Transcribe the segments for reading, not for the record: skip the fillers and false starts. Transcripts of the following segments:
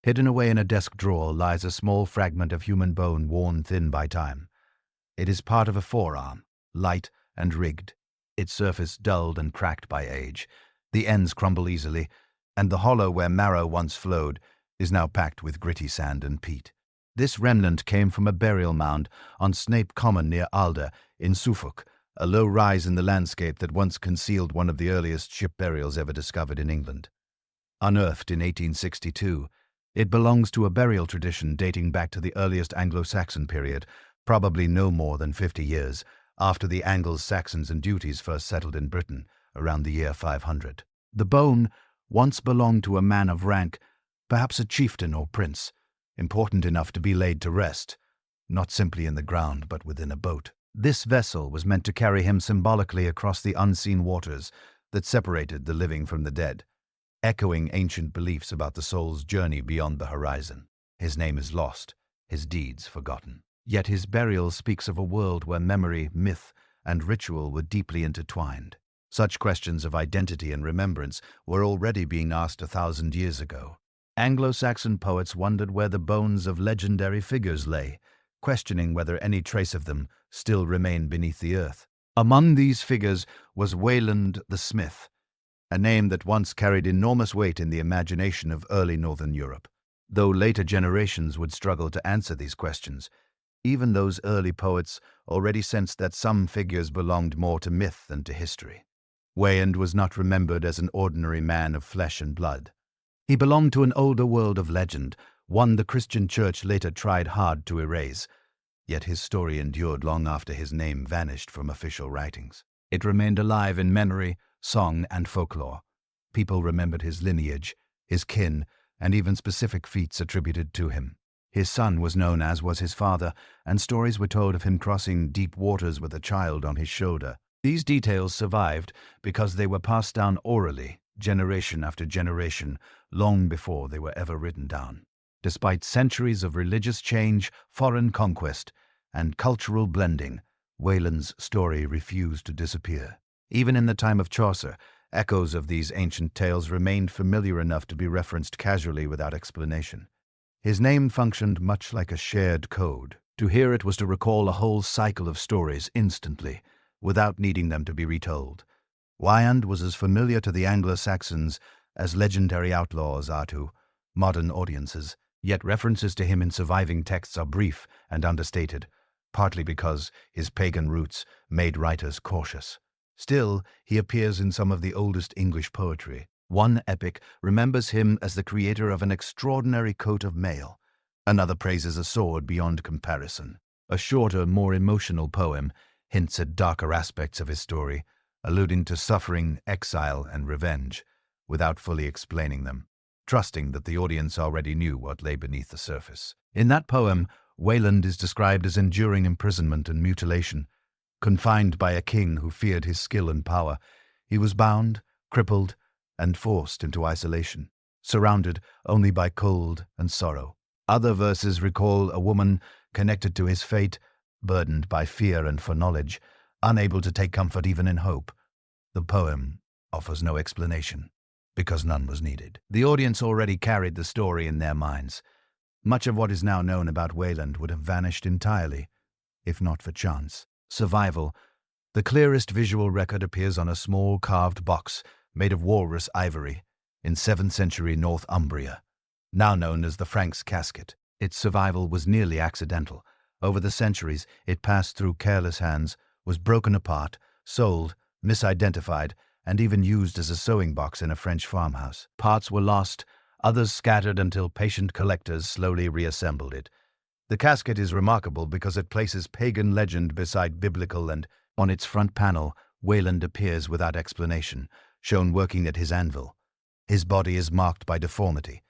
Hidden away in a desk drawer lies a small fragment of human bone worn thin by time. It is part of a forearm, light and rigged, its surface dulled and cracked by age. The ends crumble easily, and the hollow where marrow once flowed is now packed with gritty sand and peat. This remnant came from a burial mound on Snape Common near Alder in Suffolk, a low rise in the landscape that once concealed one of the earliest ship burials ever discovered in England. Unearthed in 1862, it belongs to a burial tradition dating back to the earliest Anglo-Saxon period, probably no more than 50 years after the Anglo-Saxons and Duties first settled in Britain around the year 500. The bone once belonged to a man of rank, perhaps a chieftain or prince, important enough to be laid to rest, not simply in the ground but within a boat. This vessel was meant to carry him symbolically across the unseen waters that separated the living from the dead, echoing ancient beliefs about the soul's journey beyond the horizon. His name is lost, his deeds forgotten. Yet his burial speaks of a world where memory, myth, and ritual were deeply intertwined. Such questions of identity and remembrance were already being asked 1,000 years ago. Anglo-Saxon poets wondered where the bones of legendary figures lay, questioning whether any trace of them still remained beneath the earth. Among these figures was Wayland the Smith, a name that once carried enormous weight in the imagination of early Northern Europe. Though later generations would struggle to answer these questions, even those early poets already sensed that some figures belonged more to myth than to history. Wayland was not remembered as an ordinary man of flesh and blood. He belonged to an older world of legend, one the Christian Church later tried hard to erase. Yet his story endured long after his name vanished from official writings. It remained alive in memory, song, and folklore. People remembered his lineage, his kin, and even specific feats attributed to him. His son was known as was his father, and stories were told of him crossing deep waters with a child on his shoulder. These details survived because they were passed down orally, generation after generation, long before they were ever written down. Despite centuries of religious change, foreign conquest, and cultural blending, Wayland's story refused to disappear. Even in the time of Chaucer, echoes of these ancient tales remained familiar enough to be referenced casually without explanation. His name functioned much like a shared code. To hear it was to recall a whole cycle of stories instantly, without needing them to be retold. Wayand was as familiar to the Anglo-Saxons as legendary outlaws are to modern audiences, yet references to him in surviving texts are brief and understated, partly because his pagan roots made writers cautious. Still, he appears in some of the oldest English poetry. One epic remembers him as the creator of an extraordinary coat of mail. Another praises a sword beyond comparison. A shorter, more emotional poem hints at darker aspects of his story, alluding to suffering, exile, and revenge, without fully explaining them, trusting that the audience already knew what lay beneath the surface. In that poem, Wayland is described as enduring imprisonment and mutilation. Confined by a king who feared his skill and power, he was bound, crippled, and forced into isolation, surrounded only by cold and sorrow. Other verses recall a woman connected to his fate, burdened by fear and foreknowledge, unable to take comfort even in hope. The poem offers no explanation, because none was needed. The audience already carried the story in their minds. Much of what is now known about Wayland would have vanished entirely, if not for chance. Survival. The clearest visual record appears on a small carved box made of walrus ivory in 7th century Northumbria, now known as the Franks casket. Its survival was nearly accidental. Over the centuries, it passed through careless hands, was broken apart, sold, misidentified, and even used as a sewing box in a French farmhouse. Parts were lost, others scattered until patient collectors slowly reassembled it. The casket is remarkable because it places pagan legend beside biblical, and on its front panel, Wayland appears without explanation, shown working at his anvil. His body is marked by deformity,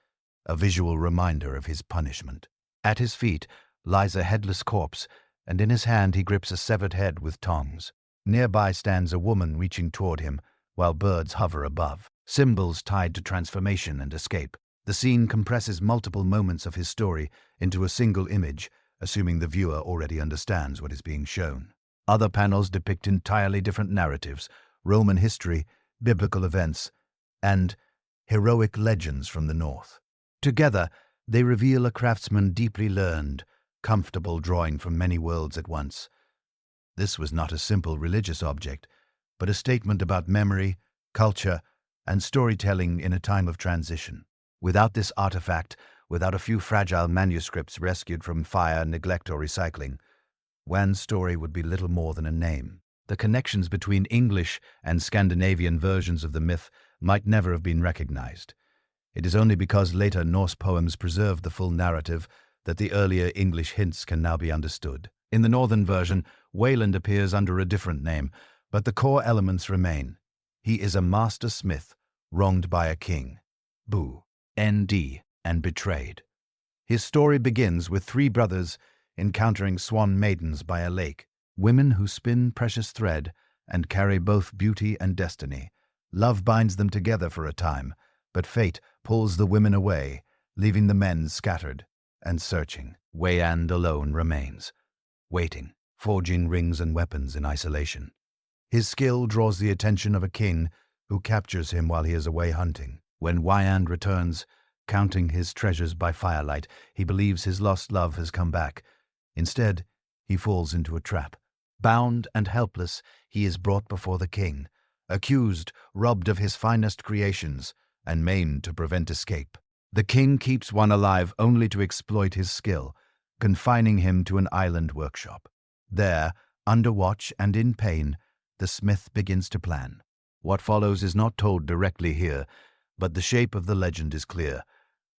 a visual reminder of his punishment. At his feet lies a headless corpse, and in his hand he grips a severed head with tongs. Nearby stands a woman reaching toward him, while birds hover above, symbols tied to transformation and escape. The scene compresses multiple moments of his story into a single image, assuming the viewer already understands what is being shown. Other panels depict entirely different narratives, Roman history, biblical events, and heroic legends from the north. Together, They reveal a craftsman deeply learned, comfortable drawing from many worlds at once. This was not a simple religious object, but a statement about memory, culture, and storytelling in a time of transition. Without this artifact, without a few fragile manuscripts rescued from fire, neglect, or recycling, Wan's story would be little more than a name. The connections between English and Scandinavian versions of the myth might never have been recognized. It is only because later Norse poems preserved the full narrative that the earlier English hints can now be understood. In the northern version, Wayland appears under a different name, but the core elements remain. He is a master smith, wronged by a king, ND, and betrayed. His story begins with three brothers encountering swan maidens by a lake, women who spin precious thread and carry both beauty and destiny. Love binds them together for a time, but fate pulls the women away, leaving the men scattered and searching. Wayand alone remains, waiting, forging rings and weapons in isolation. His skill draws the attention of a king who captures him while he is away hunting. When Wayand returns, counting his treasures by firelight, he believes his lost love has come back. Instead, he falls into a trap. Bound and helpless, he is brought before the king, accused, robbed of his finest creations, and maimed to prevent escape. The king keeps Wan alive only to exploit his skill, confining him to an island workshop. There, under watch and in pain, the smith begins to plan. What follows is not told directly here, but the shape of the legend is clear.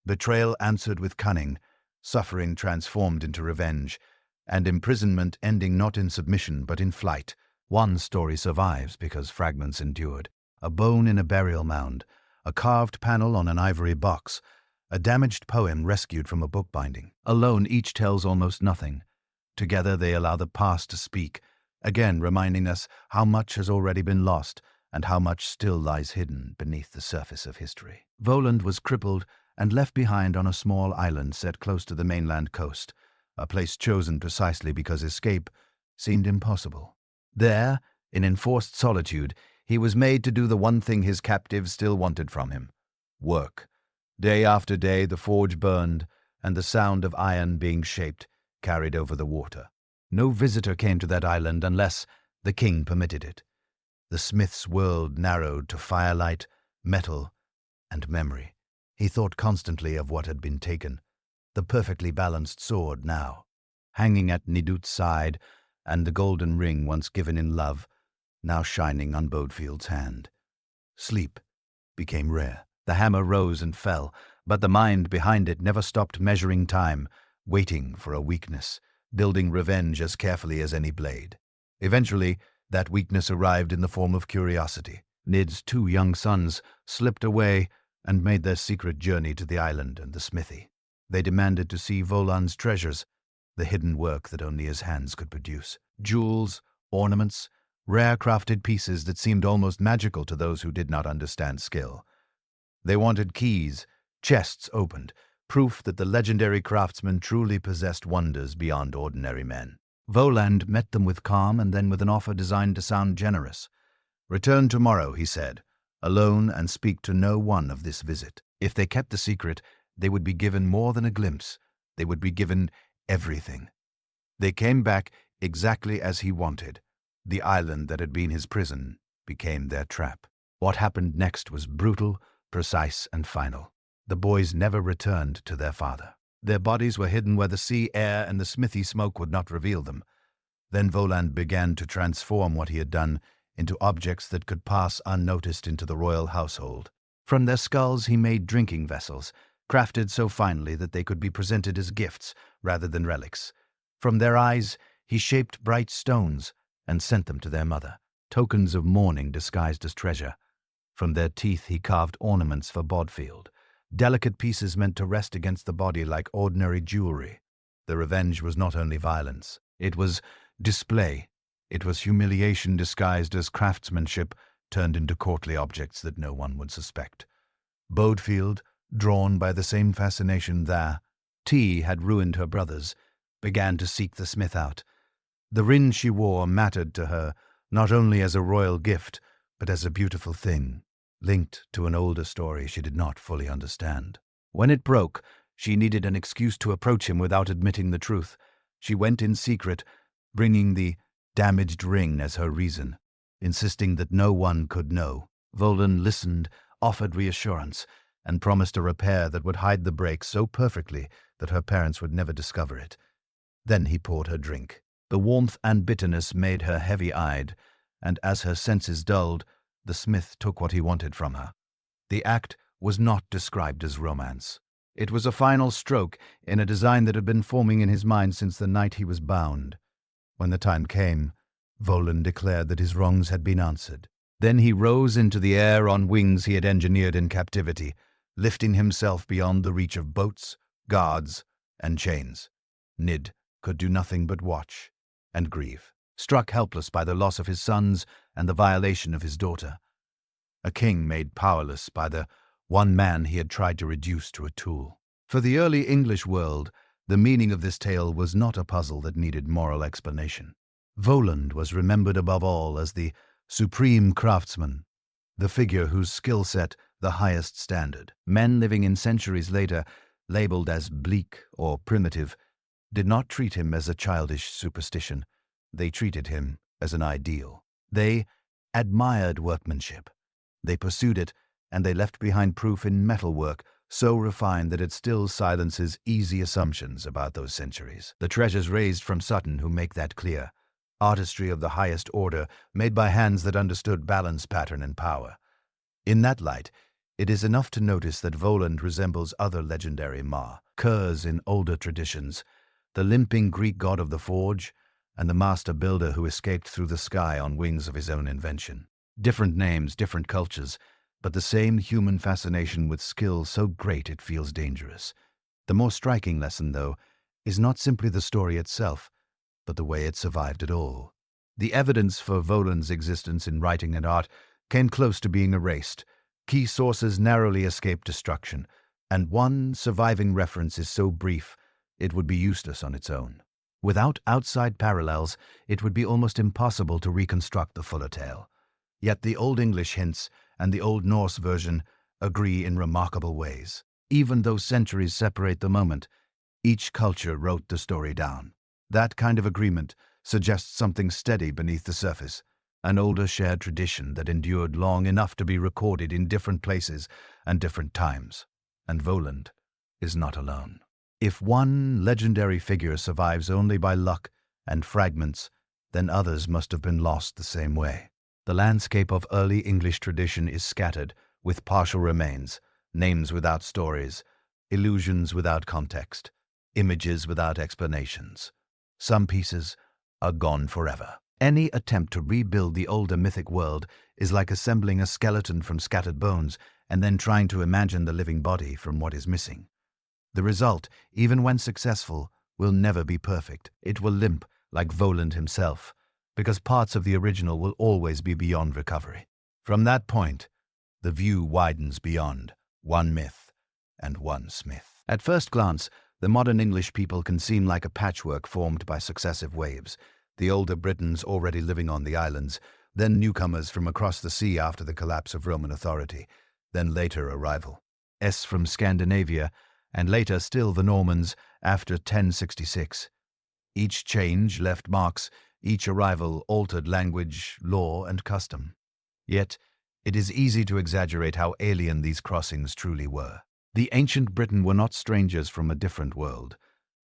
Betrayal answered with cunning, suffering transformed into revenge, and imprisonment ending not in submission but in flight. One story survives because fragments endured. A bone in a burial mound, a carved panel on an ivory box, a damaged poem rescued from a bookbinding. Alone, each tells almost nothing. Together they allow the past to speak, again reminding us how much has already been lost and how much still lies hidden beneath the surface of history. Voland was crippled and left behind on a small island set close to the mainland coast, a place chosen precisely because escape seemed impossible. There, in enforced solitude, he was made to do the one thing his captives still wanted from him: work. Day after day the forge burned, and the sound of iron being shaped carried over the water. No visitor came to that island unless the king permitted it. The smith's world narrowed to firelight, metal, and memory. He thought constantly of what had been taken, the perfectly balanced sword now, hanging at Nidut's side, and the golden ring once given in love, now shining on Bodefield's hand. Sleep became rare. The hammer rose and fell, but the mind behind it never stopped measuring time, waiting for a weakness, building revenge as carefully as any blade. Eventually, that weakness arrived in the form of curiosity. Nid's two young sons slipped away and made their secret journey to the island and the smithy. They demanded to see Voland's treasures, the hidden work that only his hands could produce. Jewels, ornaments, rare crafted pieces that seemed almost magical to those who did not understand skill. They wanted keys, chests opened, proof that the legendary craftsman truly possessed wonders beyond ordinary men. Voland met them with calm and then with an offer designed to sound generous. "Return tomorrow," he said, "alone, and speak to no one of this visit." If they kept the secret, they would be given more than a glimpse. They would be given everything. They came back exactly as he wanted. The island that had been his prison became their trap. What happened next was brutal, precise, and final. The boys never returned to their father. Their bodies were hidden where the sea, air, and the smithy smoke would not reveal them. Then Voland began to transform what he had done into objects that could pass unnoticed into the royal household. From their skulls he made drinking vessels, crafted so finely that they could be presented as gifts rather than relics. From their eyes he shaped bright stones and sent them to their mother, tokens of mourning disguised as treasure. From their teeth he carved ornaments for Bodfield, delicate pieces meant to rest against the body like ordinary jewelry. The revenge was not only violence, it was display. It was humiliation disguised as craftsmanship, turned into courtly objects that no one would suspect. Bodefield, drawn by the same fascination that T had ruined her brothers, began to seek the smith out. The ring she wore mattered to her, not only as a royal gift, but as a beautiful thing, linked to an older story she did not fully understand. When it broke, She needed an excuse to approach him without admitting the truth. She went in secret, bringing the damaged ring as her reason, insisting that no one could know. Woden listened, offered reassurance, and promised a repair that would hide the break so perfectly that her parents would never discover it. Then he poured her drink. The warmth and bitterness made her heavy-eyed, and as her senses dulled, the smith took what he wanted from her. The act was not described as romance. It was a final stroke in a design that had been forming in his mind since the night he was bound. When the time came, Woden declared that his wrongs had been answered. Then he rose into the air on wings he had engineered in captivity, lifting himself beyond the reach of boats, guards, and chains. Nid could do nothing but watch and grieve, struck helpless by the loss of his sons and the violation of his daughter. A king made powerless by the one man he had tried to reduce to a tool. For the early English world, the meaning of this tale was not a puzzle that needed moral explanation. Woden was remembered above all as the supreme craftsman, the figure whose skill set the highest standard. Men living in centuries later, labeled as bleak or primitive, did not treat him as a childish superstition. They treated him as an ideal. They admired workmanship. They pursued it, and they left behind proof in metalwork so refined that it still silences easy assumptions about those centuries. The treasures raised from Sutton who make that clear. Artistry of the highest order, made by hands that understood balance, pattern, and power. In that light, it is enough to notice that Woden resembles other legendary Kers in older traditions, the limping Greek god of the forge, and the master builder who escaped through the sky on wings of his own invention. Different names, different cultures, but the same human fascination with skill so great it feels dangerous. The more striking lesson, though, is not simply the story itself, but the way it survived it all. The evidence for Woden's existence in writing and art came close to being erased. Key sources narrowly escaped destruction, and one surviving reference is so brief it would be useless on its own. Without outside parallels, it would be almost impossible to reconstruct the fuller tale. Yet the Old English hints and the Old Norse version agree in remarkable ways. Even though centuries separate the moment, each culture wrote the story down. That kind of agreement suggests something steady beneath the surface, an older shared tradition that endured long enough to be recorded in different places and different times. And Woden is not alone. If one legendary figure survives only by luck and fragments, then others must have been lost the same way. The landscape of early English tradition is scattered, with partial remains, names without stories, illusions without context, images without explanations. Some pieces are gone forever. Any attempt to rebuild the older mythic world is like assembling a skeleton from scattered bones and then trying to imagine the living body from what is missing. The result, even when successful, will never be perfect. It will limp, like Woden himself, because parts of the original will always be beyond recovery. From that point, the view widens beyond one myth and one smith. At first glance, the modern English people can seem like a patchwork formed by successive waves, the older Britons already living on the islands, then newcomers from across the sea after the collapse of Roman authority, then later arrival. From Scandinavia, and later still the Normans after 1066. Each change left marks, each arrival altered language, law, and custom. Yet, it is easy to exaggerate how alien these crossings truly were. The ancient Britain were not strangers from a different world.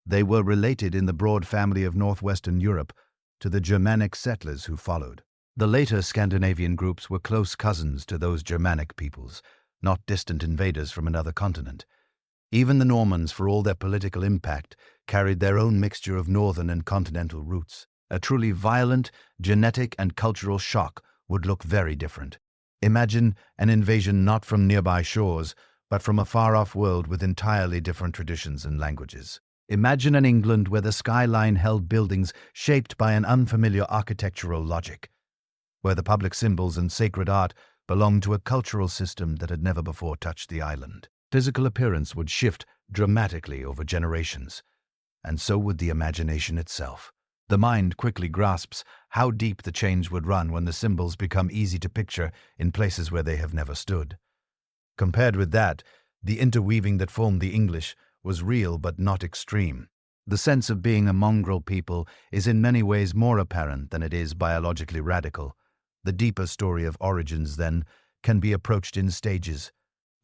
They were related in the broad family of northwestern Europe to the Germanic settlers who followed. The later Scandinavian groups were close cousins to those Germanic peoples, not distant invaders from another continent. Even the Normans, for all their political impact, carried their own mixture of northern and continental roots. A truly violent, genetic and cultural shock would look very different. Imagine an invasion not from nearby shores, but from a far-off world with entirely different traditions and languages. Imagine an England where the skyline held buildings shaped by an unfamiliar architectural logic, where the public symbols and sacred art belonged to a cultural system that had never before touched the island. Physical appearance would shift dramatically over generations, and so would the imagination itself. The mind quickly grasps how deep the change would run when the symbols become easy to picture in places where they have never stood. Compared with that, the interweaving that formed the English was real but not extreme. The sense of being a mongrel people is in many ways more apparent than it is biologically radical. The deeper story of origins, then, can be approached in stages.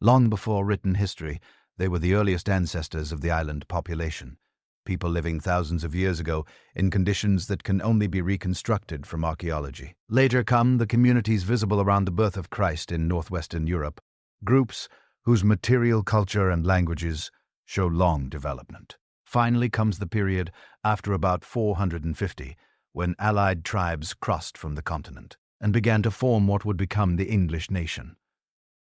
Long before written history, they were the earliest ancestors of the island population, people living thousands of years ago in conditions that can only be reconstructed from archaeology. Later come the communities visible around the birth of Christ in northwestern Europe, groups whose material culture and languages show long development. Finally comes the period after about 450, when allied tribes crossed from the continent and began to form what would become the English nation.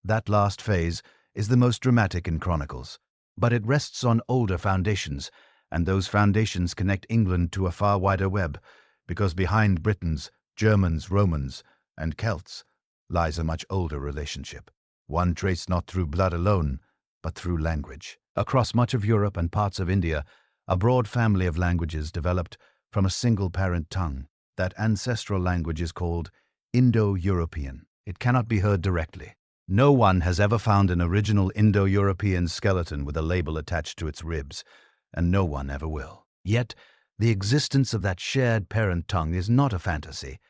That last phase is the most dramatic in chronicles, but it rests on older foundations, and those foundations connect England to a far wider web, because behind Britons, Germans, Romans, and Celts lies a much older relationship, one traced not through blood alone, but through language. Across much of Europe and parts of India, a broad family of languages developed from a single parent tongue. That ancestral language is called Indo-European. It cannot be heard directly. No one has ever found an original Indo-European skeleton with a label attached to its ribs, and no one ever will. Yet, the existence of that shared parent tongue is not a fantasy.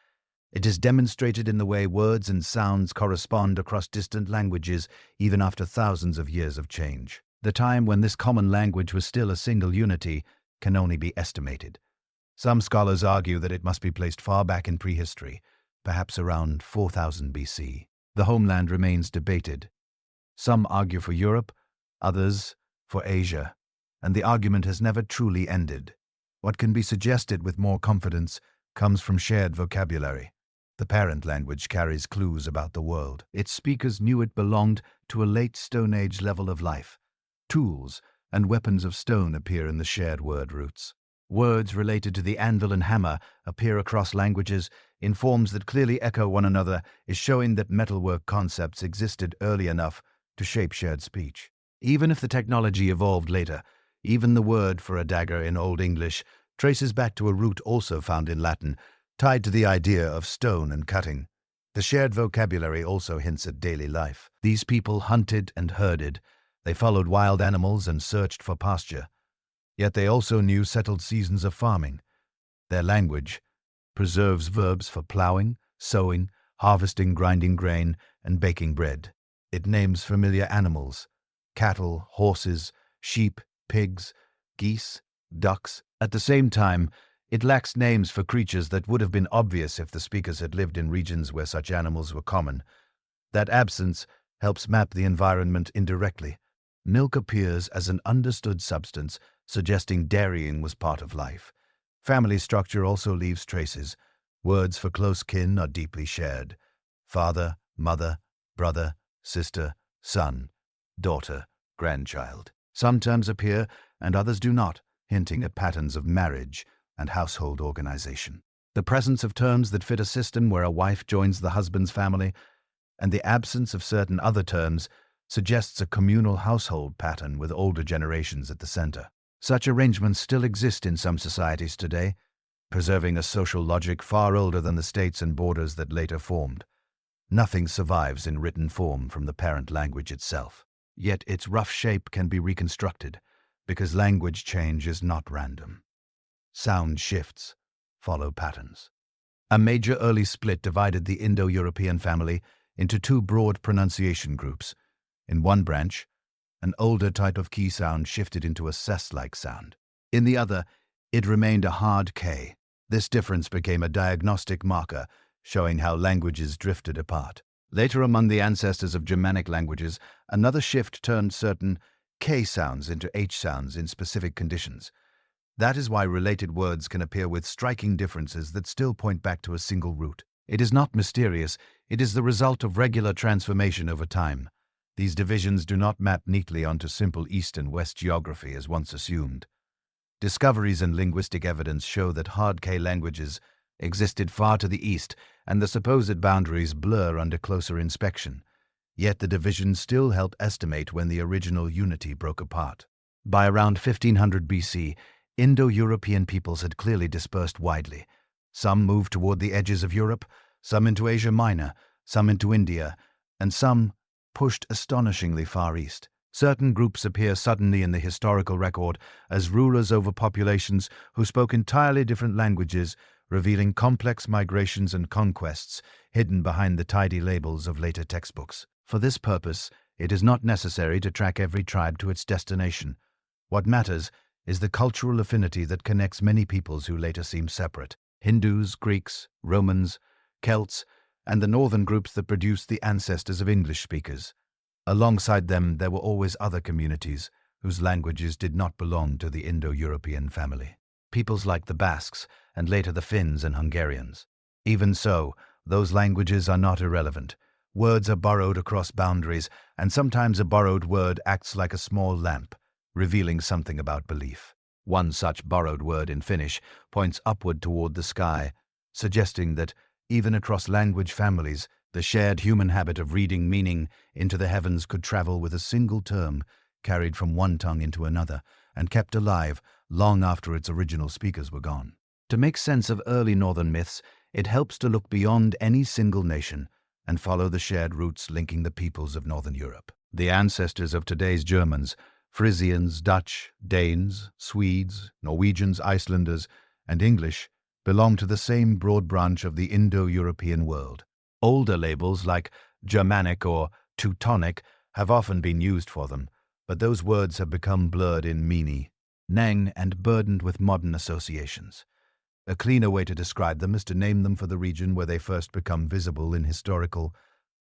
It is demonstrated in the way words and sounds correspond across distant languages, even after thousands of years of change. The time when this common language was still a single unity can only be estimated. Some scholars argue that it must be placed far back in prehistory, perhaps around 4000 BC. The homeland remains debated. Some argue for Europe, others for Asia, and the argument has never truly ended. What can be suggested with more confidence comes from shared vocabulary. The parent language carries clues about the world. Its speakers knew it belonged to a late Stone Age level of life. Tools and weapons of stone appear in the shared word roots. Words related to the anvil and hammer appear across languages in forms that clearly echo one another, is showing that metalwork concepts existed early enough to shape shared speech. Even if the technology evolved later, even the word for a dagger in Old English traces back to a root also found in Latin, tied to the idea of stone and cutting. The shared vocabulary also hints at daily life. These people hunted and herded. They followed wild animals and searched for pasture. Yet they also knew settled seasons of farming. Their language preserves verbs for plowing, sowing, harvesting, grinding grain, and baking bread. It names familiar animals: cattle, horses, sheep, pigs, geese, ducks. At the same time, it lacks names for creatures that would have been obvious if the speakers had lived in regions where such animals were common. That absence helps map the environment indirectly. Milk appears as an understood substance, suggesting dairying was part of life. Family structure also leaves traces. Words for close kin are deeply shared: father, mother, brother, sister, son, daughter, grandchild. Some terms appear and others do not, hinting at patterns of marriage and household organization. The presence of terms that fit a system where a wife joins the husband's family, and the absence of certain other terms, suggests a communal household pattern with older generations at the center. Such arrangements still exist in some societies today, preserving a social logic far older than the states and borders that later formed. Nothing survives in written form from the parent language itself. Yet its rough shape can be reconstructed, because language change is not random. Sound shifts follow patterns. A major early split divided the Indo-European family into two broad pronunciation groups. In one branch, an older type of key sound shifted into a ses-like sound. In the other, it remained a hard K. This difference became a diagnostic marker, showing how languages drifted apart. Later, among the ancestors of Germanic languages, another shift turned certain K sounds into H sounds in specific conditions. That is why related words can appear with striking differences that still point back to a single root. It is not mysterious, it is the result of regular transformation over time. These divisions do not map neatly onto simple East and West geography as once assumed. Discoveries and linguistic evidence show that hard K languages existed far to the east, and the supposed boundaries blur under closer inspection. Yet the divisions still help estimate when the original unity broke apart. By around 1500 BC, Indo-European peoples had clearly dispersed widely. Some moved toward the edges of Europe, some into Asia Minor, some into India, and some pushed astonishingly far east. Certain groups appear suddenly in the historical record as rulers over populations who spoke entirely different languages, revealing complex migrations and conquests hidden behind the tidy labels of later textbooks. For this purpose, it is not necessary to track every tribe to its destination. What matters is the cultural affinity that connects many peoples who later seem separate: Hindus, Greeks, Romans, Celts, and the northern groups that produced the ancestors of English speakers. Alongside them, there were always other communities whose languages did not belong to the Indo-European family. Peoples like the Basques, and later the Finns and Hungarians. Even so, those languages are not irrelevant. Words are borrowed across boundaries, and sometimes a borrowed word acts like a small lamp, revealing something about belief. One such borrowed word in Finnish points upward toward the sky, suggesting that, even across language families, the shared human habit of reading meaning into the heavens could travel with a single term, carried from one tongue into another, and kept alive long after its original speakers were gone. To make sense of early northern myths, it helps to look beyond any single nation and follow the shared roots linking the peoples of northern Europe. The ancestors of today's Germans, Frisians, Dutch, Danes, Swedes, Norwegians, Icelanders, and English belong to the same broad branch of the Indo-European world. Older labels like Germanic or Teutonic have often been used for them, but those words have become blurred in meaning, and burdened with modern associations. A cleaner way to describe them is to name them for the region where they first become visible in historical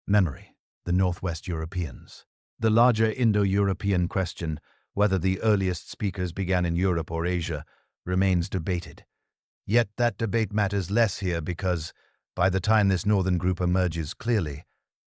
memory: the Northwest Europeans. The larger Indo-European question, whether the earliest speakers began in Europe or Asia, remains debated. Yet that debate matters less here because, by the time this northern group emerges clearly,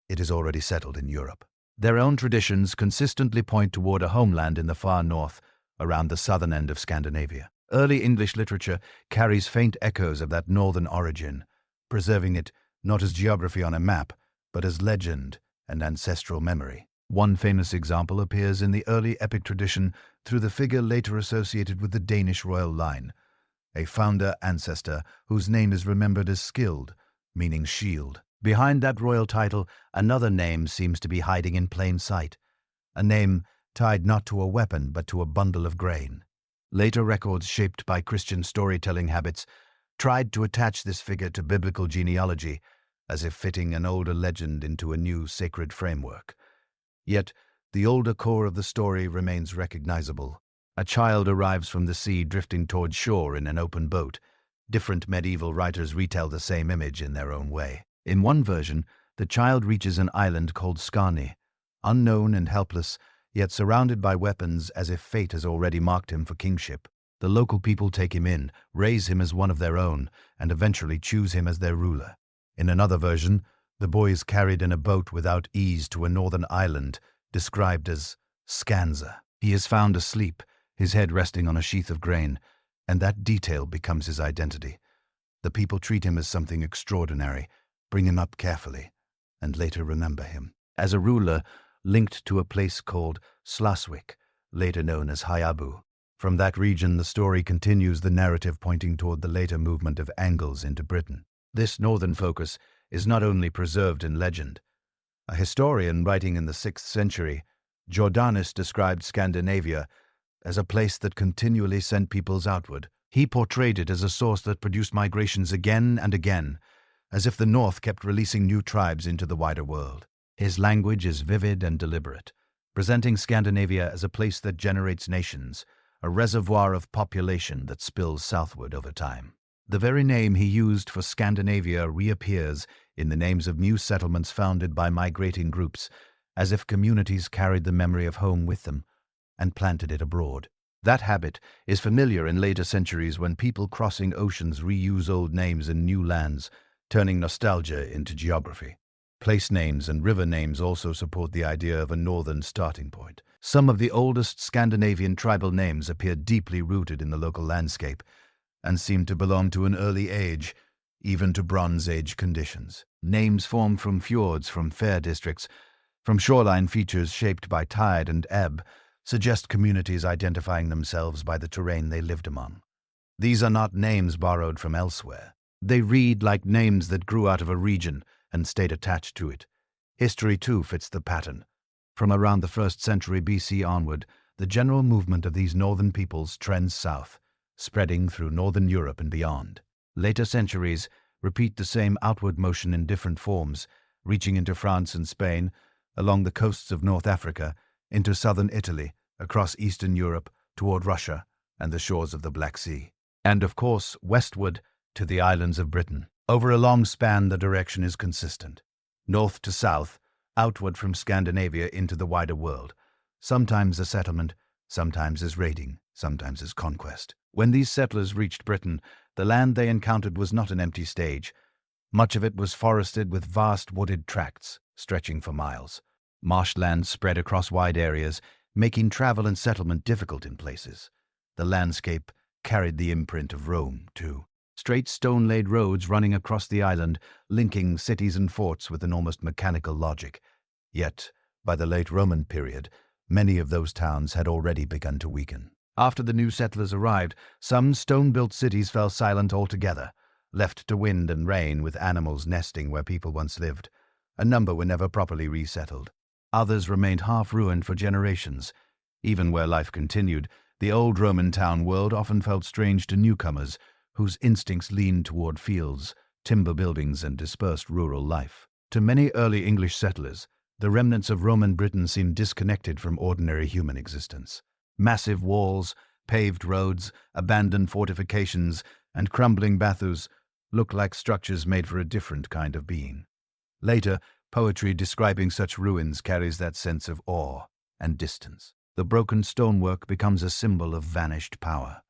it is already settled in Europe. Their own traditions consistently point toward a homeland in the far north, around the southern end of Scandinavia. Early English literature carries faint echoes of that northern origin, preserving it not as geography on a map, but as legend and ancestral memory. One famous example appears in the early epic tradition through the figure later associated with the Danish royal line, a founder ancestor whose name is remembered as Skilled, meaning shield. Behind that royal title, another name seems to be hiding in plain sight, a name tied not to a weapon but to a bundle of grain. Later records shaped by Christian storytelling habits tried to attach this figure to biblical genealogy, as if fitting an older legend into a new sacred framework. Yet, the older core of the story remains recognizable. A child arrives from the sea drifting toward shore in an open boat. Different medieval writers retell the same image in their own way. In one version, the child reaches an island called Skani, unknown and helpless, yet surrounded by weapons as if fate has already marked him for kingship. The local people take him in, raise him as one of their own, and eventually choose him as their ruler. In another version, the boy is carried in a boat without ease to a northern island, described as Skanza. He is found asleep, his head resting on a sheath of grain, and that detail becomes his identity. The people treat him as something extraordinary, bring him up carefully, and later remember him as a ruler linked to a place called Slaswick, later known as Hayabu. From that region, the story continues the narrative pointing toward the later movement of Angles into Britain. This northern focus is not only preserved in legend. A historian writing in the 6th century, Jordanes described Scandinavia as a place that continually sent peoples outward. He portrayed it as a source that produced migrations again and again, as if the North kept releasing new tribes into the wider world. His language is vivid and deliberate, presenting Scandinavia as a place that generates nations, a reservoir of population that spills southward over time. The very name he used for Scandinavia reappears in the names of new settlements founded by migrating groups, as if communities carried the memory of home with them and planted it abroad. That habit is familiar in later centuries when people crossing oceans reuse old names in new lands, turning nostalgia into geography. Place names and river names also support the idea of a northern starting point. Some of the oldest Scandinavian tribal names appear deeply rooted in the local landscape and seem to belong to an early age, even to Bronze Age conditions. Names formed from fjords, from fair districts, from shoreline features shaped by tide and ebb, suggest communities identifying themselves by the terrain they lived among. These are not names borrowed from elsewhere. They read like names that grew out of a region and stayed attached to it. History, too, fits the pattern. From around the 1st century BC onward, the general movement of these northern peoples trends south, spreading through northern Europe and beyond. Later centuries repeat the same outward motion in different forms, reaching into France and Spain, along the coasts of North Africa, into southern Italy, across Eastern Europe, toward Russia and the shores of the Black Sea, and of course westward to the islands of Britain. Over a long span the direction is consistent, north to south, outward from Scandinavia into the wider world, sometimes as settlement, sometimes as raiding, sometimes as conquest. When these settlers reached Britain, the land they encountered was not an empty stage. Much of it was forested with vast wooded tracts, stretching for miles. Marshland spread across wide areas, making travel and settlement difficult in places. The landscape carried the imprint of Rome, too. Straight stone-laid roads running across the island, linking cities and forts with an almost mechanical logic. Yet, by the late Roman period, many of those towns had already begun to weaken. After the new settlers arrived, some stone-built cities fell silent altogether, left to wind and rain with animals nesting where people once lived. A number were never properly resettled. Others remained half-ruined for generations. Even where life continued, the old Roman town world often felt strange to newcomers, whose instincts leaned toward fields, timber buildings, and dispersed rural life. To many early English settlers, the remnants of Roman Britain seemed disconnected from ordinary human existence. Massive walls, paved roads, abandoned fortifications, and crumbling bathus looked like structures made for a different kind of being. Later, poetry describing such ruins carries that sense of awe and distance. The broken stonework becomes a symbol of vanished power.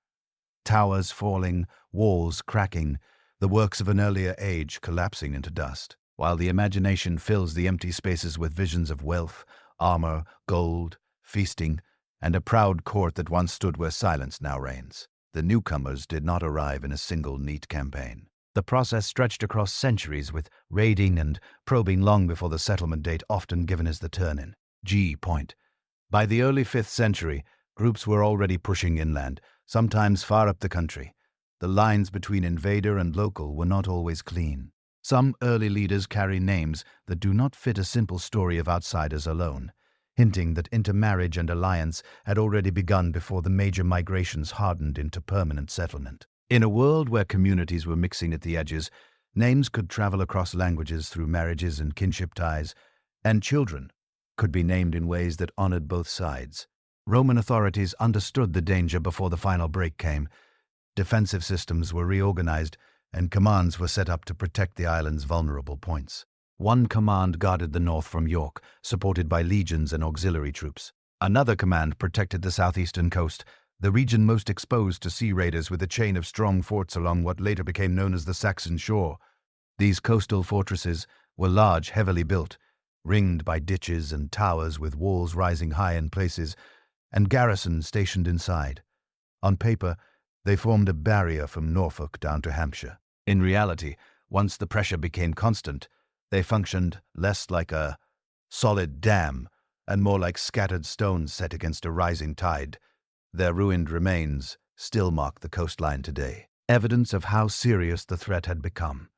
Towers falling, walls cracking, the works of an earlier age collapsing into dust, while the imagination fills the empty spaces with visions of wealth, armor, gold, feasting, and a proud court that once stood where silence now reigns. The newcomers did not arrive in a single neat campaign. The process stretched across centuries, with raiding and probing long before the settlement date often given as the turn-in. Point. By the early 5th century, groups were already pushing inland, sometimes far up the country. The lines between invader and local were not always clean. Some early leaders carry names that do not fit a simple story of outsiders alone, hinting that intermarriage and alliance had already begun before the major migrations hardened into permanent settlement. In a world where communities were mixing at the edges, names could travel across languages through marriages and kinship ties, and children could be named in ways that honored both sides. Roman authorities understood the danger before the final break came. Defensive systems were reorganized, and commands were set up to protect the island's vulnerable points. One command guarded the north from York, supported by legions and auxiliary troops. Another command protected the southeastern coast, the region most exposed to sea raiders, with a chain of strong forts along what later became known as the Saxon shore. These coastal fortresses were large, heavily built, ringed by ditches and towers with walls rising high in places, and garrisons stationed inside. On paper, they formed a barrier from Norfolk down to Hampshire. In reality, once the pressure became constant, they functioned less like a solid dam and more like scattered stones set against a rising tide. Their ruined remains still mark the coastline today, evidence of how serious the threat had become.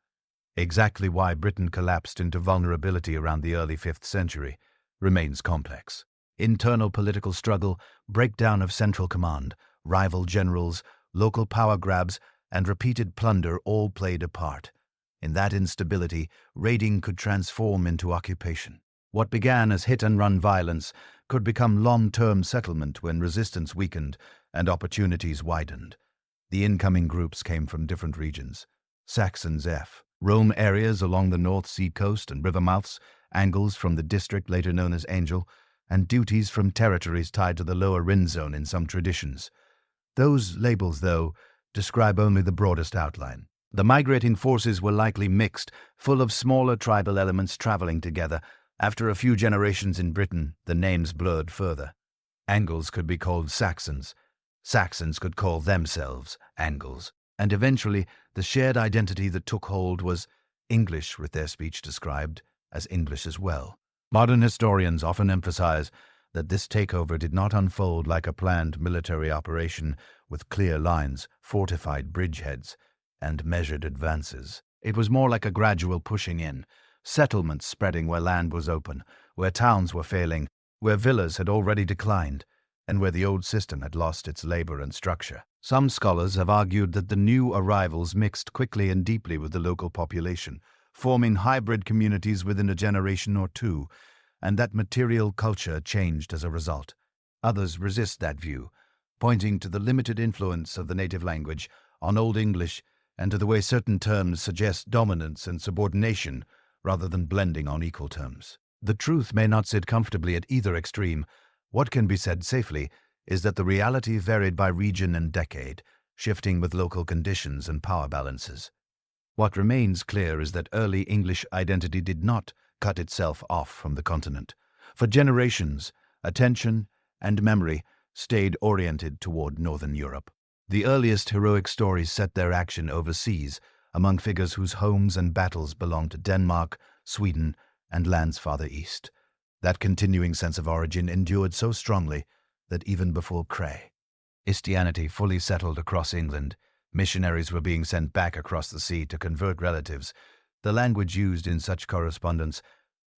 Exactly why Britain collapsed into vulnerability around the early 5th century remains complex. Internal political struggle, breakdown of central command, rival generals, local power grabs, and repeated plunder all played a part. In that instability, raiding could transform into occupation. What began as hit-and-run violence could become long-term settlement when resistance weakened and opportunities widened. The incoming groups came from different regions. Saxons F. Rome areas along the North Sea coast and river mouths, Angles from the district later known as Angel, and duties from territories tied to the lower Rhine zone in some traditions. Those labels, though, describe only the broadest outline. The migrating forces were likely mixed, full of smaller tribal elements traveling together. After a few generations in Britain, the names blurred further. Angles could be called Saxons. Saxons could call themselves Angles. And eventually, the shared identity that took hold was English, with their speech described as English as well. Modern historians often emphasize that this takeover did not unfold like a planned military operation with clear lines, fortified bridgeheads, and measured advances. It was more like a gradual pushing in, settlements spreading where land was open, where towns were failing, where villas had already declined, and where the old system had lost its labor and structure. Some scholars have argued that the new arrivals mixed quickly and deeply with the local population, forming hybrid communities within a generation or two, and that material culture changed as a result. Others resist that view, pointing to the limited influence of the native language on Old English and to the way certain terms suggest dominance and subordination rather than blending on equal terms. The truth may not sit comfortably at either extreme. What can be said safely is that the reality varied by region and decade, shifting with local conditions and power balances. What remains clear is that early English identity did not cut itself off from the continent. For generations, attention and memory stayed oriented toward Northern Europe. The earliest heroic stories set their action overseas, among figures whose homes and battles belonged to Denmark, Sweden, and lands farther east. That continuing sense of origin endured so strongly that even before Christianity fully settled across England, missionaries were being sent back across the sea to convert relatives. The language used in such correspondence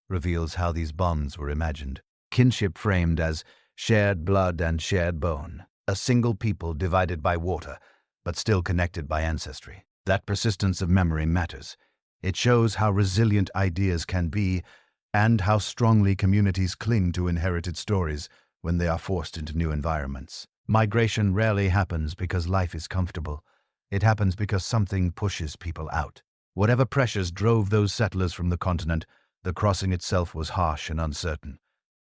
reveals how these bonds were imagined. Kinship framed as shared blood and shared bone, a single people divided by water, but still connected by ancestry. That persistence of memory matters. It shows how resilient ideas can be and how strongly communities cling to inherited stories when they are forced into new environments. Migration rarely happens because life is comfortable. It happens because something pushes people out. Whatever pressures drove those settlers from the continent, the crossing itself was harsh and uncertain.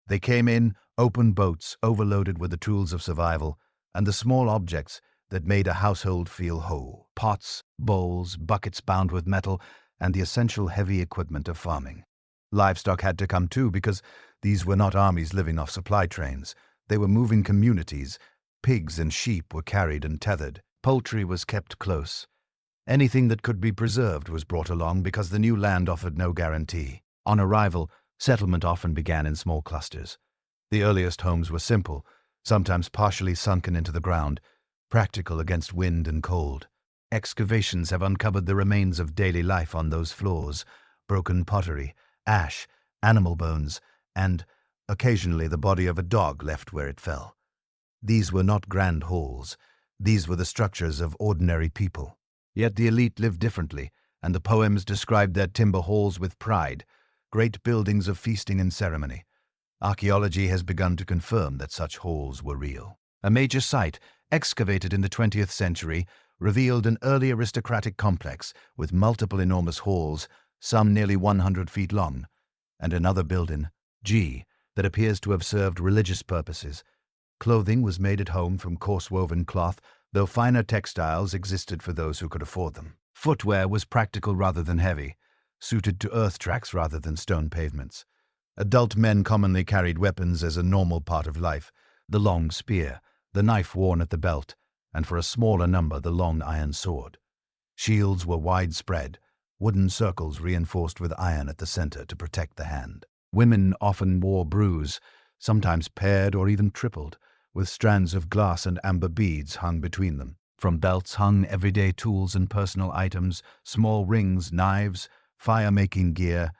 They came in open boats overloaded with the tools of survival and the small objects that made a household feel whole: pots, bowls, buckets bound with metal, and the essential heavy equipment of farming. Livestock had to come too, because these were not armies living off supply trains. They were moving communities. Pigs and sheep were carried and tethered. Poultry was kept close. Anything that could be preserved was brought along because the new land offered no guarantee. On arrival, settlement often began in small clusters. The earliest homes were simple, sometimes partially sunken into the ground, practical against wind and cold. Excavations have uncovered the remains of daily life on those floors: broken pottery, ash, animal bones, and, occasionally, the body of a dog left where it fell. These were not grand halls. These were the structures of ordinary people. Yet the elite lived differently, and the poems described their timber halls with pride, great buildings of feasting and ceremony. Archaeology has begun to confirm that such halls were real. A major site, excavated in the 20th century, revealed an early aristocratic complex with multiple enormous halls, some nearly 100 feet long, and another building, G, that appears to have served religious purposes. Clothing was made at home from coarse-woven cloth, though finer textiles existed for those who could afford them. Footwear was practical rather than heavy, suited to earth tracks rather than stone pavements. Adult men commonly carried weapons as a normal part of life: the long spear, the knife worn at the belt, and for a smaller number the long iron sword. Shields were widespread, wooden circles reinforced with iron at the center to protect the hand. Women often wore brews, sometimes paired or even tripled, with strands of glass and amber beads hung between them. From belts hung everyday tools and personal items, small rings, knives, fire-making gear,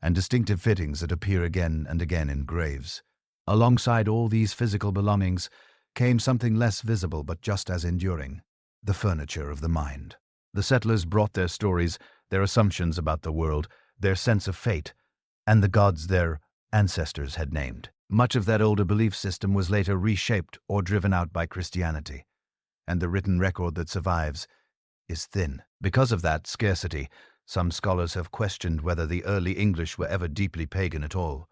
and distinctive fittings that appear again and again in graves. Alongside all these physical belongings came something less visible but just as enduring: the furniture of the mind. The settlers brought their stories, their assumptions about the world, their sense of fate, and the gods their ancestors had named. Much of that older belief system was later reshaped or driven out by Christianity, and the written record that survives is thin. Because of that scarcity, some scholars have questioned whether the early English were ever deeply pagan at all,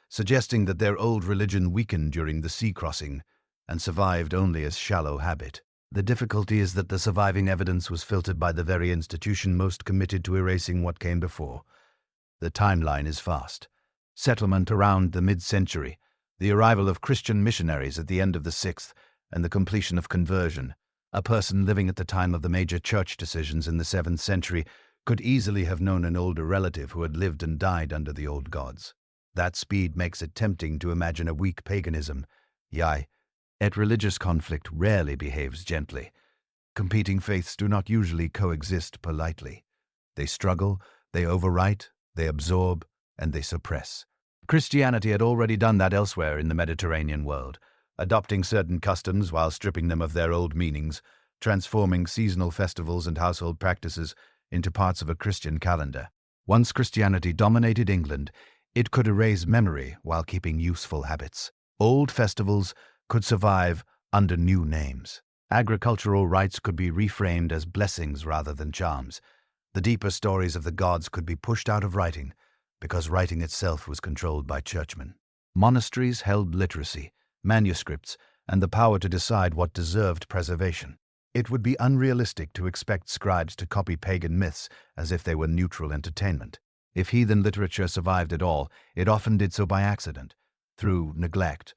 suggesting that their old religion weakened during the sea crossing and survived only as shallow habit. The difficulty is that the surviving evidence was filtered by the very institution most committed to erasing what came before. The timeline is fast. Settlement around the mid-century, the arrival of Christian missionaries at the end of the 6th, and the completion of conversion. A person living at the time of the major church decisions in the 7th century could easily have known an older relative who had lived and died under the old gods. That speed makes it tempting to imagine a weak paganism. Yet religious conflict rarely behaves gently. Competing faiths do not usually coexist politely. They struggle, they overwrite, they absorb, and they suppress. Christianity had already done that elsewhere in the Mediterranean world, adopting certain customs while stripping them of their old meanings, transforming seasonal festivals and household practices into parts of a Christian calendar. Once Christianity dominated England, it could erase memory while keeping useful habits. Old festivals could survive under new names. Agricultural rites could be reframed as blessings rather than charms. The deeper stories of the gods could be pushed out of writing, because writing itself was controlled by churchmen. Monasteries held literacy, manuscripts, and the power to decide what deserved preservation. It would be unrealistic to expect scribes to copy pagan myths as if they were neutral entertainment. If heathen literature survived at all, it often did so by accident, through neglect,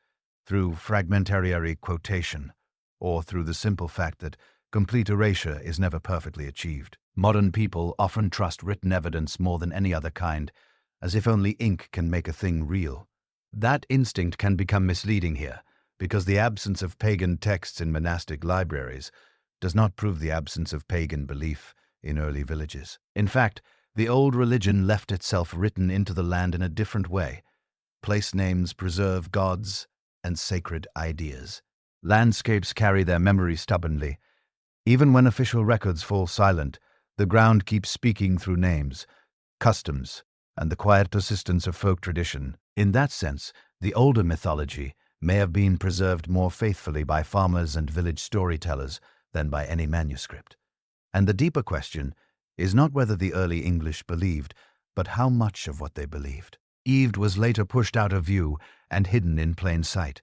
through fragmentary quotation, or through the simple fact that complete erasure is never perfectly achieved. Modern people often trust written evidence more than any other kind, as if only ink can make a thing real. That instinct can become misleading here, because the absence of pagan texts in monastic libraries does not prove the absence of pagan belief in early villages. In fact, the old religion left itself written into the land in a different way. Place names preserve gods and sacred ideas. Landscapes carry their memory stubbornly. Even when official records fall silent, the ground keeps speaking through names, customs, and the quiet persistence of folk tradition. In that sense, the older mythology may have been preserved more faithfully by farmers and village storytellers than by any manuscript. And the deeper question is not whether the early English believed, but how much of what they believed. Eved was later pushed out of view and hidden in plain sight.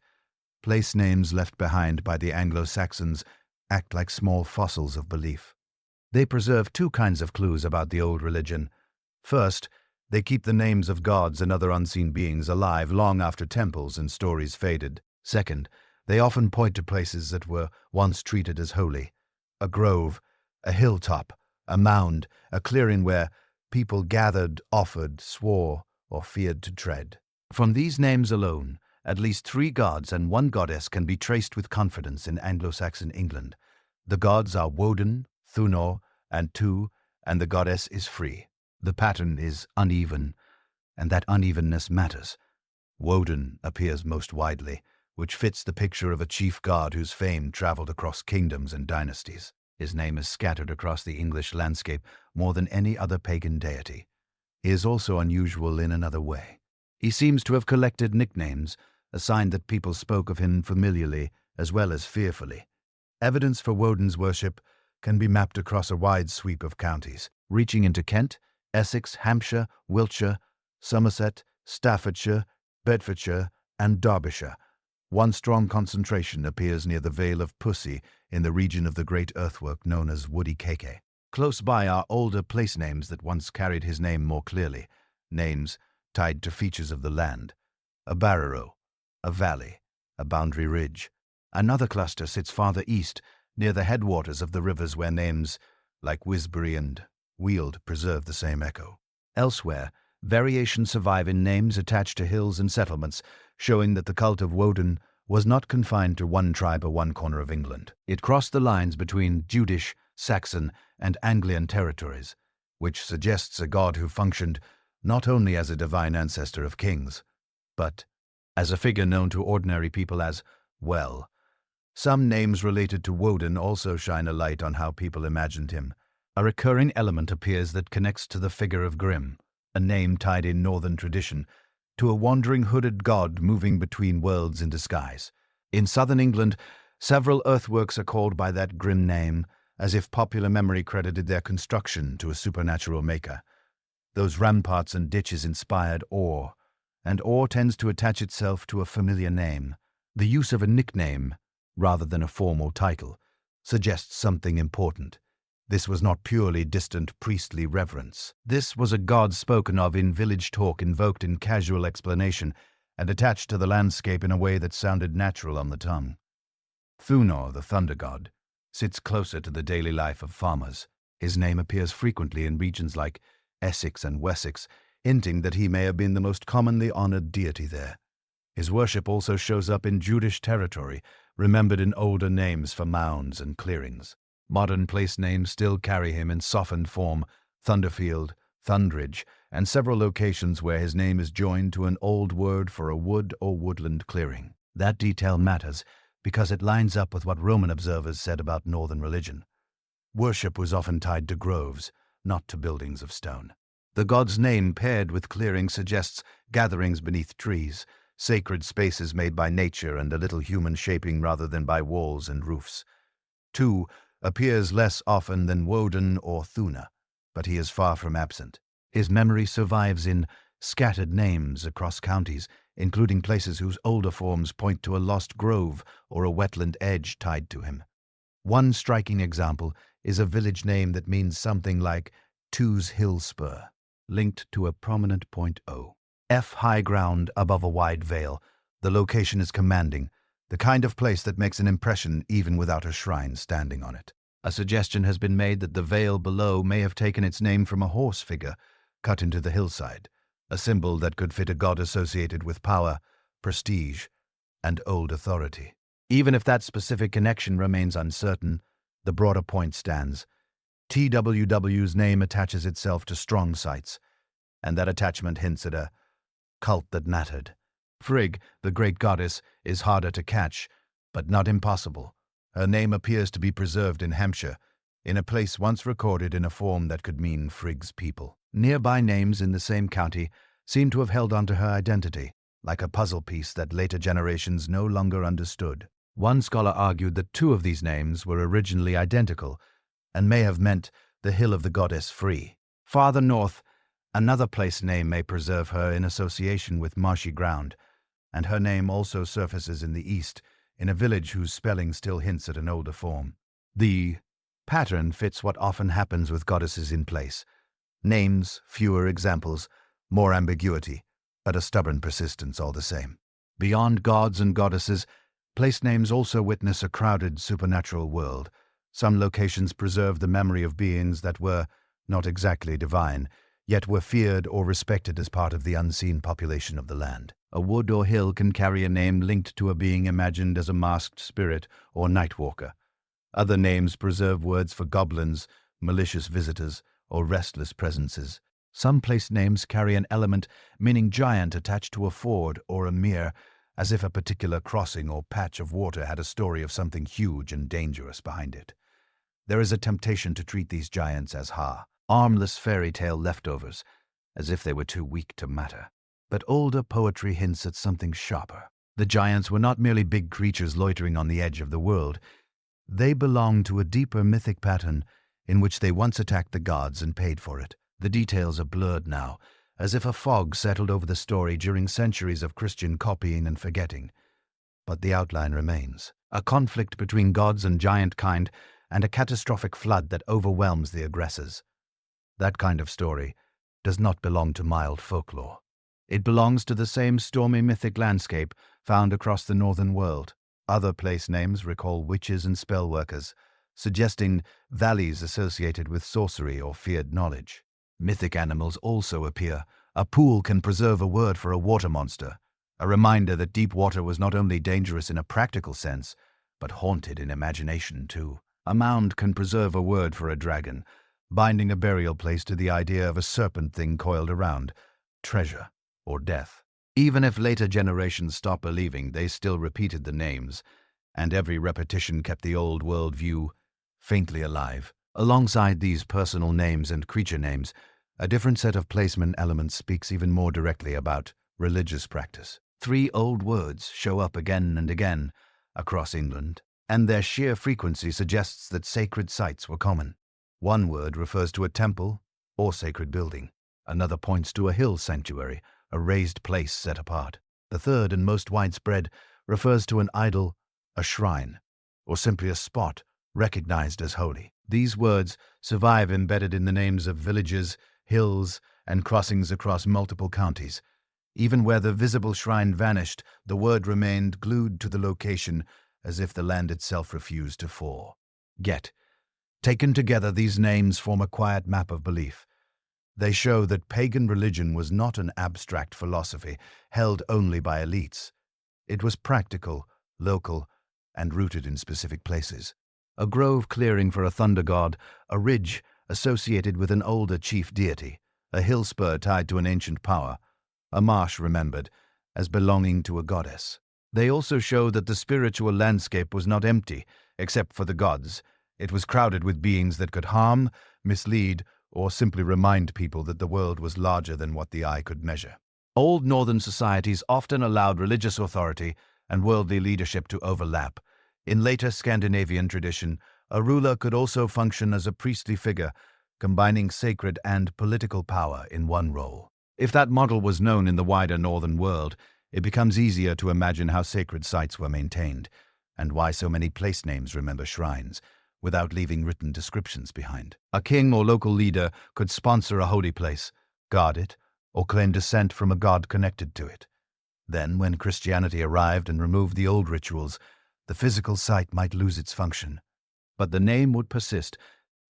Place names left behind by the Anglo-Saxons act like small fossils of belief. They preserve two kinds of clues about the old religion. First, they keep the names of gods and other unseen beings alive long after temples and stories faded. Second, they often point to places that were once treated as holy. A grove, a hilltop, a mound, a clearing where people gathered, offered, swore, or feared to tread. From these names alone, at least 3 gods and 1 goddess can be traced with confidence in Anglo-Saxon England. The gods are Woden, Thunor, and Tu, and the goddess is Frigg. The pattern is uneven, and that unevenness matters. Woden appears most widely, which fits the picture of a chief god whose fame traveled across kingdoms and dynasties. His name is scattered across the English landscape more than any other pagan deity. He is also unusual in another way. He seems to have collected nicknames, a sign that people spoke of him familiarly as well as fearfully. Evidence for Woden's worship can be mapped across a wide sweep of counties, reaching into Kent, Essex, Hampshire, Wiltshire, Somerset, Staffordshire, Bedfordshire, and Derbyshire. One strong concentration appears near the Vale of Pussy in the region of the great earthwork known as Woody Keke. Close by are older place names that once carried his name more clearly, names tied to features of the land. A barrow, a valley, a boundary ridge. Another cluster sits farther east, near the headwaters of the rivers where names like Wisbury and Weald preserve the same echo. Elsewhere, variations survive in names attached to hills and settlements, showing that the cult of Woden was not confined to one tribe or one corner of England. It crossed the lines between Jutish, Saxon, and Anglian territories, which suggests a god who functioned not only as a divine ancestor of kings, but as a figure known to ordinary people as, well. Some names related to Woden also shine a light on how people imagined him. A recurring element appears that connects to the figure of Grim, a name tied in northern tradition, to a wandering hooded god moving between worlds in disguise. In southern England, several earthworks are called by that grim name, as if popular memory credited their construction to a supernatural maker. Those ramparts and ditches inspired awe, and awe tends to attach itself to a familiar name. The use of a nickname, rather than a formal title, suggests something important. This was not purely distant priestly reverence. This was a god spoken of in village talk, invoked in casual explanation, and attached to the landscape in a way that sounded natural on the tongue. Thunor, the thunder god, sits closer to the daily life of farmers. His name appears frequently in regions like Essex and Wessex, hinting that he may have been the most commonly honored deity there. His worship also shows up in Jutish territory, remembered in older names for mounds and clearings. Modern place names still carry him in softened form: Thunderfield, Thundridge, and several locations where his name is joined to an old word for a wood or woodland clearing. That detail matters because it lines up with what Roman observers said about northern religion. Worship was often tied to groves, not to buildings of stone. The god's name paired with clearing suggests gatherings beneath trees, sacred spaces made by nature and a little human shaping rather than by walls and roofs. 2 appears less often than Woden or Thunor, but he is far from absent. His memory survives in scattered names across counties, including places whose older forms point to a lost grove or a wetland edge tied to him. One striking example is a village name that means something like Two's Hill Spur, linked to a prominent point O. F high ground above a wide vale. The location is commanding, the kind of place that makes an impression even without a shrine standing on it. A suggestion has been made that the vale below may have taken its name from a horse figure cut into the hillside, a symbol that could fit a god associated with power, prestige, and old authority. Even if that specific connection remains uncertain, the broader point stands. TWW's name attaches itself to strong sites, and that attachment hints at a cult that mattered. Frigg, the great goddess, is harder to catch, but not impossible. Her name appears to be preserved in Hampshire, in a place once recorded in a form that could mean Frigg's people. Nearby names in the same county seem to have held onto her identity, like a puzzle piece that later generations no longer understood. One scholar argued that 2 of these names were originally identical and may have meant the hill of the goddess Frigg. Farther north, another place name may preserve her in association with marshy ground, and her name also surfaces in the east, in a village whose spelling still hints at an older form. The pattern fits what often happens with goddesses in place. Names, fewer examples, more ambiguity, but a stubborn persistence all the same. Beyond gods and goddesses, place names also witness a crowded supernatural world. Some locations preserve the memory of beings that were not exactly divine, yet were feared or respected as part of the unseen population of the land. A wood or hill can carry a name linked to a being imagined as a masked spirit or nightwalker. Other names preserve words for goblins, malicious visitors, or restless presences. Some place names carry an element meaning giant attached to a ford or a mere, as if a particular crossing or patch of water had a story of something huge and dangerous behind it. There is a temptation to treat these giants as harmless fairy tale leftovers, as if they were too weak to matter. But older poetry hints at something sharper. The giants were not merely big creatures loitering on the edge of the world. They belonged to a deeper mythic pattern in which they once attacked the gods and paid for it. The details are blurred now, as if a fog settled over the story during centuries of Christian copying and forgetting. But the outline remains. A conflict between gods and giant kind, and a catastrophic flood that overwhelms the aggressors. That kind of story does not belong to mild folklore. It belongs to the same stormy mythic landscape found across the northern world. Other place names recall witches and spellworkers, suggesting valleys associated with sorcery or feared knowledge. Mythic animals also appear. A pool can preserve a word for a water monster, a reminder that deep water was not only dangerous in a practical sense, but haunted in imagination too. A mound can preserve a word for a dragon, binding a burial place to the idea of a serpent thing coiled around, treasure, or death. Even if later generations stopped believing, they still repeated the names, and every repetition kept the old world view faintly alive. Alongside these personal names and creature names, a different set of placement elements speaks even more directly about religious practice. 3 old words show up again and again across England, and their sheer frequency suggests that sacred sites were common. One word refers to a temple or sacred building. Another points to a hill sanctuary, a raised place set apart. The third and most widespread refers to an idol, a shrine, or simply a spot recognized as holy. These words survive embedded in the names of villages, hills, and crossings across multiple counties. Even where the visible shrine vanished, the word remained glued to the location as if the land itself refused to fall. Yet, taken together, these names form a quiet map of belief. They show that pagan religion was not an abstract philosophy held only by elites. It was practical, local, and rooted in specific places. A grove clearing for a thunder god, a ridge associated with an older chief deity, a hill spur tied to an ancient power, a marsh remembered as belonging to a goddess. They also show that the spiritual landscape was not empty, except for the gods. It was crowded with beings that could harm, mislead, or simply remind people that the world was larger than what the eye could measure. Old northern societies often allowed religious authority and worldly leadership to overlap. In later Scandinavian tradition, a ruler could also function as a priestly figure, combining sacred and political power in one role. If that model was known in the wider northern world, it becomes easier to imagine how sacred sites were maintained, and why so many place names remember shrines, without leaving written descriptions behind. A king or local leader could sponsor a holy place, guard it, or claim descent from a god connected to it. Then, when Christianity arrived and removed the old rituals, the physical site might lose its function. But the name would persist,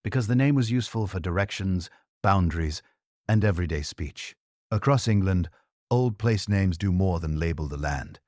because the name was useful for directions, boundaries, and everyday speech. Across England, old place names do more than label the land.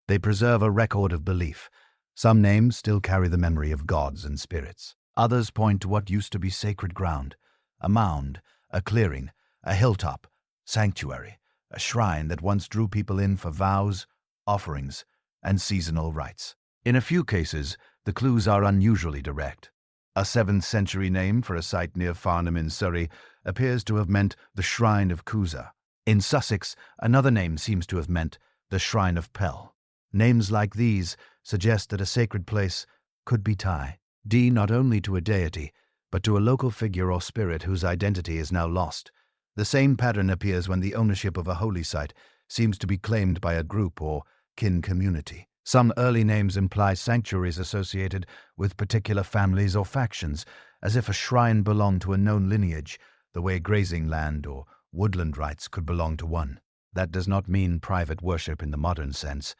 They preserve a record of belief. Some names still carry the memory of gods and spirits. Others point to what used to be sacred ground, a mound, a clearing, a hilltop, sanctuary, a shrine that once drew people in for vows, offerings, and seasonal rites. In a few cases, the clues are unusually direct. A 7th century name for a site near Farnham in Surrey appears to have meant the Shrine of Cusa. In Sussex, another name seems to have meant the Shrine of Pell. Names like these suggest that a sacred place could be tied not only to a deity, but to a local figure or spirit whose identity is now lost. The same pattern appears when the ownership of a holy site seems to be claimed by a group or kin community. Some early names imply sanctuaries associated with particular families or factions, as if a shrine belonged to a known lineage, the way grazing land or woodland rights could belong to one. That does not mean private worship in the modern sense,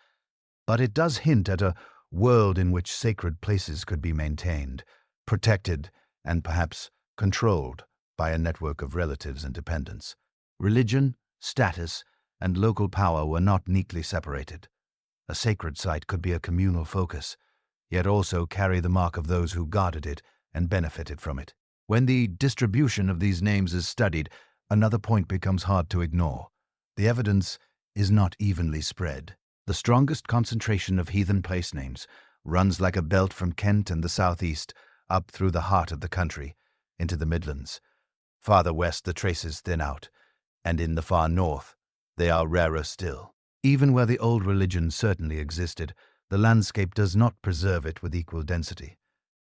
but it does hint at a world in which sacred places could be maintained, protected, and perhaps controlled by a network of relatives and dependents. Religion, status, and local power were not neatly separated. A sacred site could be a communal focus, yet also carry the mark of those who guarded it and benefited from it. When the distribution of these names is studied, another point becomes hard to ignore. The evidence is not evenly spread. The strongest concentration of heathen place names runs like a belt from Kent and the southeast up through the heart of the country into the Midlands. Farther west the traces thin out, and in the far north they are rarer still. Even where the old religion certainly existed, the landscape does not preserve it with equal density.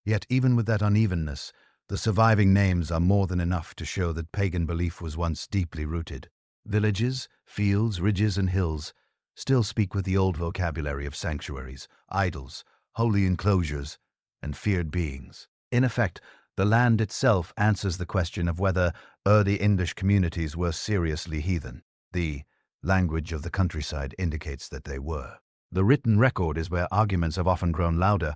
Yet even with that unevenness, the surviving names are more than enough to show that pagan belief was once deeply rooted. Villages, fields, ridges, and hills still speak with the old vocabulary of sanctuaries, idols, holy enclosures, and feared beings. In effect, the land itself answers the question of whether early English communities were seriously heathen. The language of the countryside indicates that they were. The written record is where arguments have often grown louder,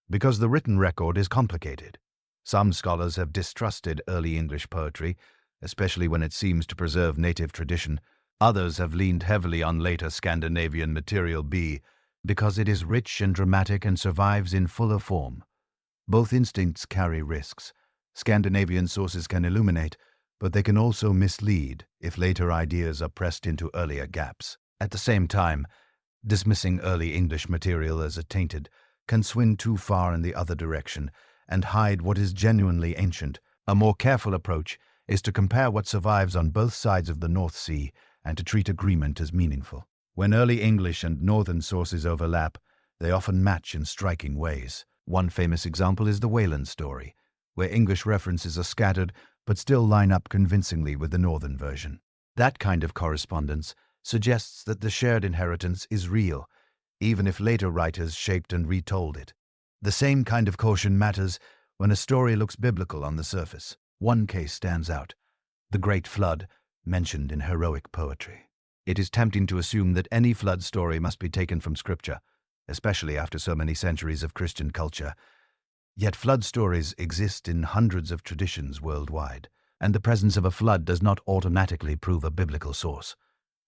because the written record is complicated. Some scholars have distrusted early English poetry, especially when it seems to preserve native tradition. Others have leaned heavily on later Scandinavian material because it is rich and dramatic and survives in fuller form. Both instincts carry risks. Scandinavian sources can illuminate, but they can also mislead if later ideas are pressed into earlier gaps. At the same time, dismissing early English material as tainted can swing too far in the other direction and hide what is genuinely ancient. A more careful approach is to compare what survives on both sides of the North Sea and to treat agreement as meaningful. When early English and northern sources overlap, they often match in striking ways. One famous example is the Wayland story, where English references are scattered but still line up convincingly with the northern version. That kind of correspondence suggests that the shared inheritance is real, even if later writers shaped and retold it. The same kind of caution matters when a story looks biblical on the surface. One case stands out: the Great Flood, mentioned in heroic poetry. It is tempting to assume that any flood story must be taken from Scripture, especially after so many centuries of Christian culture. Yet flood stories exist in hundreds of traditions worldwide, and the presence of a flood does not automatically prove a biblical source.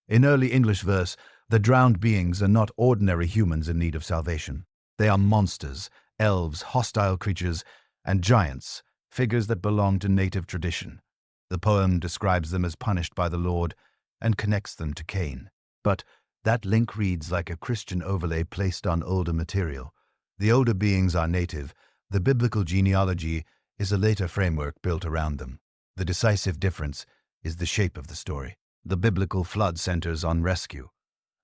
In early English verse, the drowned beings are not ordinary humans in need of salvation. They are monsters, elves, hostile creatures, and giants, figures that belong to native tradition. The poem describes them as punished by the Lord and connects them to Cain. But that link reads like a Christian overlay placed on older material. The older beings are native. The biblical genealogy is a later framework built around them. The decisive difference is the shape of the story. The biblical flood centers on rescue,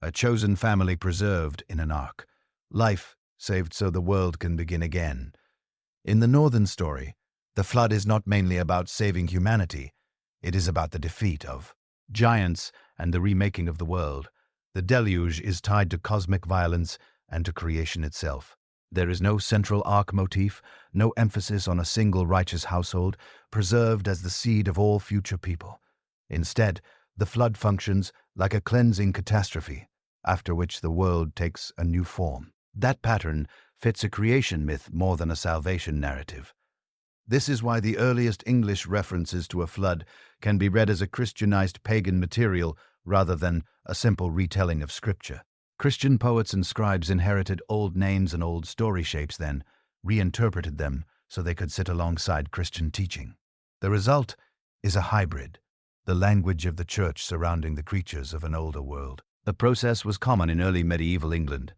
a chosen family preserved in an ark, life saved so the world can begin again. In the northern story, the flood is not mainly about saving humanity, it is about the defeat of giants and the remaking of the world. The deluge is tied to cosmic violence and to creation itself. There is no central ark motif, no emphasis on a single righteous household, preserved as the seed of all future people. Instead, the flood functions like a cleansing catastrophe, after which the world takes a new form. That pattern fits a creation myth more than a salvation narrative. This is why the earliest English references to a flood can be read as a Christianized pagan material rather than a simple retelling of Scripture. Christian poets and scribes inherited old names and old story shapes, then reinterpreted them so they could sit alongside Christian teaching. The result is a hybrid, the language of the church surrounding the creatures of an older world. The process was common in early medieval England.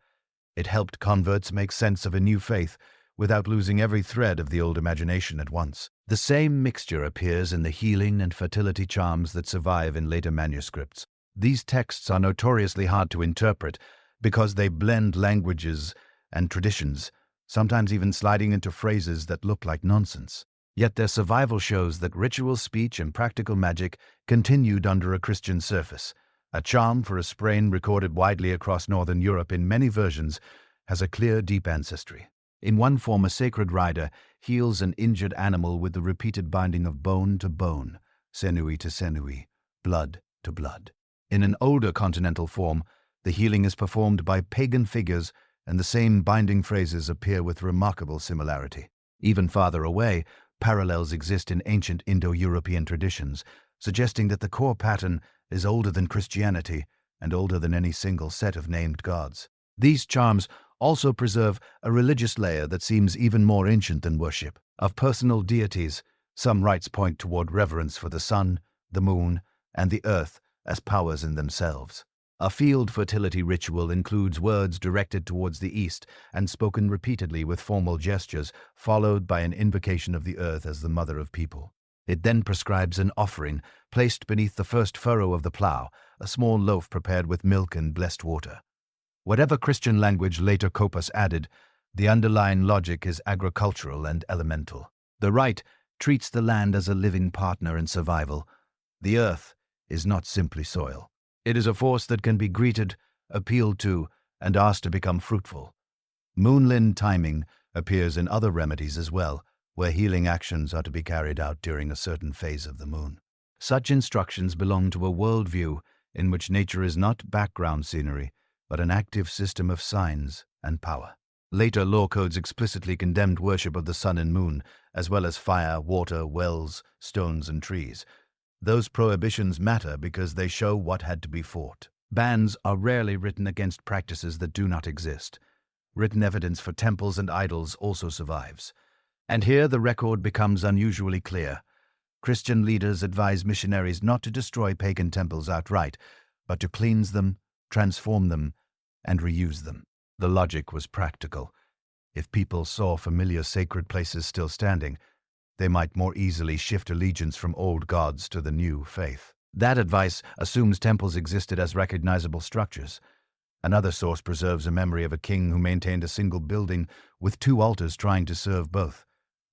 It helped converts make sense of a new faith without losing every thread of the old imagination at once. The same mixture appears in the healing and fertility charms that survive in later manuscripts. These texts are notoriously hard to interpret because they blend languages and traditions, sometimes even sliding into phrases that look like nonsense. Yet their survival shows that ritual speech and practical magic continued under a Christian surface. A charm for a sprain recorded widely across Northern Europe in many versions has a clear, deep ancestry. In one form, a sacred rider heals an injured animal with the repeated binding of bone to bone, sinewy to sinewy, blood to blood. In an older continental form, the healing is performed by pagan figures, and the same binding phrases appear with remarkable similarity. Even farther away, parallels exist in ancient Indo-European traditions, suggesting that the core pattern is older than Christianity and older than any single set of named gods. These charms also preserve a religious layer that seems even more ancient than worship. Of personal deities, some rites point toward reverence for the sun, the moon, and the earth as powers in themselves. A field fertility ritual includes words directed towards the east and spoken repeatedly with formal gestures, followed by an invocation of the earth as the mother of people. It then prescribes an offering placed beneath the first furrow of the plough, a small loaf prepared with milk and blessed water. Whatever Christian language later Copas added, the underlying logic is agricultural and elemental. The rite treats the land as a living partner in survival. The earth is not simply soil. It is a force that can be greeted, appealed to, and asked to become fruitful. Moonlin timing appears in other remedies as well, where healing actions are to be carried out during a certain phase of the moon. Such instructions belong to a worldview in which nature is not background scenery, but an active system of signs and power. Later law codes explicitly condemned worship of the sun and moon, as well as fire, water, wells, stones, and trees. Those prohibitions matter because they show what had to be fought. Bans are rarely written against practices that do not exist. Written evidence for temples and idols also survives. And here the record becomes unusually clear. Christian leaders advise missionaries not to destroy pagan temples outright, but to cleanse them, transform them, and reuse them. The logic was practical. If people saw familiar sacred places still standing, they might more easily shift allegiance from old gods to the new faith. That advice assumes temples existed as recognizable structures. Another source preserves a memory of a king who maintained a single building with two altars trying to serve both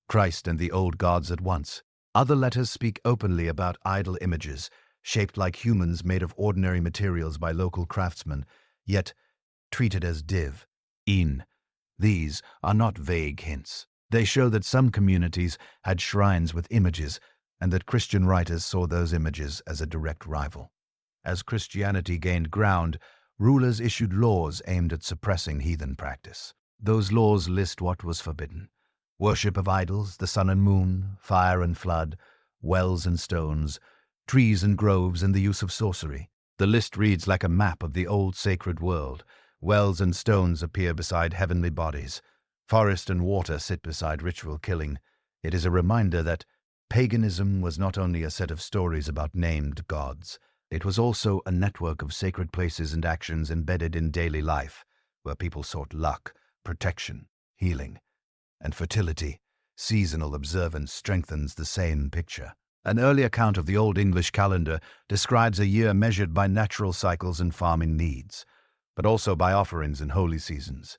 Christ and the old gods at once. Other letters speak openly about idol images, shaped like humans made of ordinary materials by local craftsmen, yet treated as div, in. These are not vague hints. They show that some communities had shrines with images, and that Christian writers saw those images as a direct rival. As Christianity gained ground, rulers issued laws aimed at suppressing heathen practice. Those laws list what was forbidden: worship of idols, the sun and moon, fire and flood, wells and stones, trees and groves, and the use of sorcery. The list reads like a map of the old sacred world. Wells and stones appear beside heavenly bodies. Forest and water sit beside ritual killing. It is a reminder that Paganism was not only a set of stories about named gods, it was also a network of sacred places and actions embedded in daily life, where people sought luck, protection, healing, and fertility. Seasonal observance strengthens the same picture. An early account of the Old English calendar describes a year measured by natural cycles and farming needs, but also by offerings and holy seasons.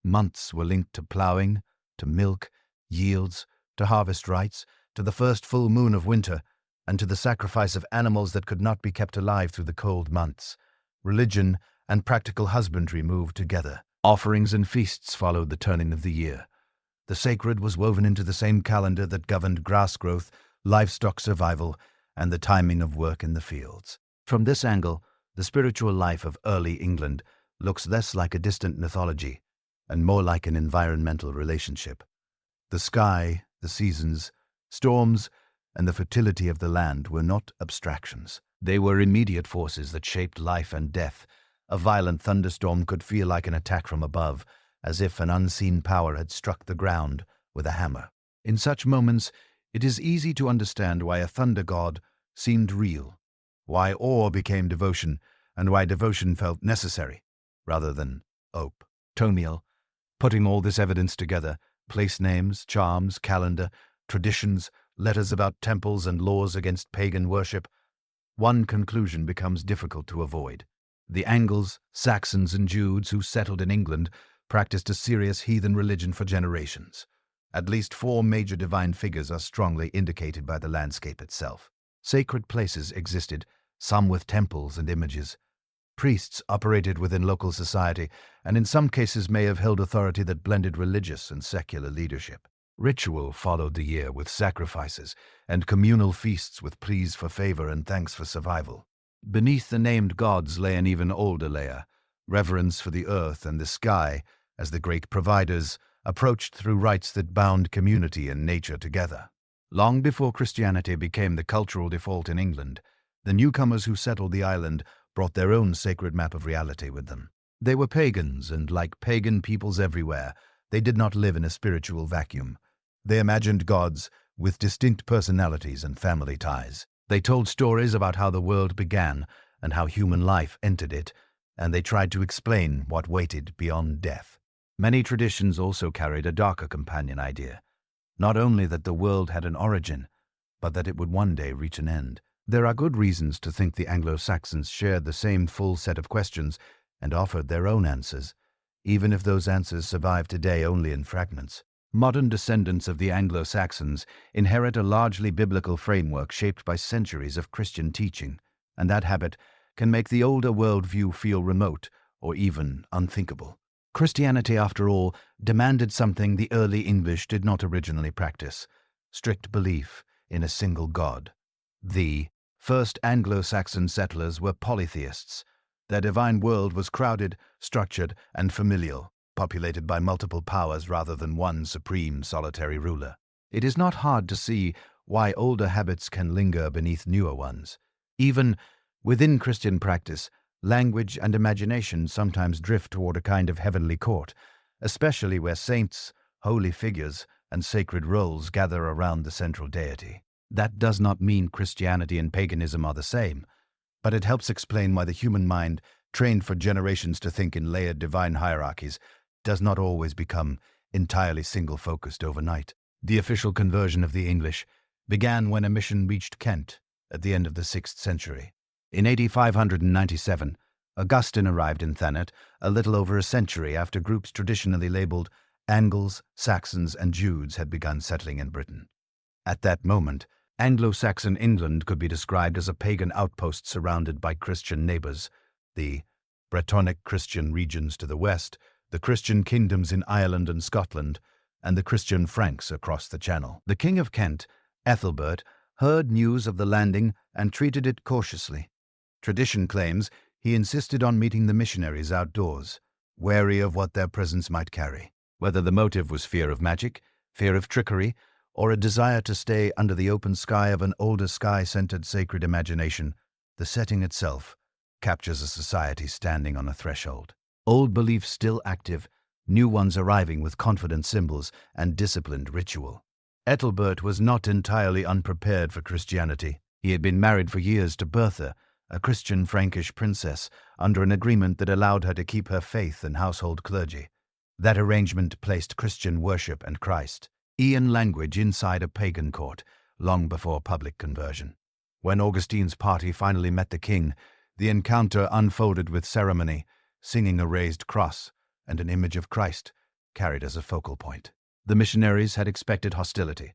Months were linked to ploughing, to milk, yields, to harvest rites, to the first full moon of winter, and to the sacrifice of animals that could not be kept alive through the cold months. Religion and practical husbandry moved together. Offerings and feasts followed the turning of the year. The sacred was woven into the same calendar that governed grass growth, livestock survival, and the timing of work in the fields. From this angle, the spiritual life of early England looks less like a distant mythology and more like an environmental relationship. The sky, the seasons, storms, and the fertility of the land were not abstractions. They were immediate forces that shaped life and death. A violent thunderstorm could feel like an attack from above, as if an unseen power had struck the ground with a hammer. In such moments, it is easy to understand why a thunder god seemed real, why awe became devotion, and why devotion felt necessary, rather than hope. Tomiel, putting all this evidence together, place names, charms, calendar, traditions, letters about temples and laws against pagan worship, one conclusion becomes difficult to avoid. The Angles, Saxons, and Jutes who settled in England practiced a serious heathen religion for generations. At least 4 major divine figures are strongly indicated by the landscape itself. Sacred places existed, some with temples and images. Priests operated within local society, and in some cases may have held authority that blended religious and secular leadership. Ritual followed the year with sacrifices, and communal feasts with pleas for favor and thanks for survival. Beneath the named gods lay an even older layer, reverence for the earth and the sky as the great providers, approached through rites that bound community and nature together. Long before Christianity became the cultural default in England, the newcomers who settled the island brought their own sacred map of reality with them. They were pagans, and like pagan peoples everywhere, they did not live in a spiritual vacuum. They imagined gods with distinct personalities and family ties. They told stories about how the world began and how human life entered it, and they tried to explain what waited beyond death. Many traditions also carried a darker companion idea, not only that the world had an origin, but that it would one day reach an end. There are good reasons to think the Anglo-Saxons shared the same full set of questions and offered their own answers, even if those answers survive today only in fragments. Modern descendants of the Anglo-Saxons inherit a largely biblical framework shaped by centuries of Christian teaching, and that habit can make the older worldview feel remote or even unthinkable. Christianity, after all, demanded something the early English did not originally practice: strict belief in a single God. The first Anglo-Saxon settlers were polytheists. Their divine world was crowded, structured, and familial, populated by multiple powers rather than one supreme solitary ruler. It is not hard to see why older habits can linger beneath newer ones. Even within Christian practice, language and imagination sometimes drift toward a kind of heavenly court, especially where saints, holy figures, and sacred roles gather around the central deity. That does not mean Christianity and paganism are the same, but it helps explain why the human mind, trained for generations to think in layered divine hierarchies, does not always become entirely single-focused overnight. The official conversion of the English began when a mission reached Kent at the end of the 6th century. In AD 597, Augustine arrived in Thunor a little over a century after groups traditionally labeled Angles, Saxons, and Jutes had begun settling in Britain. At that moment, Anglo-Saxon England could be described as a pagan outpost surrounded by Christian neighbors: the Bretonic Christian regions to the west, the Christian kingdoms in Ireland and Scotland, and the Christian Franks across the Channel. The King of Kent, Ethelbert, heard news of the landing and treated it cautiously. Tradition claims he insisted on meeting the missionaries outdoors, wary of what their presence might carry. Whether the motive was fear of magic, fear of trickery, or a desire to stay under the open sky of an older sky-centered sacred imagination, the setting itself captures a society standing on a threshold. Old beliefs still active, new ones arriving with confident symbols and disciplined ritual. Ethelbert was not entirely unprepared for Christianity. He had been married for years to Bertha, a Christian Frankish princess, under an agreement that allowed her to keep her faith and household clergy. That arrangement placed Christian worship and Christ, Ian language inside a pagan court, long before public conversion. When Augustine's party finally met the king, the encounter unfolded with ceremony, singing a raised cross and an image of Christ carried as a focal point. The missionaries had expected hostility.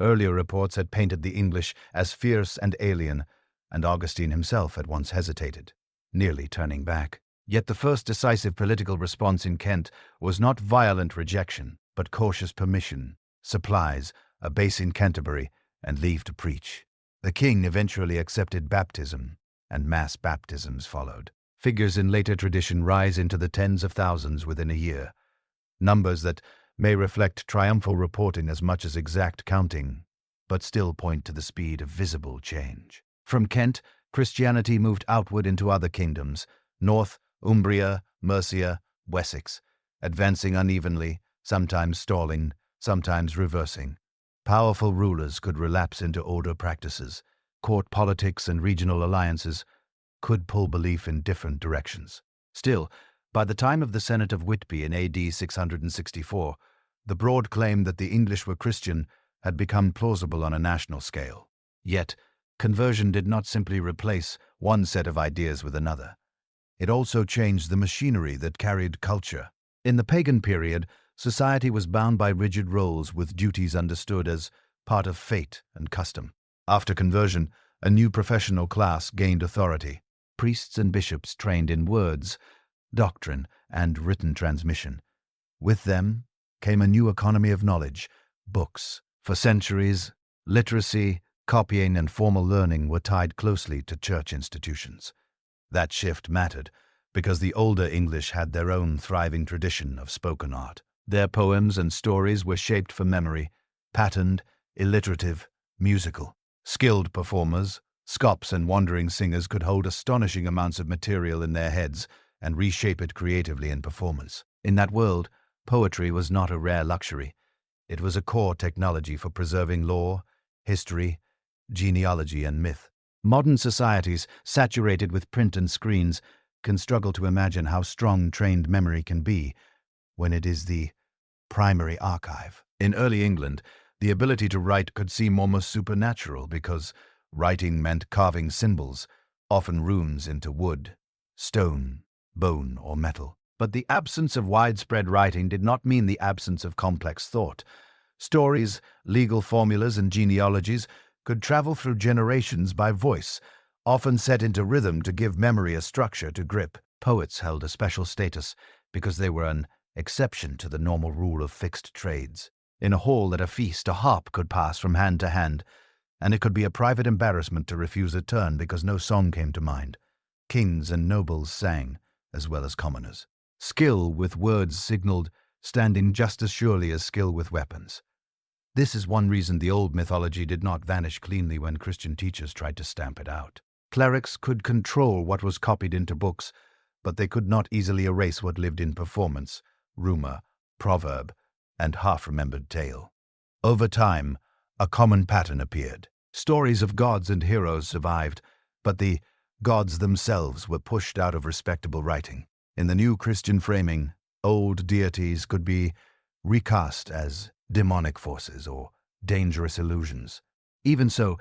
Earlier reports had painted the English as fierce and alien, and Augustine himself had once hesitated, nearly turning back. Yet the first decisive political response in Kent was not violent rejection, but cautious permission, supplies, a base in Canterbury, and leave to preach. The king eventually accepted baptism, and mass baptisms followed. Figures in later tradition rise into the tens of thousands within a year, numbers that may reflect triumphal reporting as much as exact counting, but still point to the speed of visible change. From Kent, Christianity moved outward into other kingdoms, North, Umbria, Mercia, Wessex, advancing unevenly, sometimes stalling, sometimes reversing. Powerful rulers could relapse into older practices. Court politics and regional alliances could pull belief in different directions. Still, by the time of the Senate of Whitby in AD 664, the broad claim that the English were Christian had become plausible on a national scale. Yet, conversion did not simply replace one set of ideas with another. It also changed the machinery that carried culture. In the pagan period, society was bound by rigid roles with duties understood as part of fate and custom. After conversion, a new professional class gained authority. Priests and bishops trained in words, doctrine, and written transmission. With them came a new economy of knowledge, books. For centuries, literacy, copying, and formal learning were tied closely to church institutions. That shift mattered because the older English had their own thriving tradition of spoken art. Their poems and stories were shaped for memory, patterned, alliterative, musical. Skilled performers, scops and wandering singers could hold astonishing amounts of material in their heads and reshape it creatively in performance. In that world, poetry was not a rare luxury. It was a core technology for preserving lore, history, genealogy, and myth. Modern societies, saturated with print and screens, can struggle to imagine how strong trained memory can be when it is the primary archive. In early England, the ability to write could seem almost supernatural because writing meant carving symbols, often runes into wood, stone, bone, or metal. But the absence of widespread writing did not mean the absence of complex thought. Stories, legal formulas, and genealogies could travel through generations by voice, often set into rhythm to give memory a structure to grip. Poets held a special status because they were an exception to the normal rule of fixed trades. In a hall at a feast, a harp could pass from hand to hand, and it could be a private embarrassment to refuse a turn because no song came to mind. Kings and nobles sang, as well as commoners. Skill with words signaled standing just as surely as skill with weapons. This is one reason the old mythology did not vanish cleanly when Christian teachers tried to stamp it out. Clerics could control what was copied into books, but they could not easily erase what lived in performance, rumor, proverb, and half-remembered tale. Over time, a common pattern appeared. Stories of gods and heroes survived, but the gods themselves were pushed out of respectable writing. In the new Christian framing, old deities could be recast as demonic forces or dangerous illusions. Even so,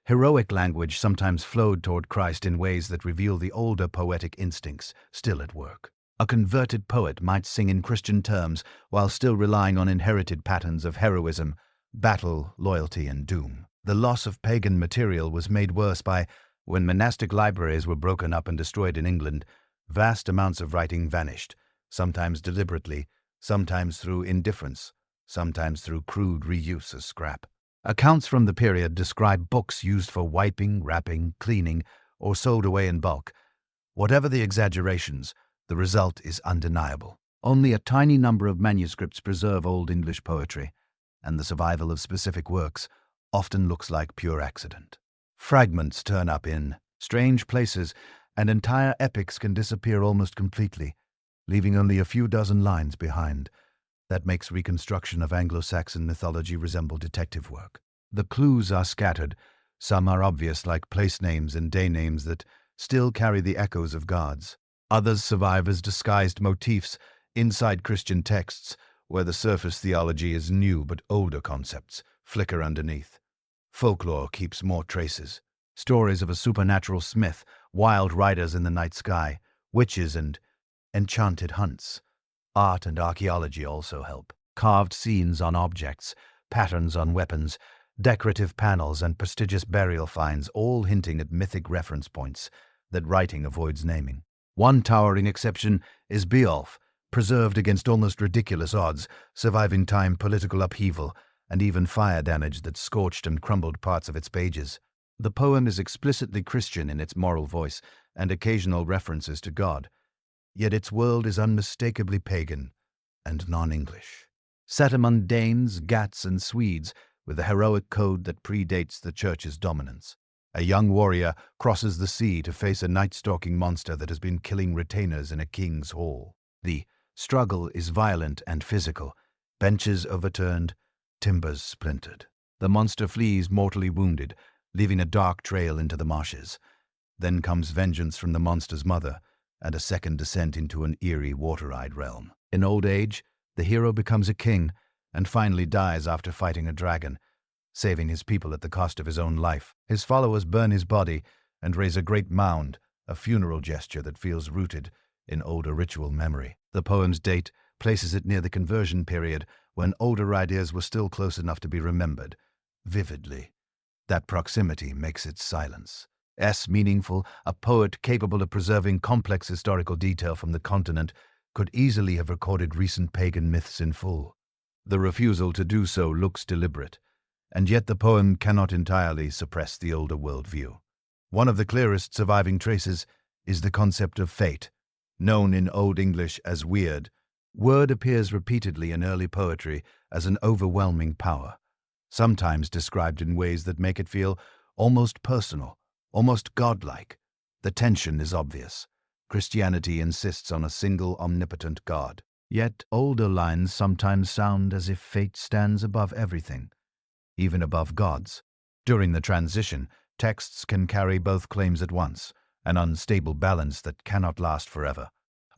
heroic language sometimes flowed toward Christ in ways that reveal the older poetic instincts still at work. A converted poet might sing in Christian terms while still relying on inherited patterns of heroism, battle, loyalty, and doom. The loss of pagan material was made worse by when monastic libraries were broken up and destroyed in England. Vast amounts of writing vanished, sometimes deliberately, sometimes through indifference, sometimes through crude reuse as scrap. Accounts from the period describe books used for wiping, wrapping, cleaning, or sold away in bulk. Whatever the exaggerations, the result is undeniable. Only a tiny number of manuscripts preserve Old English poetry, and the survival of specific works often looks like pure accident. Fragments turn up in strange places, and entire epics can disappear almost completely, leaving only a few dozen lines behind. That makes reconstruction of Anglo-Saxon mythology resemble detective work. The clues are scattered. Some are obvious, like place names and day names that still carry the echoes of gods. Others survive as disguised motifs inside Christian texts, where the surface theology is new but older concepts flicker underneath. Folklore keeps more traces. Stories of a supernatural smith, wild riders in the night sky, witches and enchanted hunts. Art and archaeology also help. Carved scenes on objects, patterns on weapons, decorative panels and prestigious burial finds, all hinting at mythic reference points that writing avoids naming. One towering exception is Beowulf, preserved against almost ridiculous odds, surviving time, political upheaval, and even fire damage that scorched and crumbled parts of its pages. The poem is explicitly Christian in its moral voice and occasional references to God, yet its world is unmistakably pagan and non-English. Set among Danes, Gats, and Swedes, with a heroic code that predates the church's dominance. A young warrior crosses the sea to face a night-stalking monster that has been killing retainers in a king's hall. The struggle is violent and physical, benches overturned, timbers splintered. The monster flees mortally wounded, leaving a dark trail into the marshes. Then comes vengeance from the monster's mother, and a second descent into an eerie, water-eyed realm. In old age, the hero becomes a king, and finally dies after fighting a dragon, saving his people at the cost of his own life. His followers burn his body and raise a great mound, a funeral gesture that feels rooted in older ritual memory. The poem's date places it near the conversion period, when older ideas were still close enough to be remembered vividly. That proximity makes its silence meaningful. A poet capable of preserving complex historical detail from the continent could easily have recorded recent pagan myths in full. The refusal to do so looks deliberate, and yet the poem cannot entirely suppress the older worldview. One of the clearest surviving traces is the concept of fate, known in Old English as weird. Word appears repeatedly in early poetry as an overwhelming power, sometimes described in ways that make it feel almost personal, almost godlike. The tension is obvious. Christianity insists on a single omnipotent God. Yet older lines sometimes sound as if fate stands above everything, even above gods. During the transition, texts can carry both claims at once, an unstable balance that cannot last forever.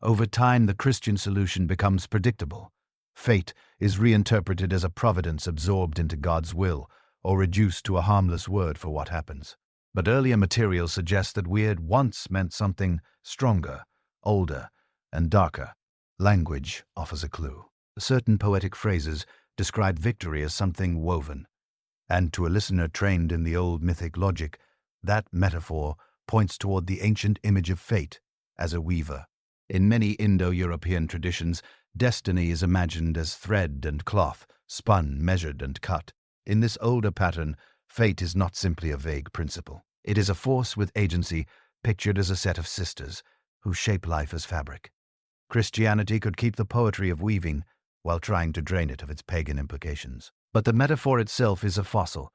Over time, the Christian solution becomes predictable. Fate is reinterpreted as a providence absorbed into God's will, or reduced to a harmless word for what happens. But earlier material suggests that weird once meant something stronger, older, and darker. Language offers a clue. Certain poetic phrases describe victory as something woven, and to a listener trained in the old mythic logic, that metaphor points toward the ancient image of fate as a weaver. In many Indo-European traditions, destiny is imagined as thread and cloth, spun, measured, and cut. In this older pattern, fate is not simply a vague principle. It is a force with agency, pictured as a set of sisters who shape life as fabric. Christianity could keep the poetry of weaving while trying to drain it of its pagan implications. But the metaphor itself is a fossil.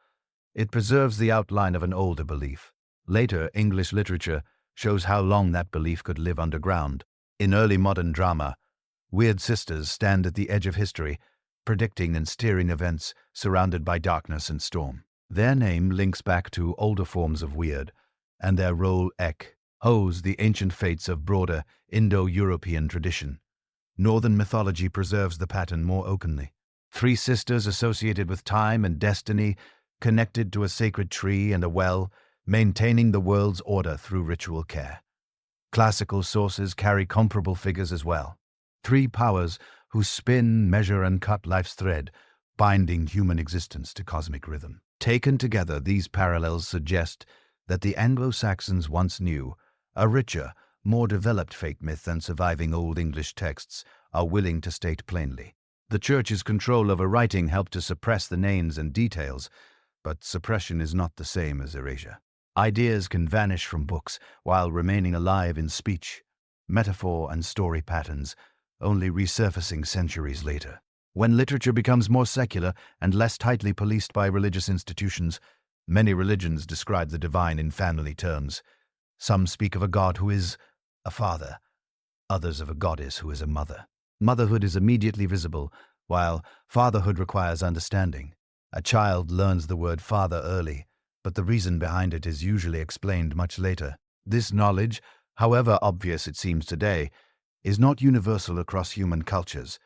It preserves the outline of an older belief. Later, English literature shows how long that belief could live underground. In early modern drama, weird sisters stand at the edge of history, predicting and steering events surrounded by darkness and storm. Their name links back to older forms of weird, and their role echoes the ancient fates of broader Indo-European tradition. Northern mythology preserves the pattern more openly. Three sisters associated with time and destiny, connected to a sacred tree and a well, maintaining the world's order through ritual care. Classical sources carry comparable figures as well. Three powers who spin, measure, and cut life's thread, binding human existence to cosmic rhythm. Taken together, these parallels suggest that the Anglo-Saxons once knew a richer, more developed fate myth than surviving Old English texts are willing to state plainly. The Church's control over writing helped to suppress the names and details, but suppression is not the same as erasure. Ideas can vanish from books while remaining alive in speech, metaphor, and story patterns, only resurfacing centuries later. When literature becomes more secular and less tightly policed by religious institutions, many religions describe the divine in family terms. Some speak of a god who is a father, others of a goddess who is a mother. Motherhood is immediately visible, while fatherhood requires understanding. A child learns the word father early, but the reason behind it is usually explained much later. This knowledge, however obvious it seems today, is not universal across human cultures.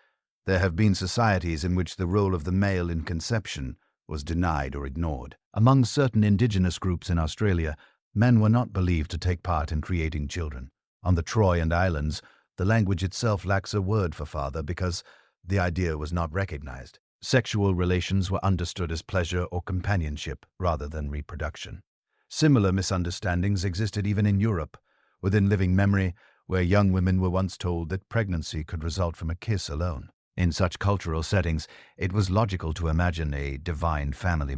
There have been societies in which the role of the male in conception was denied or ignored. Among certain indigenous groups in Australia, men were not believed to take part in creating children. On the Trojan Islands, the language itself lacks a word for father because the idea was not recognized. Sexual relations were understood as pleasure or companionship rather than reproduction. Similar misunderstandings existed even in Europe, within living memory, where young women were once told that pregnancy could result from a kiss alone. In such cultural settings, it was logical to imagine a divine family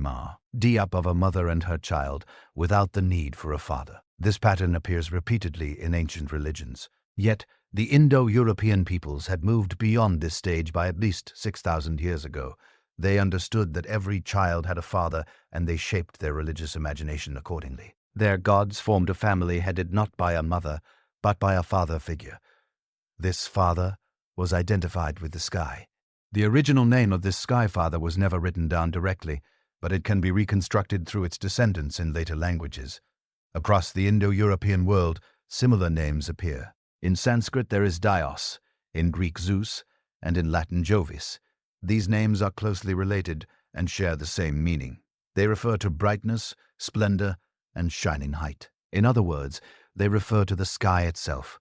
up of a mother and her child without the need for a father. This pattern appears repeatedly in ancient religions. Yet, the Indo-European peoples had moved beyond this stage by at least 6,000 years ago. They understood that every child had a father, and they shaped their religious imagination accordingly. Their gods formed a family headed not by a mother, but by a father figure. This father was identified with the sky. The original name of this sky father was never written down directly, but it can be reconstructed through its descendants in later languages. Across the Indo-European world, similar names appear. In Sanskrit there is Dios, in Greek Zeus, and in Latin Jovis. These names are closely related and share the same meaning. They refer to brightness, splendor, and shining height. In other words, they refer to the sky itself.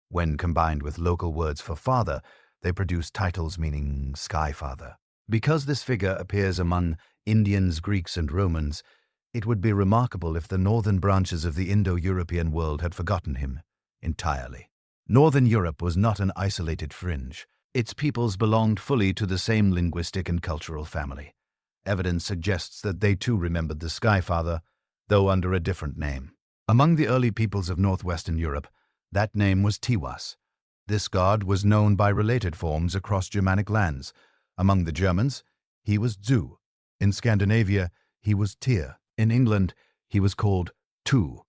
When combined with local words for father, they produce titles meaning sky father. Because this figure appears among Indians, Greeks, and Romans, it would be remarkable if the northern branches of the Indo-European world had forgotten him entirely. Northern Europe was not an isolated fringe. Its peoples belonged fully to the same linguistic and cultural family. Evidence suggests that they too remembered the Sky Father, though under a different name. Among the early peoples of northwestern Europe, that name was Tiwas. This god was known by related forms across Germanic lands. Among the Germans, he was Zu. In Scandinavia, he was Tyr. In England, he was called Tu.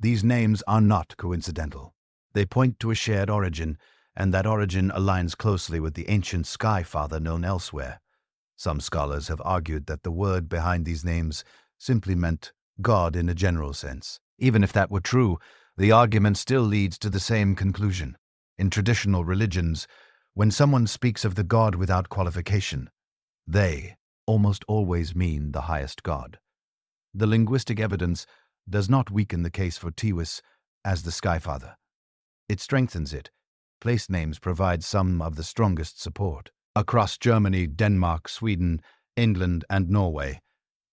These names are not coincidental. They point to a shared origin, and that origin aligns closely with the ancient Sky Father known elsewhere. Some scholars have argued that the word behind these names simply meant God in a general sense. Even if that were true, the argument still leads to the same conclusion. In traditional religions, when someone speaks of the god without qualification, they almost always mean the highest god. The linguistic evidence does not weaken the case for Tiwis as the Sky Father. It strengthens it. Place names provide some of the strongest support. Across Germany, Denmark, Sweden, England, and Norway,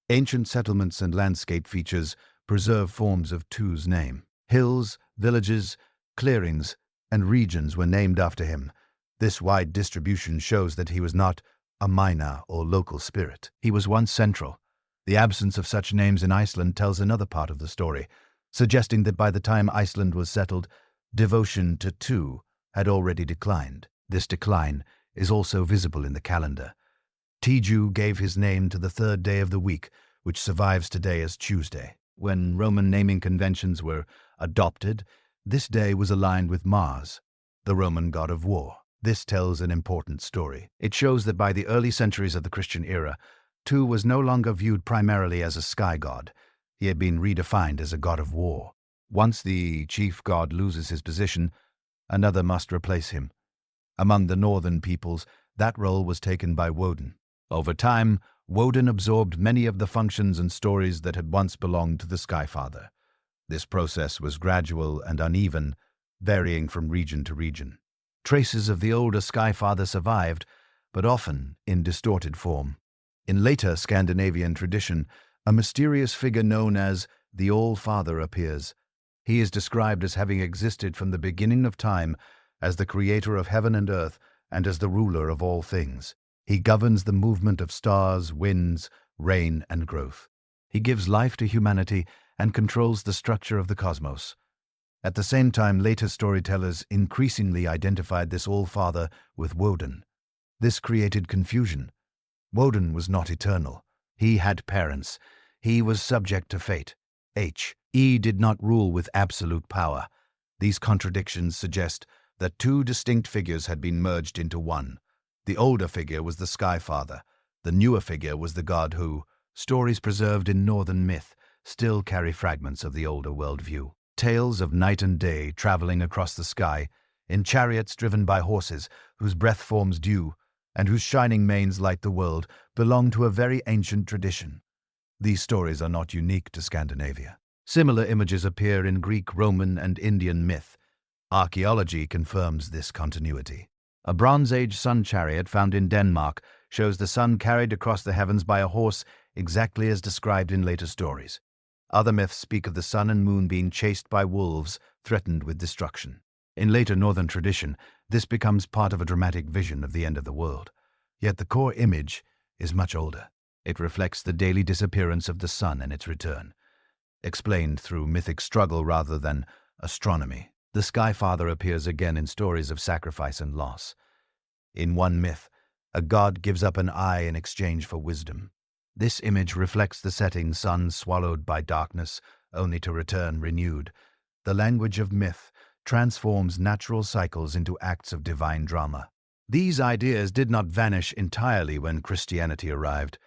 ancient settlements and landscape features preserve forms of Tu's name. Hills, villages, clearings, and regions were named after him. This wide distribution shows that he was not a minor or local spirit. He was once central. The absence of such names in Iceland tells another part of the story, suggesting that by the time Iceland was settled, devotion to Tu had already declined. This decline is also visible in the calendar. Tiju gave his name to the third day of the week, which survives today as Tuesday. When Roman naming conventions were adopted, this day was aligned with Mars, the Roman god of war. This tells an important story. It shows that by the early centuries of the Christian era, Tu was no longer viewed primarily as a sky god. He had been redefined as a god of war. Once the chief god loses his position, another must replace him. Among the northern peoples, that role was taken by Woden. Over time, Woden absorbed many of the functions and stories that had once belonged to the Sky Father. This process was gradual and uneven, varying from region to region. Traces of the older Sky Father survived, but often in distorted form. In later Scandinavian tradition, a mysterious figure known as the All-Father appears. He is described as having existed from the beginning of time, as the creator of heaven and earth, and as the ruler of all things. He governs the movement of stars, winds, rain, and growth. He gives life to humanity and controls the structure of the cosmos. At the same time, later storytellers increasingly identified this All-Father with Woden. This created confusion. Woden was not eternal. He had parents. He was subject to fate. He did not rule with absolute power. These contradictions suggest that two distinct figures had been merged into one. The older figure was the Sky Father. The newer figure was the god who, stories preserved in northern myth, still carry fragments of the older worldview. Tales of night and day traveling across the sky, in chariots driven by horses whose breath forms dew, and whose shining manes light the world, belong to a very ancient tradition. These stories are not unique to Scandinavia. Similar images appear in Greek, Roman, and Indian myth. Archaeology confirms this continuity. A Bronze Age sun chariot found in Denmark shows the sun carried across the heavens by a horse exactly as described in later stories. Other myths speak of the sun and moon being chased by wolves, threatened with destruction. In later northern tradition, this becomes part of a dramatic vision of the end of the world. Yet the core image is much older. It reflects the daily disappearance of the sun and its return, explained through mythic struggle rather than astronomy. The Sky Father appears again in stories of sacrifice and loss. In one myth, a god gives up an eye in exchange for wisdom. This image reflects the setting sun swallowed by darkness, only to return renewed. The language of myth transforms natural cycles into acts of divine drama. These ideas did not vanish entirely when Christianity arrived.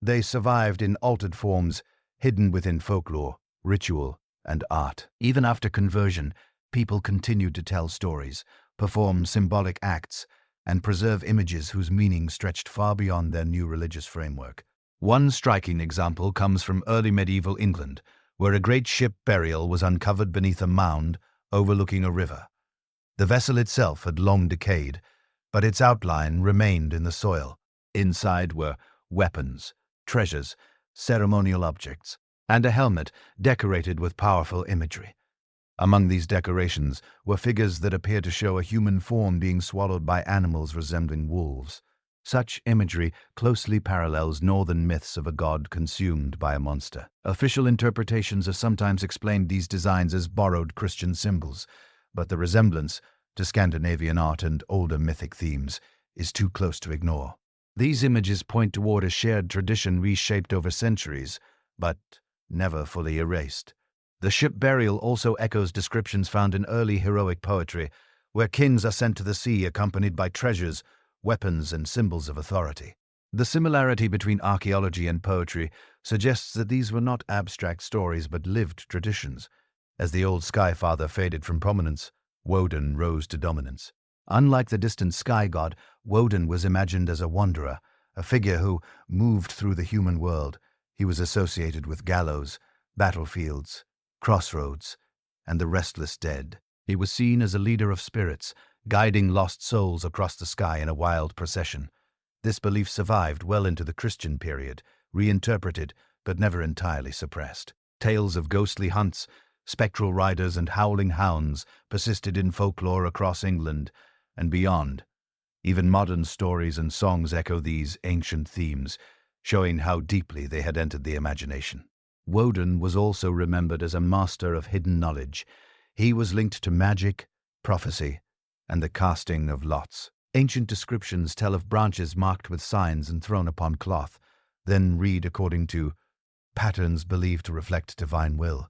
They survived in altered forms, hidden within folklore, ritual, and art. Even after conversion, people continued to tell stories, perform symbolic acts, and preserve images whose meaning stretched far beyond their new religious framework. One striking example comes from early medieval England, where a great ship burial was uncovered beneath a mound overlooking a river. The vessel itself had long decayed, but its outline remained in the soil. Inside were weapons, treasures, ceremonial objects, and a helmet decorated with powerful imagery. Among these decorations were figures that appear to show a human form being swallowed by animals resembling wolves. Such imagery closely parallels northern myths of a god consumed by a monster. Official interpretations have sometimes explained these designs as borrowed Christian symbols, but the resemblance to Scandinavian art and older mythic themes is too close to ignore. These images point toward a shared tradition reshaped over centuries, but never fully erased. The ship burial also echoes descriptions found in early heroic poetry, where kings are sent to the sea accompanied by treasures, weapons, and symbols of authority. The similarity between archaeology and poetry suggests that these were not abstract stories but lived traditions. As the old Sky Father faded from prominence, Woden rose to dominance. Unlike the distant sky god, Woden was imagined as a wanderer, a figure who moved through the human world. He was associated with gallows, battlefields, crossroads, and the restless dead. He was seen as a leader of spirits, guiding lost souls across the sky in a wild procession. This belief survived well into the Christian period, reinterpreted but never entirely suppressed. Tales of ghostly hunts, spectral riders, and howling hounds persisted in folklore across England and beyond. Even modern stories and songs echo these ancient themes, showing how deeply they had entered the imagination. Woden was also remembered as a master of hidden knowledge. He was linked to magic, prophecy, and the casting of lots. Ancient descriptions tell of branches marked with signs and thrown upon cloth, then read according to patterns believed to reflect divine will.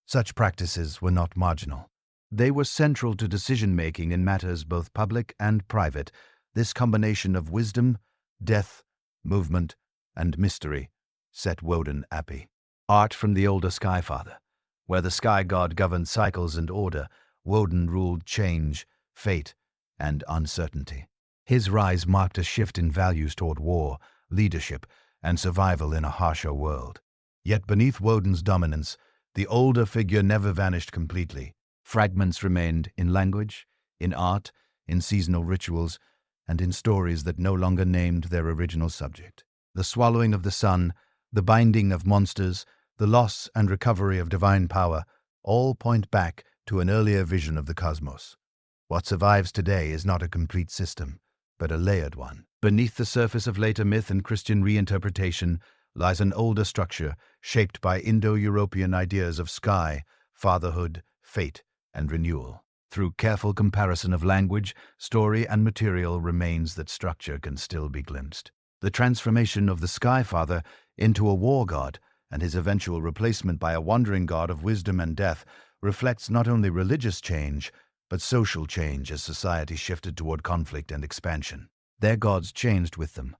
Such practices were not marginal. They were central to decision-making in matters both public and private. This combination of wisdom, death, movement, and mystery set Woden happy. Art from the older Sky Father. Where the sky god governed cycles and order, Woden ruled change, fate, and uncertainty. His rise marked a shift in values toward war, leadership, and survival in a harsher world. Yet beneath Woden's dominance, the older figure never vanished completely. Fragments remained in language, in art, in seasonal rituals, and in stories that no longer named their original subject. The swallowing of the sun, the binding of monsters, the loss and recovery of divine power, all point back to an earlier vision of the cosmos. What survives today is not a complete system, but a layered one. Beneath the surface of later myth and Christian reinterpretation lies an older structure shaped by Indo-European ideas of sky, fatherhood, fate, and renewal. Through careful comparison of language, story, and material remains that structure can still be glimpsed. The transformation of the Sky Father into a war god and his eventual replacement by a wandering god of wisdom and death reflects not only religious change, but social change as society shifted toward conflict and expansion. Their gods changed with them.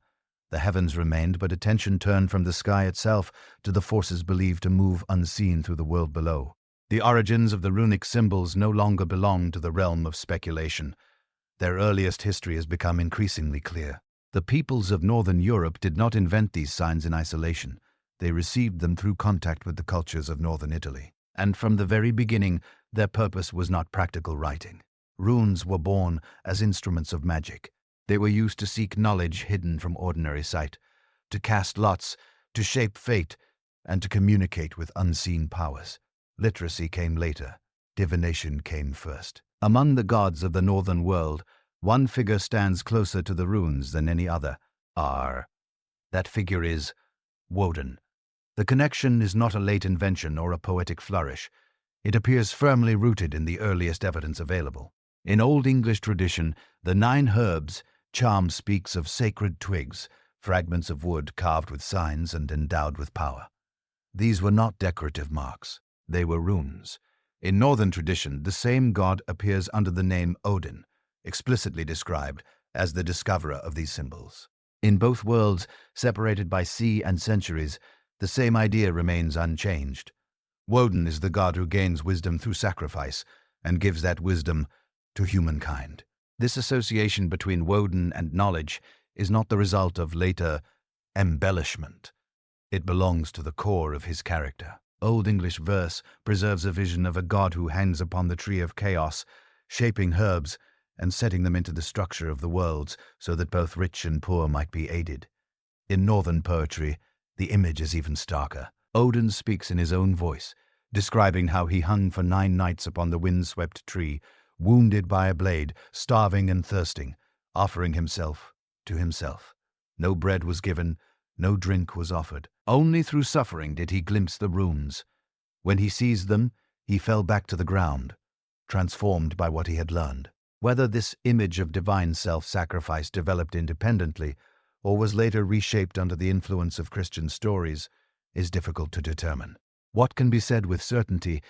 The heavens remained, but attention turned from the sky itself to the forces believed to move unseen through the world below. The origins of the runic symbols no longer belong to the realm of speculation. Their earliest history has become increasingly clear. The peoples of northern Europe did not invent these signs in isolation. They received them through contact with the cultures of northern Italy. And from the very beginning, their purpose was not practical writing. Runes were born as instruments of magic. They were used to seek knowledge hidden from ordinary sight, to cast lots, to shape fate, and to communicate with unseen powers. Literacy came later. Divination came first. Among the gods of the northern world, one figure stands closer to the runes than any other. That figure is Woden. The connection is not a late invention or a poetic flourish. It appears firmly rooted in the earliest evidence available. In Old English tradition, the 9 herbs charm speaks of sacred twigs, fragments of wood carved with signs and endowed with power. These were not decorative marks. They were runes. In northern tradition, the same god appears under the name Odin, explicitly described as the discoverer of these symbols. In both worlds, separated by sea and centuries, the same idea remains unchanged. Woden is the god who gains wisdom through sacrifice and gives that wisdom to humankind. This association between Woden and knowledge is not the result of later embellishment. It belongs to the core of his character. Old English verse preserves a vision of a god who hangs upon the tree of chaos, shaping herbs and setting them into the structure of the worlds so that both rich and poor might be aided. In northern poetry, the image is even starker. Odin speaks in his own voice, describing how he hung for 9 nights upon the wind-swept tree, wounded by a blade, starving and thirsting, offering himself to himself. No bread was given, no drink was offered. Only through suffering did he glimpse the runes. When he seized them, he fell back to the ground, transformed by what he had learned. Whether this image of divine self-sacrifice developed independently or was later reshaped under the influence of Christian stories is difficult to determine. What can be said with certainty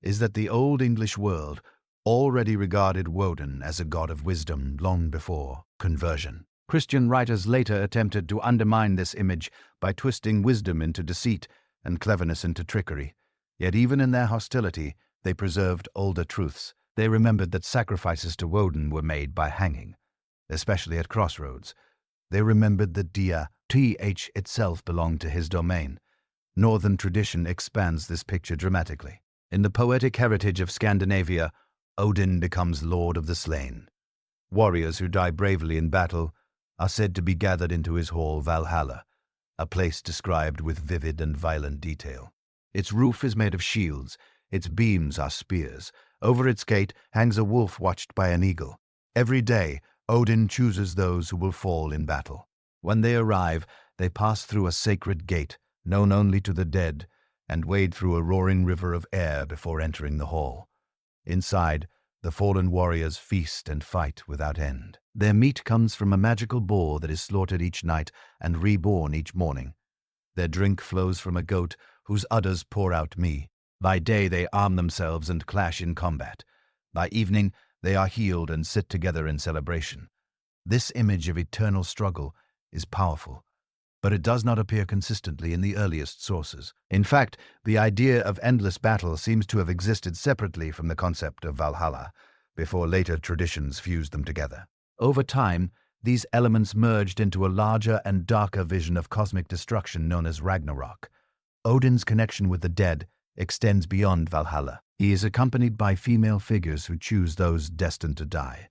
is that the Old English world already regarded Woden as a god of wisdom long before conversion. Christian writers later attempted to undermine this image by twisting wisdom into deceit and cleverness into trickery. Yet even in their hostility, they preserved older truths. They remembered that sacrifices to Woden were made by hanging, especially at crossroads. They remembered that th itself belonged to his domain. Northern tradition expands this picture dramatically. In the poetic heritage of Scandinavia, Odin becomes lord of the slain. Warriors who die bravely in battle are said to be gathered into his hall Valhalla, a place described with vivid and violent detail. Its roof is made of shields, its beams are spears. Over its gate hangs a wolf watched by an eagle. Every day, Odin chooses those who will fall in battle. When they arrive, they pass through a sacred gate, known only to the dead, and wade through a roaring river of air before entering the hall. Inside, the fallen warriors feast and fight without end. Their meat comes from a magical boar that is slaughtered each night and reborn each morning. Their drink flows from a goat whose udders pour out me. By day they arm themselves and clash in combat. By evening they are healed and sit together in celebration. This image of eternal struggle is powerful, but it does not appear consistently in the earliest sources. In fact, the idea of endless battle seems to have existed separately from the concept of Valhalla, before later traditions fused them together. Over time, these elements merged into a larger and darker vision of cosmic destruction known as Ragnarok. Odin's connection with the dead extends beyond Valhalla. He is accompanied by female figures who choose those destined to die.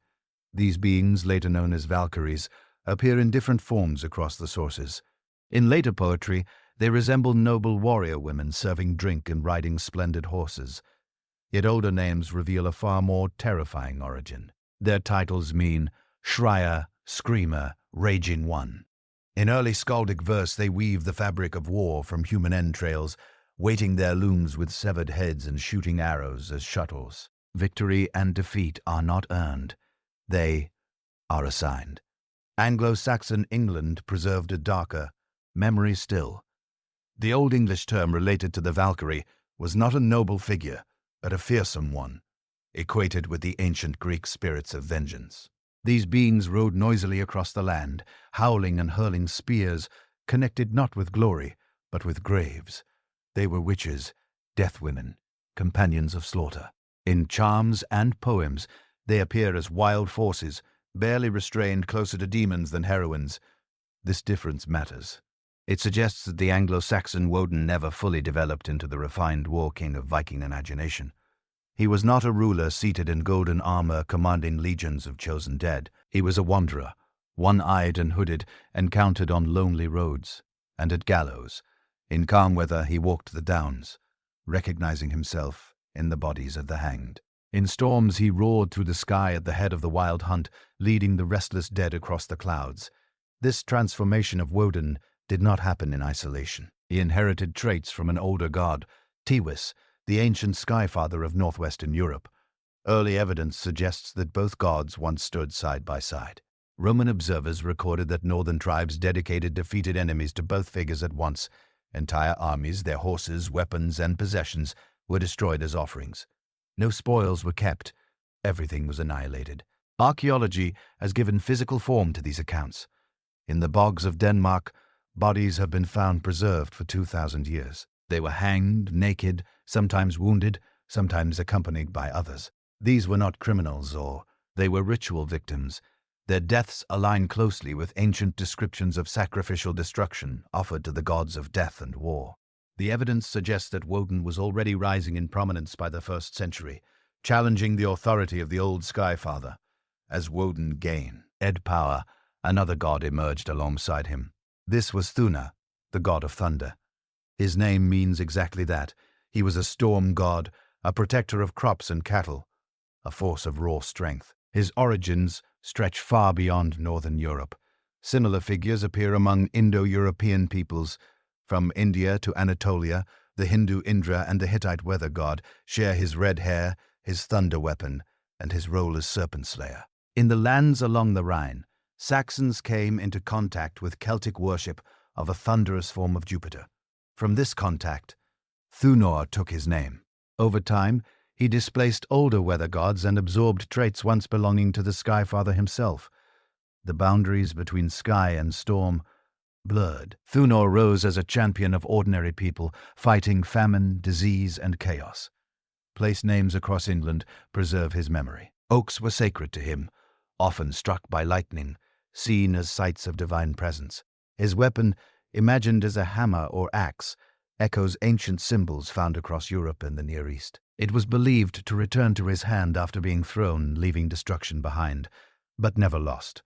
These beings, later known as Valkyries, appear in different forms across the sources. In later poetry, they resemble noble warrior women serving drink and riding splendid horses. Yet older names reveal a far more terrifying origin. Their titles mean Schreier, Screamer, Raging One. In early skaldic verse, they weave the fabric of war from human entrails, weighting their looms with severed heads and shooting arrows as shuttles. Victory and defeat are not earned. They are assigned. Anglo-Saxon England preserved a darker memory still. The Old English term related to the Valkyrie was not a noble figure, but a fearsome one, equated with the ancient Greek spirits of vengeance. These beings rode noisily across the land, howling and hurling spears, connected not with glory, but with graves. They were witches, death women, companions of slaughter. In charms and poems, they appear as wild forces, barely restrained, closer to demons than heroines. This difference matters. It suggests that the Anglo-Saxon Woden never fully developed into the refined war king of Viking imagination. He was not a ruler seated in golden armor commanding legions of chosen dead. He was a wanderer, one-eyed and hooded, encountered on lonely roads and at gallows. In calm weather he walked the downs, recognizing himself in the bodies of the hanged. In storms he roared through the sky at the head of the wild hunt, leading the restless dead across the clouds. This transformation of Woden did not happen in isolation. He inherited traits from an older god, Tiwis, the ancient skyfather of northwestern Europe. Early evidence suggests that both gods once stood side by side. Roman observers recorded that northern tribes dedicated defeated enemies to both figures at once. Entire armies, their horses, weapons, and possessions were destroyed as offerings. No spoils were kept. Everything was annihilated. Archaeology has given physical form to these accounts. In the bogs of Denmark, bodies have been found preserved for 2,000 years. They were hanged, naked, sometimes wounded, sometimes accompanied by others. These were not criminals, or they were ritual victims. Their deaths align closely with ancient descriptions of sacrificial destruction offered to the gods of death and war. The evidence suggests that Woden was already rising in prominence by the 1st century, challenging the authority of the old Skyfather. As Woden gained power, another god emerged alongside him. This was Thunor, the god of thunder. His name means exactly that. He was a storm god, a protector of crops and cattle, a force of raw strength. His origins stretch far beyond northern Europe. Similar figures appear among Indo-European peoples. From India to Anatolia, the Hindu Indra and the Hittite weather god share his red hair, his thunder weapon, and his role as serpent slayer. In the lands along the Rhine, Saxons came into contact with Celtic worship of a thunderous form of Jupiter. From this contact, Thunor took his name. Over time, he displaced older weather gods and absorbed traits once belonging to the Skyfather himself. The boundaries between sky and storm blurred. Thunor rose as a champion of ordinary people, fighting famine, disease, and chaos. Place names across England preserve his memory. Oaks were sacred to him, often struck by lightning, seen as sites of divine presence. His weapon, imagined as a hammer or axe, echoes ancient symbols found across Europe and the Near East. It was believed to return to his hand after being thrown, leaving destruction behind, but never lost.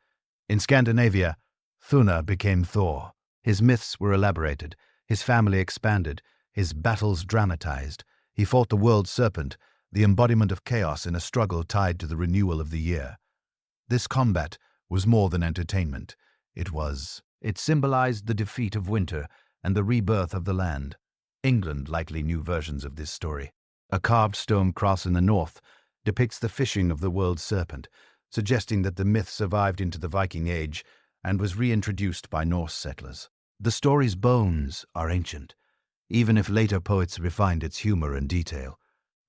In Scandinavia, Thunor became Thor. His myths were elaborated, his family expanded, his battles dramatized. He fought the world serpent, the embodiment of chaos in a struggle tied to the renewal of the year. This combat was more than entertainment. It symbolized the defeat of winter and the rebirth of the land. England likely knew versions of this story. A carved stone cross in the north depicts the fishing of the world serpent, suggesting that the myth survived into the Viking Age and was reintroduced by Norse settlers. The story's bones are ancient, even if later poets refined its humor and detail.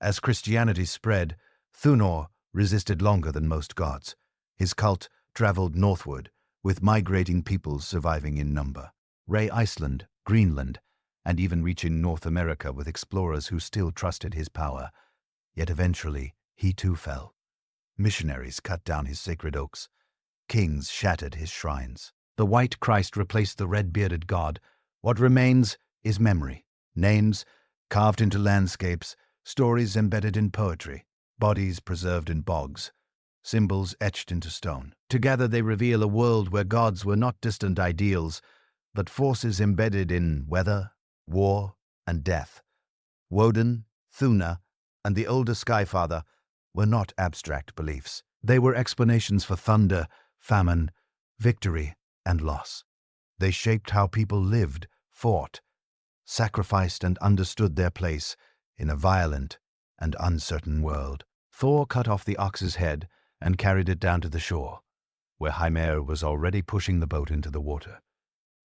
As Christianity spread, Thunor resisted longer than most gods. His cult traveled northward, with migrating peoples surviving in number. Iceland, Greenland, and even reaching North America with explorers who still trusted his power. Yet eventually, he too fell. Missionaries cut down his sacred oaks. Kings shattered his shrines. The white Christ replaced the red-bearded god. What remains is memory. Names carved into landscapes, stories embedded in poetry, bodies preserved in bogs, symbols etched into stone. Together they reveal a world where gods were not distant ideals, but forces embedded in weather, war, and death. Woden, Thunor, and the older Skyfather were not abstract beliefs. They were explanations for thunder, famine, victory, and loss. They shaped how people lived, fought, sacrificed, and understood their place in a violent and uncertain world. Thor cut off the ox's head and carried it down to the shore, where Hymir was already pushing the boat into the water.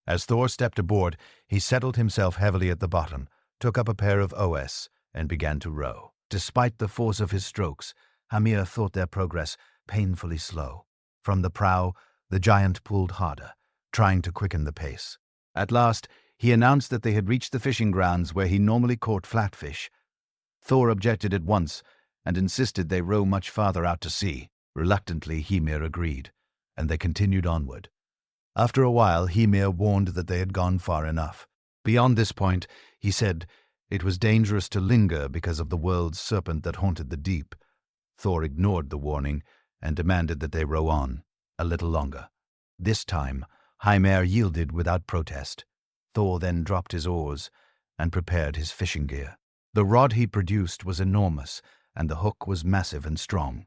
As Thor stepped aboard, he settled himself heavily at the bottom, took up a pair of oars, and began to row. Despite the force of his strokes, Hymir thought their progress painfully slow. From the prow, the giant pulled harder, trying to quicken the pace. At last, he announced that they had reached the fishing grounds where he normally caught flatfish. Thor objected at once and insisted they row much farther out to sea. Reluctantly, Hymir agreed, and they continued onward. After a while, Hymir warned that they had gone far enough. Beyond this point, he said, it was dangerous to linger because of the world's serpent that haunted the deep. Thor ignored the warning and demanded that they row on, a little longer. This time, Hymir yielded without protest. Thor then dropped his oars and prepared his fishing gear. The rod he produced was enormous, and the hook was massive and strong.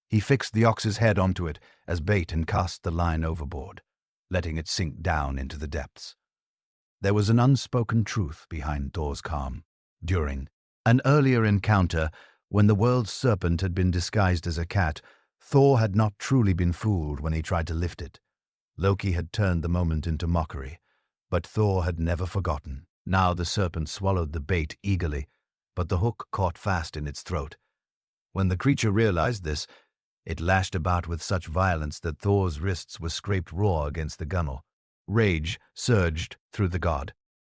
He fixed the ox's head onto it as bait and cast the line overboard, letting it sink down into the depths. There was an unspoken truth behind Thor's calm. During an earlier encounter, when the world's serpent had been disguised as a cat, Thor had not truly been fooled when he tried to lift it. Loki had turned the moment into mockery, but Thor had never forgotten. Now the serpent swallowed the bait eagerly, but the hook caught fast in its throat. When the creature realized this, it lashed about with such violence that Thor's wrists were scraped raw against the gunwale. Rage surged through the god.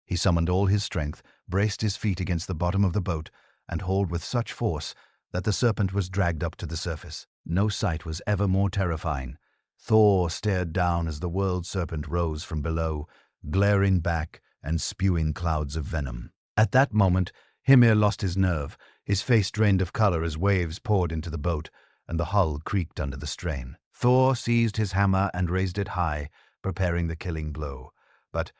He summoned all his strength, braced his feet against the bottom of the boat, and hauled with such force that the serpent was dragged up to the surface. No sight was ever more terrifying. Thor stared down as the world serpent rose from below, glaring back and spewing clouds of venom. At that moment, Hymir lost his nerve. His face drained of color as waves poured into the boat, and the hull creaked under the strain. Thor seized his hammer and raised it high, preparing the killing blow. But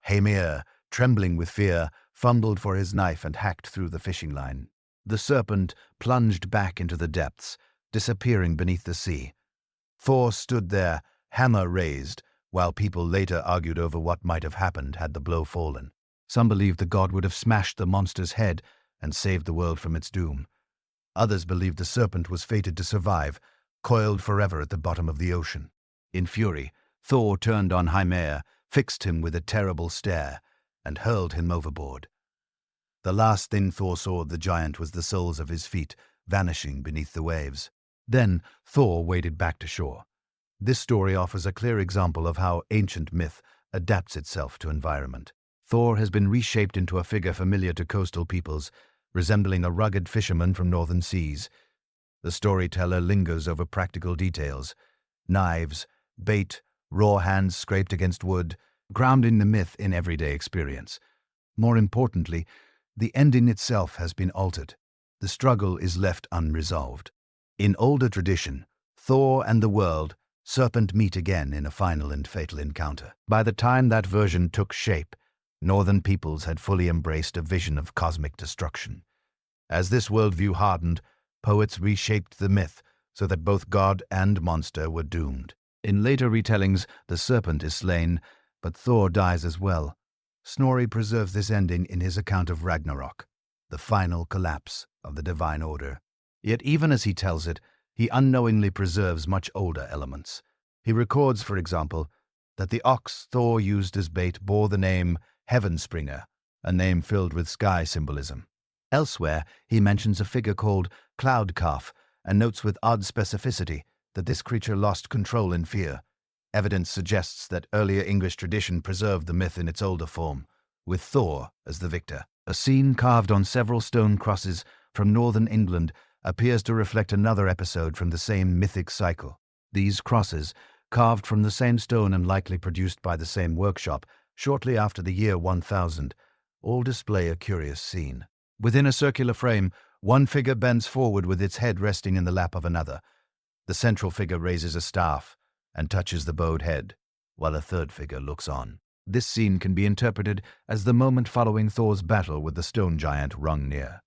Hymir, trembling with fear, fumbled for his knife and hacked through the fishing line. The serpent plunged back into the depths, disappearing beneath the sea. Thor stood there, hammer raised, while people later argued over what might have happened had the blow fallen. Some believed the god would have smashed the monster's head and saved the world from its doom. Others believed the serpent was fated to survive, coiled forever at the bottom of the ocean. In fury, Thor turned on Hymir, fixed him with a terrible stare, and hurled him overboard. The last thing Thor saw of the giant was the soles of his feet vanishing beneath the waves. Then Thor waded back to shore. This story offers a clear example of how ancient myth adapts itself to environment. Thor has been reshaped into a figure familiar to coastal peoples, resembling a rugged fisherman from northern seas. The storyteller lingers over practical details: knives, bait, raw hands scraped against wood, grounding the myth in everyday experience. More importantly, the ending itself has been altered. The struggle is left unresolved. In older tradition, Thor and the world serpent meet again in a final and fatal encounter. By the time that version took shape, northern peoples had fully embraced a vision of cosmic destruction. As this worldview hardened, poets reshaped the myth so that both god and monster were doomed. In later retellings, the serpent is slain, but Thor dies as well. Snorri preserves this ending in his account of Ragnarok, the final collapse of the divine order. Yet even as he tells it, he unknowingly preserves much older elements. He records, for example, that the ox Thor used as bait bore the name Heavenspringer, a name filled with sky symbolism. Elsewhere, he mentions a figure called Cloud Calf and notes with odd specificity that this creature lost control in fear. Evidence suggests that earlier English tradition preserved the myth in its older form, with Thor as the victor. A scene carved on several stone crosses from northern England appears to reflect another episode from the same mythic cycle. These crosses, carved from the same stone and likely produced by the same workshop shortly after the year 1000, all display a curious scene. Within a circular frame, one figure bends forward with its head resting in the lap of another. The central figure raises a staff and touches the bowed head, while a third figure looks on. This scene can be interpreted as the moment following Thor's battle with the stone giant Hrungnir.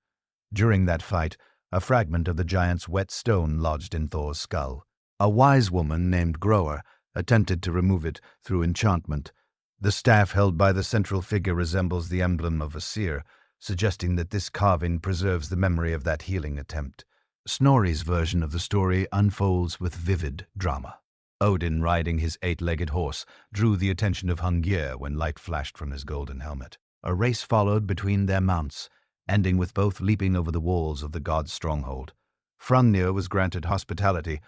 During that fight, a fragment of the giant's wet stone lodged in Thor's skull. A wise woman named Grower attempted to remove it through enchantment. The staff held by the central figure resembles the emblem of a seer, suggesting that this carving preserves the memory of that healing attempt. Snorri's version of the story unfolds with vivid drama. Odin, riding his 8-legged horse, drew the attention of Hrungnir when light flashed from his golden helmet. A race followed between their mounts, ending with both leaping over the walls of the god's stronghold. Hrungnir was granted hospitality,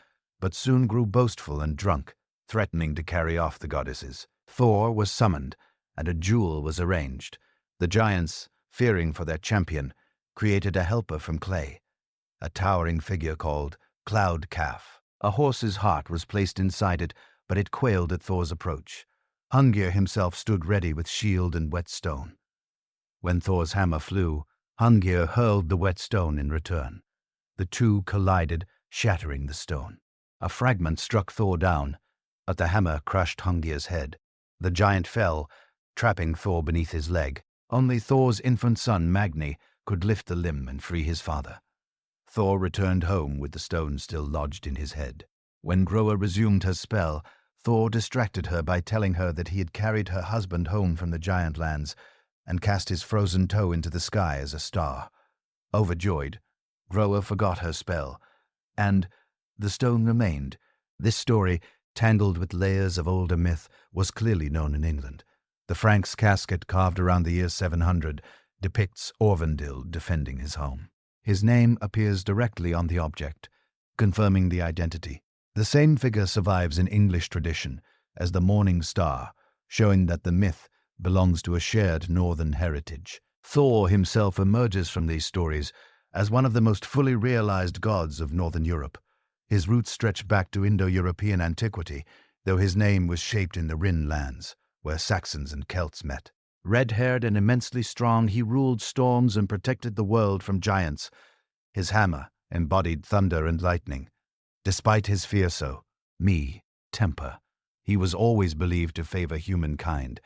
but soon grew boastful and drunk, threatening to carry off the goddesses. Thor was summoned, and a duel was arranged. The giants, fearing for their champion, created a helper from clay, a towering figure called Cloud Calf. A horse's heart was placed inside it, but it quailed at Thor's approach. Hungir himself stood ready with shield and whetstone. When Thor's hammer flew, Hungir hurled the whetstone in return. The two collided, shattering the stone. A fragment struck Thor down, but the hammer crushed Hungir's head. The giant fell, trapping Thor beneath his leg. Only Thor's infant son, Magni, could lift the limb and free his father. Thor returned home with the stone still lodged in his head. When Groa resumed her spell, Thor distracted her by telling her that he had carried her husband home from the giant lands and cast his frozen toe into the sky as a star. Overjoyed, Groa forgot her spell, and the stone remained. This story, tangled with layers of older myth, was clearly known in England. The Frank's casket carved around the year 700 depicts Orvandil defending his home. His name appears directly on the object, confirming the identity. The same figure survives in English tradition as the morning star, showing that the myth belongs to a shared northern heritage. Thor himself emerges from these stories as one of the most fully realized gods of northern Europe. His roots stretch back to Indo-European antiquity, though his name was shaped in the Rhine lands, where Saxons and Celts met. Red-haired and immensely strong, he ruled storms and protected the world from giants. His hammer embodied thunder and lightning. Despite his temper, he was always believed to favor humankind.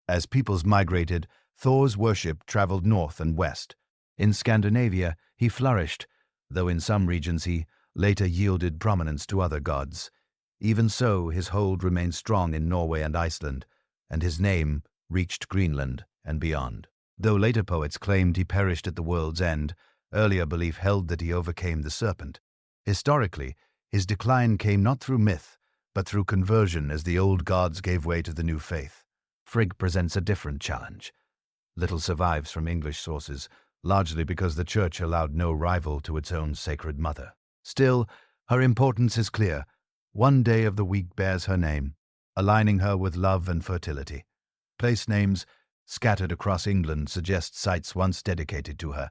As peoples migrated, Thor's worship traveled north and west. In Scandinavia, he flourished, though in some regions he later yielded prominence to other gods. Even so, his hold remained strong in Norway and Iceland, and his name reached Greenland and beyond. Though later poets claimed he perished at the world's end, earlier belief held that he overcame the serpent. Historically, his decline came not through myth, but through conversion as the old gods gave way to the new faith. Frigg presents a different challenge. Little survives from English sources, largely because the Church allowed no rival to its own sacred mother. Still, her importance is clear. One day of the week bears her name, aligning her with love and fertility. Place names scattered across England suggest sites once dedicated to her.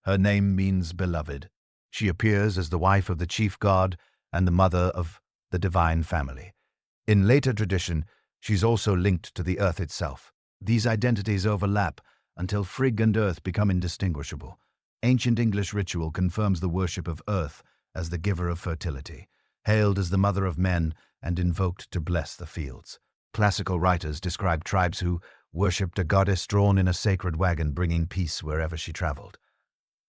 Her name means beloved. She appears as the wife of the chief god and the mother of the divine family. In later tradition, she's also linked to the earth itself. These identities overlap until Frigg and earth become indistinguishable. Ancient English ritual confirms the worship of earth as the giver of fertility, hailed as the mother of men and invoked to bless the fields. Classical writers describe tribes who worshipped a goddess drawn in a sacred wagon bringing peace wherever she traveled.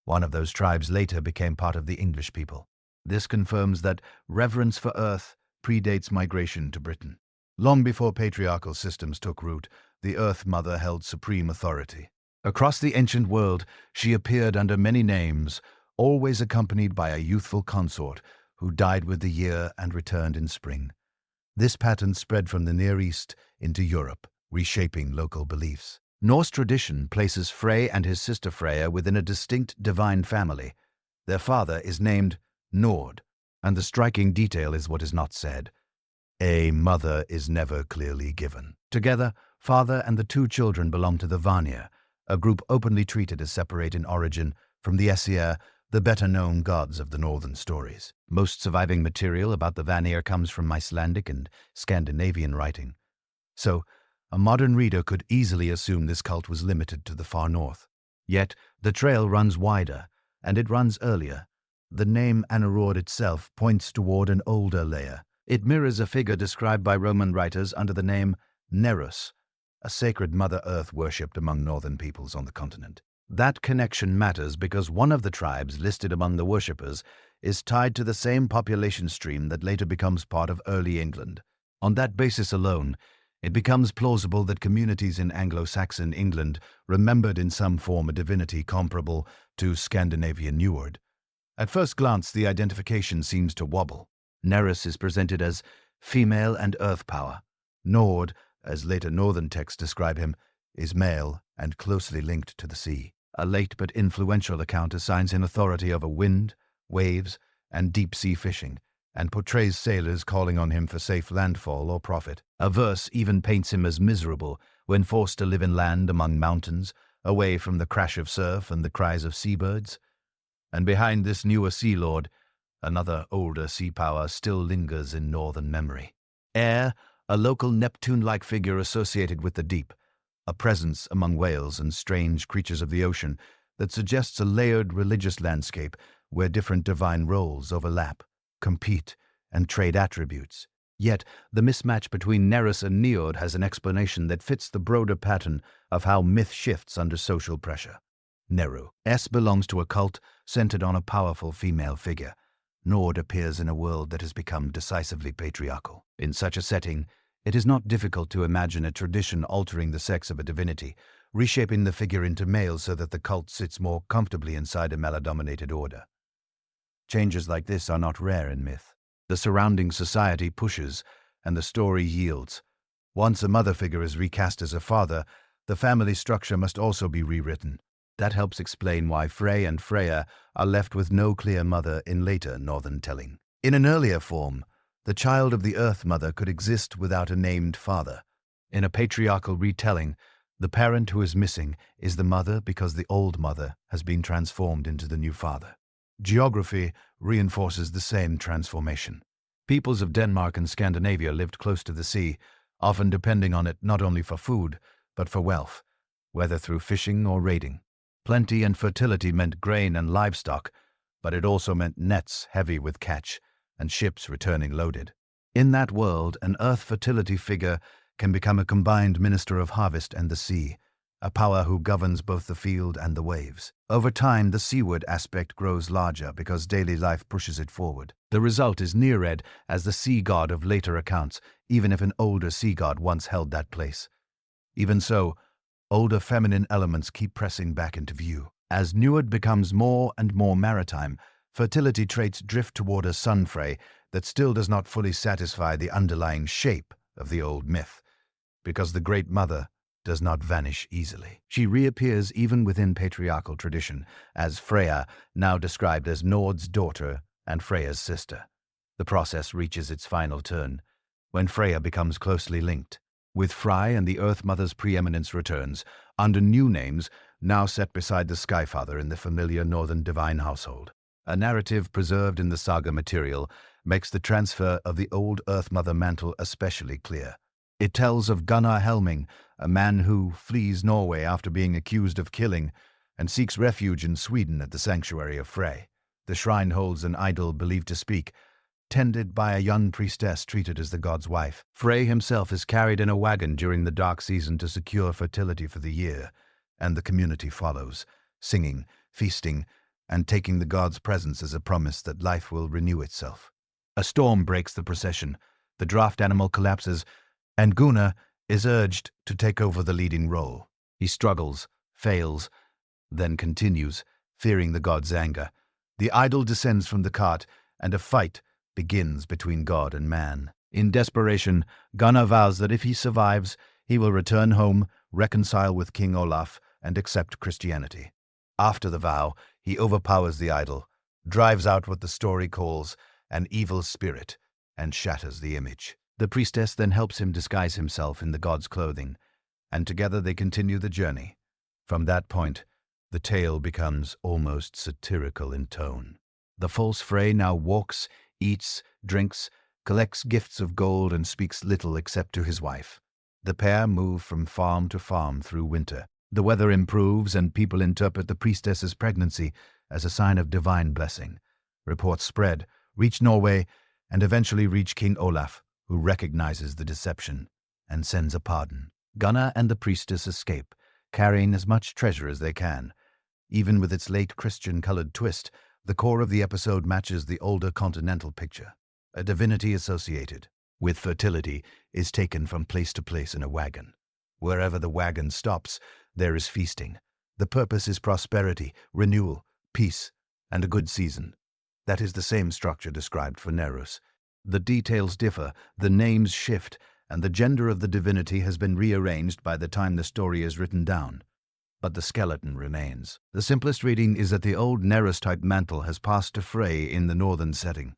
One of those tribes later became part of the English people. This confirms that reverence for earth predates migration to Britain. Long before patriarchal systems took root, the Earth Mother held supreme authority. Across the ancient world, she appeared under many names, always accompanied by a youthful consort who died with the year and returned in spring. This pattern spread from the Near East into Europe, reshaping local beliefs. Norse tradition places Frey and his sister Freya within a distinct divine family. Their father is named Nord, and the striking detail is what is not said. A mother is never clearly given. Together, father and the two children belong to the Vanir, a group openly treated as separate in origin from the Aesir, the better-known gods of the northern stories. Most surviving material about the Vanir comes from Icelandic and Scandinavian writing. So, a modern reader could easily assume this cult was limited to the far north. Yet, the trail runs wider, and it runs earlier. The name Anarord itself points toward an older layer. It mirrors a figure described by Roman writers under the name Nerus, a sacred Mother Earth worshipped among northern peoples on the continent. That connection matters because one of the tribes listed among the worshippers is tied to the same population stream that later becomes part of early England. On that basis alone, it becomes plausible that communities in Anglo-Saxon England remembered in some form a divinity comparable to Scandinavian Njord. At first glance, the identification seems to wobble. Nerus is presented as female and earth power. Nord, as later northern texts describe him, is male and closely linked to the sea. A late but influential account assigns him authority over wind, waves, and deep-sea fishing, and portrays sailors calling on him for safe landfall or profit. A verse even paints him as miserable when forced to live in land among mountains, away from the crash of surf and the cries of seabirds. And behind this newer sea lord, another older sea power still lingers in northern memory. Ere, a local Neptune-like figure associated with the deep, a presence among whales and strange creatures of the ocean that suggests a layered religious landscape where different divine roles overlap, compete, and trade attributes. Yet, the mismatch between Nereus and Niord has an explanation that fits the broader pattern of how myth shifts under social pressure. Neru. S belongs to a cult centered on a powerful female figure. Nord appears in a world that has become decisively patriarchal. In such a setting, it is not difficult to imagine a tradition altering the sex of a divinity, reshaping the figure into male so that the cult sits more comfortably inside a male-dominated order. Changes like this are not rare in myth. The surrounding society pushes, and the story yields. Once a mother figure is recast as a father, the family structure must also be rewritten. That helps explain why Frey and Freya are left with no clear mother in later northern telling. In an earlier form, the child of the Earth Mother could exist without a named father. In a patriarchal retelling, the parent who is missing is the mother because the old mother has been transformed into the new father. Geography reinforces the same transformation. Peoples of Denmark and Scandinavia lived close to the sea, often depending on it not only for food, but for wealth, whether through fishing or raiding. Plenty and fertility meant grain and livestock, but it also meant nets heavy with catch and ships returning loaded. In that world, an earth fertility figure can become a combined minister of harvest and the sea, a power who governs both the field and the waves. Over time, the seaward aspect grows larger because daily life pushes it forward. The result is Nereid as the sea god of later accounts, even if an older sea god once held that place. Even so, older feminine elements keep pressing back into view. As Njord becomes more and more maritime, fertility traits drift toward a sun Frey that still does not fully satisfy the underlying shape of the old myth, because the Great Mother does not vanish easily. She reappears even within patriarchal tradition, as Freya, now described as Nord's daughter and Freya's sister. The process reaches its final turn, when Freya becomes closely linked. With Frey and the Earth Mother's preeminence returns, under new names, now set beside the Skyfather in the familiar northern divine household. A narrative preserved in the saga material makes the transfer of the old Earth Mother mantle especially clear. It tells of Gunnar Helming, a man who flees Norway after being accused of killing and seeks refuge in Sweden at the sanctuary of Frey. The shrine holds an idol believed to speak, tended by a young priestess treated as the god's wife. Frey himself is carried in a wagon during the dark season to secure fertility for the year, and the community follows, singing, feasting, and taking the god's presence as a promise that life will renew itself. A storm breaks the procession, the draft animal collapses, and Gunnar is urged to take over the leading role. He struggles, fails, then continues, fearing the god's anger. The idol descends from the cart, and a fight begins between God and man. In desperation, Gunnar vows that if he survives, he will return home, reconcile with King Olaf, and accept Christianity. After the vow, he overpowers the idol, drives out what the story calls an evil spirit, and shatters the image. The priestess then helps him disguise himself in the god's clothing, and together they continue the journey. From that point, the tale becomes almost satirical in tone. The false Frey now walks, eats, drinks, collects gifts of gold, and speaks little except to his wife. The pair move from farm to farm through winter. The weather improves, and people interpret the priestess's pregnancy as a sign of divine blessing. Reports spread, reach Norway, and eventually reach King Olaf, who recognizes the deception and sends a pardon. Gunnar and the priestess escape, carrying as much treasure as they can. Even with its late Christian-colored twist, the core of the episode matches the older continental picture. A divinity associated with fertility is taken from place to place in a wagon. Wherever the wagon stops, there is feasting. The purpose is prosperity, renewal, peace, and a good season. That is the same structure described for Nereus. The details differ, the names shift, and the gender of the divinity has been rearranged by the time the story is written down. But the skeleton remains. The simplest reading is that the old Nereus-type mantle has passed to Frey in the northern setting.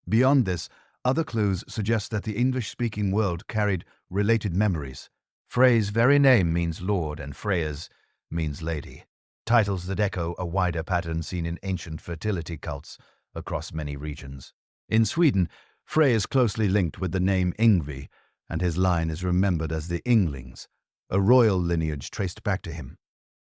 Beyond this, other clues suggest that the English-speaking world carried related memories. Frey's very name means lord and Freya's means lady, titles that echo a wider pattern seen in ancient fertility cults across many regions. In Sweden, Frey is closely linked with the name Yngvi, and his line is remembered as the Ynglings, a royal lineage traced back to him.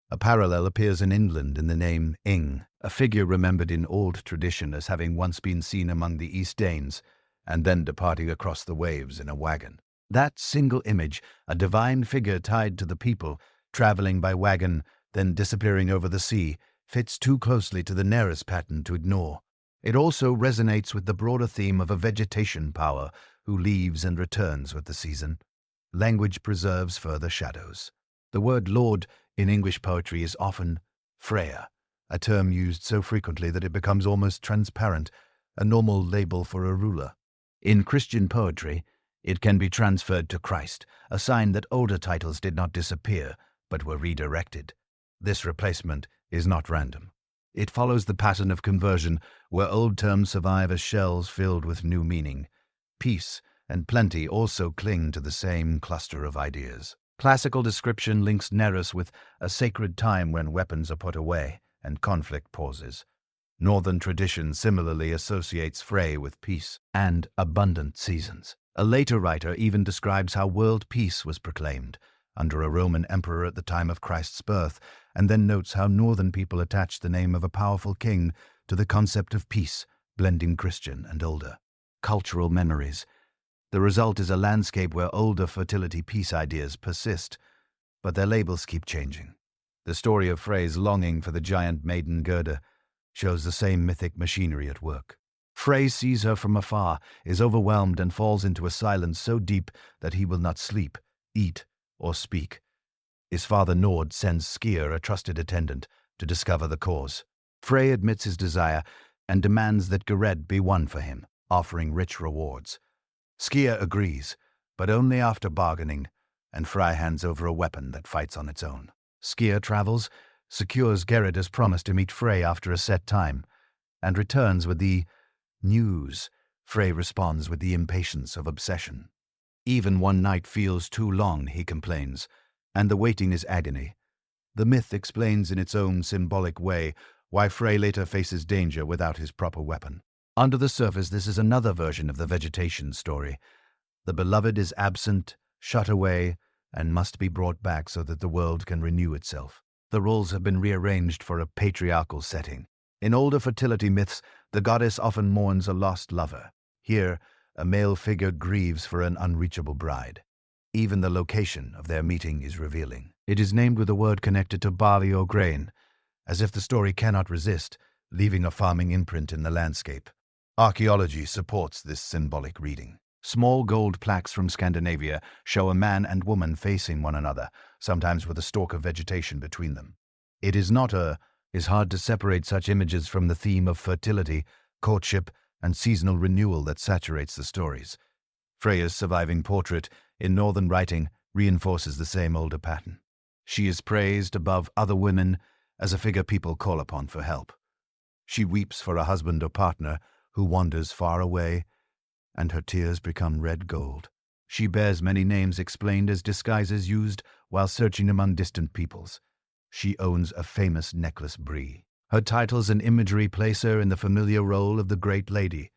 A parallel appears in England in the name Yng, a figure remembered in old tradition as having once been seen among the East Danes and then departing across the waves in a wagon. That single image, a divine figure tied to the people, traveling by wagon, then disappearing over the sea, fits too closely to the Norse pattern to ignore. It also resonates with the broader theme of a vegetation power who leaves and returns with the season. Language preserves further shadows. The word lord in English poetry is often Freya, a term used so frequently that it becomes almost transparent, a normal label for a ruler. In Christian poetry, it can be transferred to Christ, a sign that older titles did not disappear, but were redirected. This replacement is not random. It follows the pattern of conversion, where old terms survive as shells filled with new meaning. Peace and plenty also cling to the same cluster of ideas. Classical description links Neris with a sacred time when weapons are put away and conflict pauses. Northern tradition similarly associates Frey with peace and abundant seasons. A later writer even describes how world peace was proclaimed under a Roman emperor at the time of Christ's birth, and then notes how northern people attached the name of a powerful king to the concept of peace, blending Christian and older cultural memories. The result is a landscape where older fertility peace ideas persist, but their labels keep changing. The story of Frey's longing for the giant maiden Gerda shows the same mythic machinery at work. Frey sees her from afar, is overwhelmed, and falls into a silence so deep that he will not sleep, eat, or speak. His father Nord sends Skier, a trusted attendant, to discover the cause. Frey admits his desire and demands that Gered be won for him, offering rich rewards. Skier agrees, but only after bargaining, and Frey hands over a weapon that fights on its own. Skier travels, secures Gered as promised to meet Frey after a set time, and returns with the news. Frey responds with the impatience of obsession. Even one night feels too long, he complains, and the waiting is agony. The myth explains in its own symbolic way why Frey later faces danger without his proper weapon. Under the surface, this is another version of the vegetation story. The beloved is absent, shut away, and must be brought back so that the world can renew itself. The roles have been rearranged for a patriarchal setting. In older fertility myths, the goddess often mourns a lost lover. Here, a male figure grieves for an unreachable bride. Even the location of their meeting is revealing. It is named with a word connected to barley or grain, as if the story cannot resist, leaving a farming imprint in the landscape. Archaeology supports this symbolic reading. Small gold plaques from Scandinavia show a man and woman facing one another, sometimes with a stalk of vegetation between them. It is hard to separate such images from the theme of fertility, courtship, and seasonal renewal that saturates the stories. Freya's surviving portrait in northern writing reinforces the same older pattern. She is praised above other women as a figure people call upon for help. She weeps for a husband or partner who wanders far away, and her tears become red gold. She bears many names explained as disguises used while searching among distant peoples. She owns a famous necklace brie. Her titles and imagery place her in the familiar role of the Great Lady,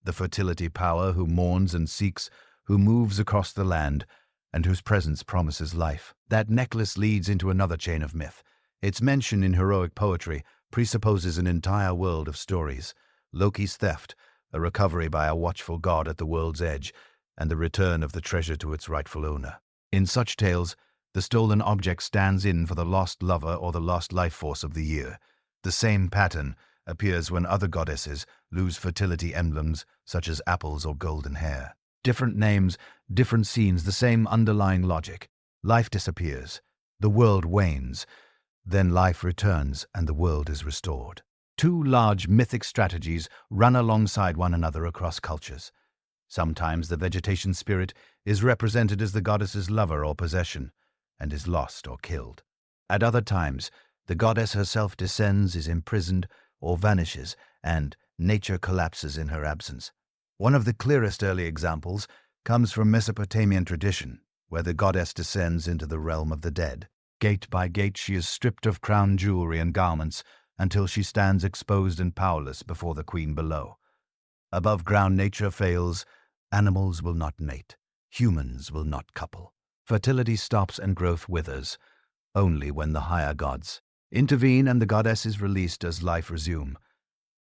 the fertility power who mourns and seeks, who moves across the land, and whose presence promises life. That necklace leads into another chain of myth. Its mention in heroic poetry presupposes an entire world of stories. Loki's theft, a recovery by a watchful god at the world's edge, and the return of the treasure to its rightful owner. In such tales, the stolen object stands in for the lost lover or the lost life force of the year. The same pattern appears when other goddesses lose fertility emblems such as apples or golden hair. Different names, different scenes, the same underlying logic. Life disappears, the world wanes, then life returns and the world is restored. Two large mythic strategies run alongside one another across cultures. Sometimes the vegetation spirit is represented as the goddess's lover or possession, and is lost or killed. At other times, the goddess herself descends, is imprisoned, or vanishes, and nature collapses in her absence. One of the clearest early examples comes from Mesopotamian tradition, where the goddess descends into the realm of the dead. Gate by gate she is stripped of crown jewelry and garments until she stands exposed and powerless before the queen below. Above ground nature fails, animals will not mate, humans will not couple. Fertility stops and growth withers, only when the higher gods intervene and the goddess is released as life resume.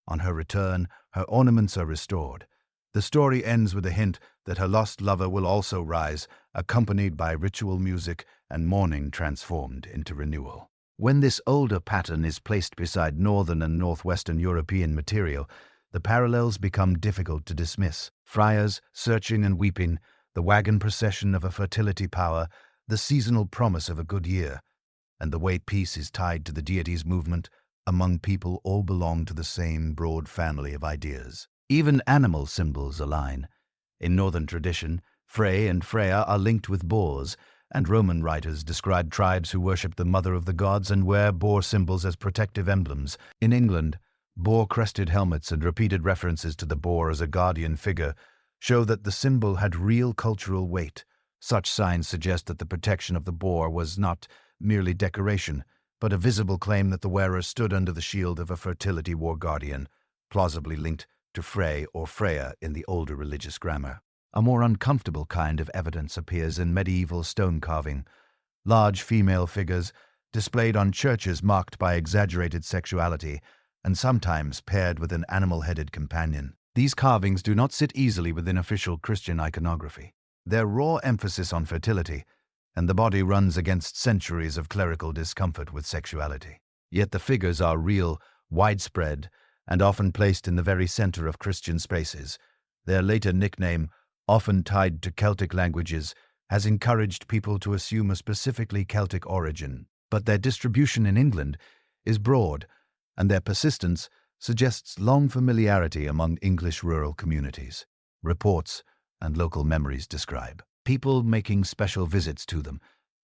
On her return, her ornaments are restored. The story ends with a hint that her lost lover will also rise, accompanied by ritual music and mourning transformed into renewal. When this older pattern is placed beside northern and northwestern European material, the parallels become difficult to dismiss. Friars searching and weeping, the wagon procession of a fertility power, the seasonal promise of a good year, and the way peace is tied to the deity's movement among people all belong to the same broad family of ideas. Even animal symbols align. In northern tradition, Frey and Freya are linked with boars, and Roman writers describe tribes who worship the mother of the gods and wear boar symbols as protective emblems. In England, boar-crested helmets and repeated references to the boar as a guardian figure show that the symbol had real cultural weight. Such signs suggest that the protection of the boar was not merely decoration, but a visible claim that the wearer stood under the shield of a fertility war guardian, plausibly linked to Frey or Freya in the older religious grammar. A more uncomfortable kind of evidence appears in medieval stone carving. Large female figures displayed on churches marked by exaggerated sexuality and sometimes paired with an animal-headed companion. These carvings do not sit easily within official Christian iconography. Their raw emphasis on fertility and the body runs against centuries of clerical discomfort with sexuality. Yet the figures are real, widespread, and often placed in the very center of Christian spaces. Their later nickname, often tied to Celtic languages, has encouraged people to assume a specifically Celtic origin. But their distribution in England is broad, and their persistence suggests long familiarity among English rural communities. Reports and local memories describe people making special visits to them,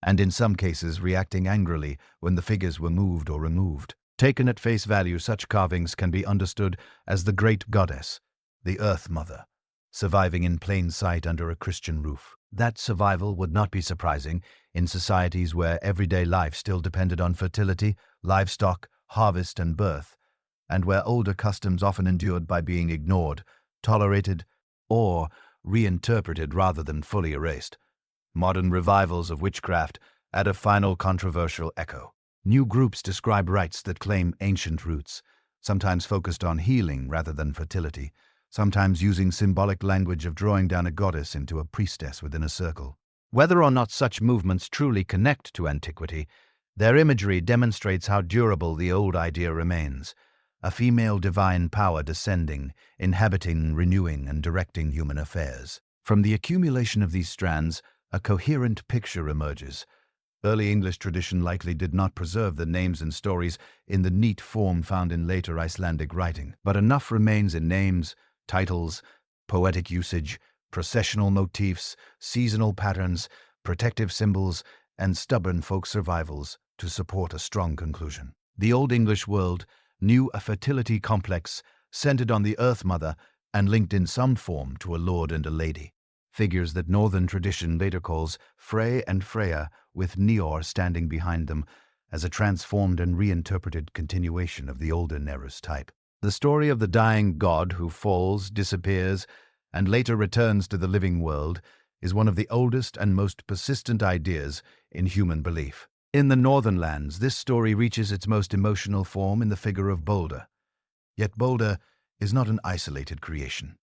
and in some cases reacting angrily when the figures were moved or removed. Taken at face value, such carvings can be understood as the great goddess, the Earth Mother, surviving in plain sight under a Christian roof. That survival would not be surprising in societies where everyday life still depended on fertility, livestock, harvest, and birth, and where older customs often endured by being ignored, tolerated, or reinterpreted rather than fully erased. Modern revivals of witchcraft add a final controversial echo. New groups describe rites that claim ancient roots, sometimes focused on healing rather than fertility, sometimes using symbolic language of drawing down a goddess into a priestess within a circle. Whether or not such movements truly connect to antiquity, their imagery demonstrates how durable the old idea remains. A female divine power descending, inhabiting, renewing, and directing human affairs. From the accumulation of these strands, a coherent picture emerges. Early English tradition likely did not preserve the names and stories in the neat form found in later Icelandic writing, but enough remains in names, titles, poetic usage, processional motifs, seasonal patterns, protective symbols, and stubborn folk survivals to support a strong conclusion. The Old English world knew a fertility complex centered on the Earth Mother and linked in some form to a lord and a lady, figures that Northern tradition later calls Frey and Freya, with Nior standing behind them as a transformed and reinterpreted continuation of the older Nerus type. The story of the dying god who falls, disappears, and later returns to the living world is one of the oldest and most persistent ideas in human belief. In the northern lands, this story reaches its most emotional form in the figure of Balder. Yet Balder is not an isolated creation.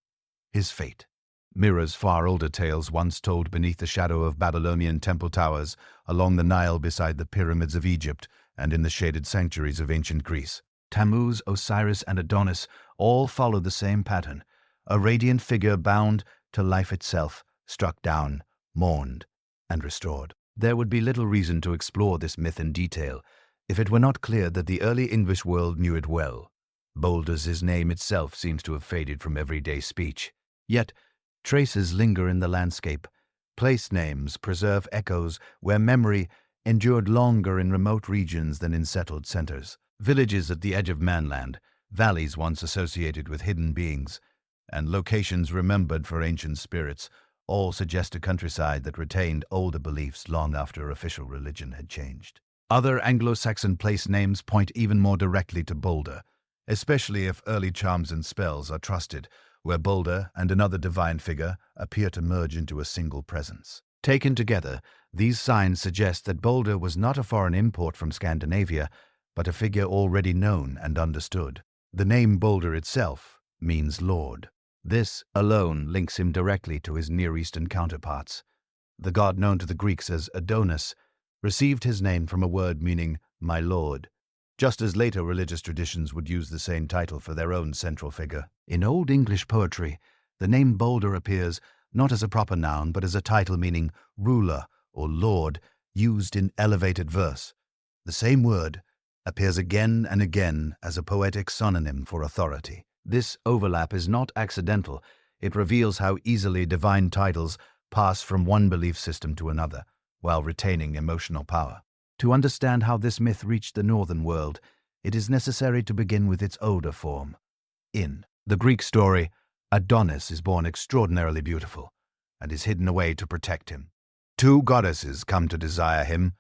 His fate mirrors far older tales once told beneath the shadow of Babylonian temple towers, along the Nile beside the pyramids of Egypt, and in the shaded sanctuaries of ancient Greece. Tammuz, Osiris, and Adonis all follow the same pattern, a radiant figure bound to life itself, struck down, mourned, and restored. There would be little reason to explore this myth in detail if it were not clear that the early English world knew it well. Balder's name itself seems to have faded from everyday speech. Yet, traces linger in the landscape. Place names preserve echoes where memory endured longer in remote regions than in settled centers. Villages at the edge of manland, valleys once associated with hidden beings, and locations remembered for ancient spirits all suggest a countryside that retained older beliefs long after official religion had changed. Other Anglo-Saxon place names point even more directly to Balder, especially if early charms and spells are trusted, where Balder and another divine figure appear to merge into a single presence. Taken together, these signs suggest that Balder was not a foreign import from Scandinavia, but a figure already known and understood. The name Balder itself means Lord. This alone links him directly to his Near Eastern counterparts. The god known to the Greeks as Adonis received his name from a word meaning my lord, just as later religious traditions would use the same title for their own central figure. In Old English poetry, the name Balder appears not as a proper noun but as a title meaning ruler or lord, used in elevated verse. The same word appears again and again as a poetic synonym for authority. This overlap is not accidental. It reveals how easily divine titles pass from one belief system to another, while retaining emotional power. To understand how this myth reached the northern world, it is necessary to begin with its older form. In the Greek story, Adonis is born extraordinarily beautiful and is hidden away to protect him. Two goddesses come to desire him,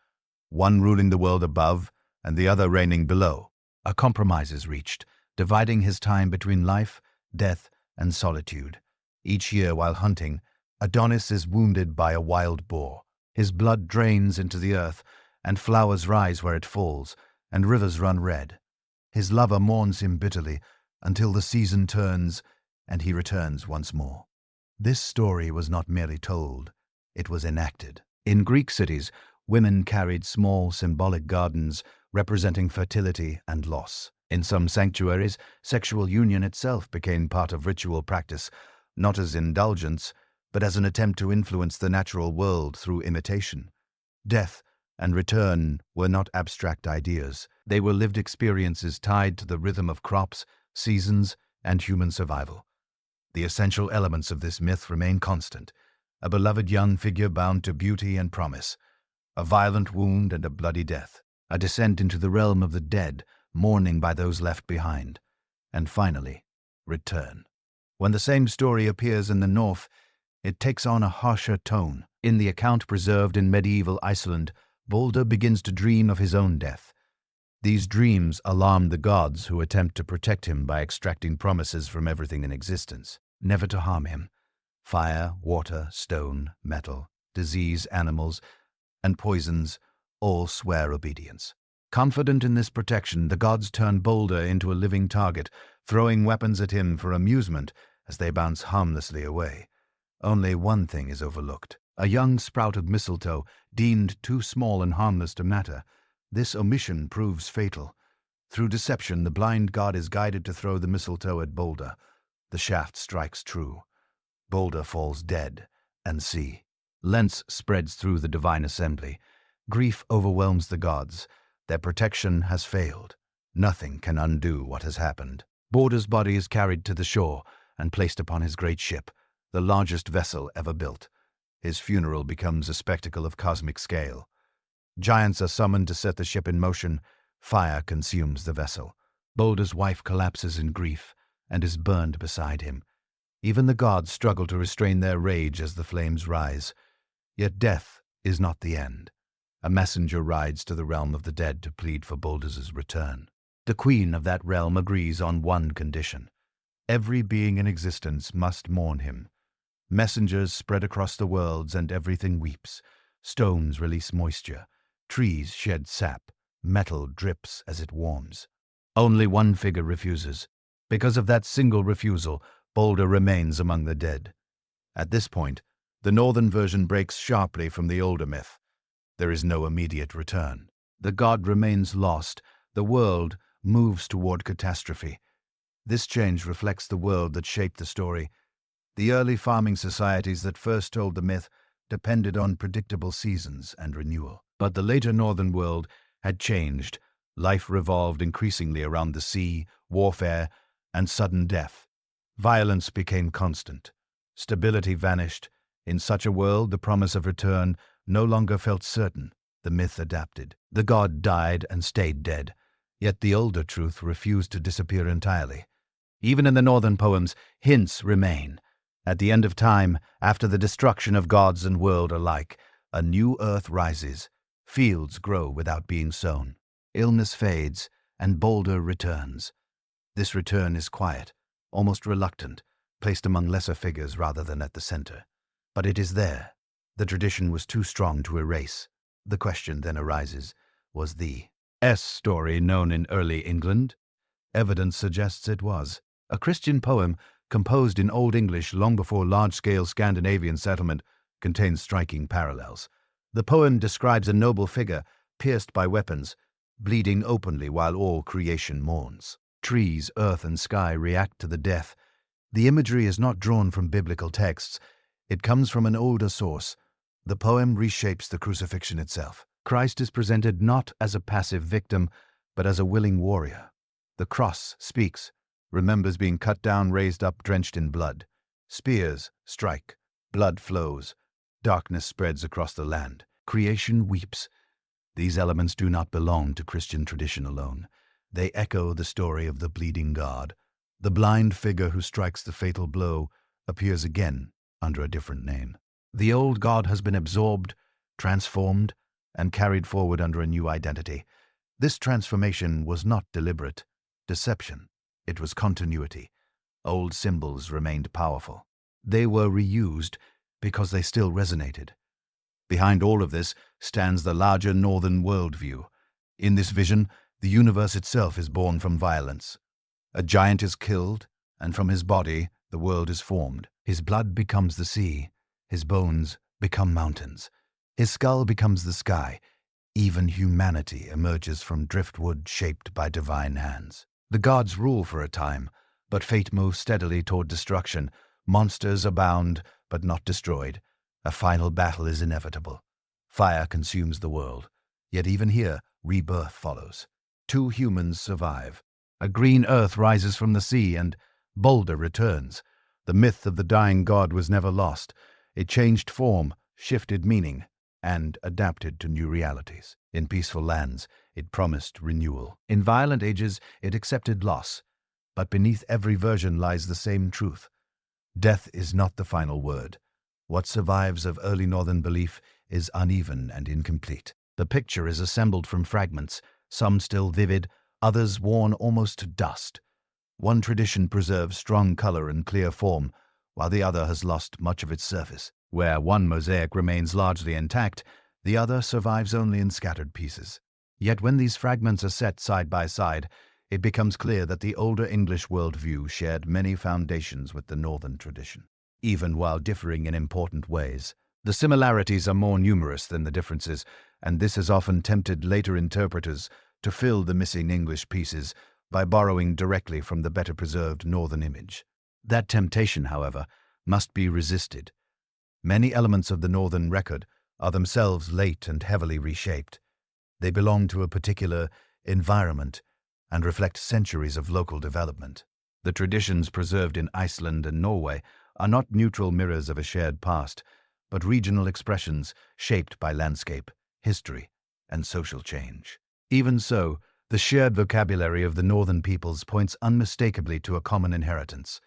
one ruling the world above and the other reigning below. A compromise is reached, dividing his time between life, death, and solitude. Each year while hunting, Adonis is wounded by a wild boar. His blood drains into the earth, and flowers rise where it falls, and rivers run red. His lover mourns him bitterly until the season turns and he returns once more. This story was not merely told, it was enacted. In Greek cities, women carried small symbolic gardens representing fertility and loss. In some sanctuaries, sexual union itself became part of ritual practice, not as indulgence, but as an attempt to influence the natural world through imitation. Death and return were not abstract ideas. They were lived experiences tied to the rhythm of crops, seasons, and human survival. The essential elements of this myth remain constant: a beloved young figure bound to beauty and promise, a violent wound and a bloody death, a descent into the realm of the dead, mourning by those left behind, and finally, return. When the same story appears in the North, it takes on a harsher tone. In the account preserved in medieval Iceland, Balder begins to dream of his own death. These dreams alarm the gods, who attempt to protect him by extracting promises from everything in existence, never to harm him. Fire, water, stone, metal, disease, animals, and poisons all swear obedience. Confident in this protection, the gods turn Balder into a living target, throwing weapons at him for amusement as they bounce harmlessly away. Only one thing is overlooked: a young sprout of mistletoe, deemed too small and harmless to matter. This omission proves fatal. Through deception, the blind god is guided to throw the mistletoe at Balder. The shaft strikes true. Balder falls dead, and see. Lents spreads through the divine assembly. Grief overwhelms the gods. Their protection has failed. Nothing can undo what has happened. Balder's body is carried to the shore and placed upon his great ship, the largest vessel ever built. His funeral becomes a spectacle of cosmic scale. Giants are summoned to set the ship in motion. Fire consumes the vessel. Balder's wife collapses in grief and is burned beside him. Even the gods struggle to restrain their rage as the flames rise. Yet death is not the end. A messenger rides to the realm of the dead to plead for Balder's return. The queen of that realm agrees on one condition: every being in existence must mourn him. Messengers spread across the worlds, and everything weeps. Stones release moisture. Trees shed sap. Metal drips as it warms. Only one figure refuses. Because of that single refusal, Balder remains among the dead. At this point, the northern version breaks sharply from the older myth. There is no immediate return. The god remains lost. The world moves toward catastrophe. This change reflects the world that shaped the story. The early farming societies that first told the myth depended on predictable seasons and renewal. But the later northern world had changed. Life revolved increasingly around the sea, warfare, and sudden death. Violence became constant. Stability vanished. In such a world, the promise of return no longer felt certain. The myth adapted. The god died and stayed dead, yet the older truth refused to disappear entirely. Even in the northern poems, hints remain. At the end of time, after the destruction of gods and world alike, a new earth rises, fields grow without being sown, illness fades, and Balder returns. This return is quiet, almost reluctant, placed among lesser figures rather than at the center. But it is there. The tradition was too strong to erase. The question then arises, was the story known in early England? Evidence suggests it was. A Christian poem composed in Old English long before large-scale Scandinavian settlement contains striking parallels. The poem describes a noble figure, pierced by weapons, bleeding openly while all creation mourns. Trees, earth, and sky react to the death. The imagery is not drawn from biblical texts. It comes from an older source. The poem reshapes the crucifixion itself. Christ is presented not as a passive victim, but as a willing warrior. The cross speaks, remembers being cut down, raised up, drenched in blood. Spears strike, blood flows, darkness spreads across the land. Creation weeps. These elements do not belong to Christian tradition alone. They echo the story of the bleeding God. The blind figure who strikes the fatal blow appears again under a different name. The old God has been absorbed, transformed, and carried forward under a new identity. This transformation was not deliberate deception. It was continuity. Old symbols remained powerful. They were reused because they still resonated. Behind all of this stands the larger northern worldview. In this vision, the universe itself is born from violence. A giant is killed, and from his body the world is formed. His blood becomes the sea. His bones become mountains. His skull becomes the sky. Even humanity emerges from driftwood shaped by divine hands. The gods rule for a time, but fate moves steadily toward destruction. Monsters abound, but not destroyed. A final battle is inevitable. Fire consumes the world. Yet even here, rebirth follows. 2 humans survive. A green earth rises from the sea, and Balder returns. The myth of the dying god was never lost. It changed form, shifted meaning, and adapted to new realities. In peaceful lands, it promised renewal. In violent ages, it accepted loss. But beneath every version lies the same truth. Death is not the final word. What survives of early northern belief is uneven and incomplete. The picture is assembled from fragments, some still vivid, others worn almost to dust. One tradition preserves strong color and clear form, while the other has lost much of its surface. Where one mosaic remains largely intact, the other survives only in scattered pieces. Yet when these fragments are set side by side, it becomes clear that the older English worldview shared many foundations with the northern tradition. Even while differing in important ways, the similarities are more numerous than the differences, and this has often tempted later interpreters to fill the missing English pieces by borrowing directly from the better-preserved northern image. That temptation, however, must be resisted. Many elements of the northern record are themselves late and heavily reshaped. They belong to a particular environment and reflect centuries of local development. The traditions preserved in Iceland and Norway are not neutral mirrors of a shared past, but regional expressions shaped by landscape, history, and social change. Even so, the shared vocabulary of the northern peoples points unmistakably to a common inheritance.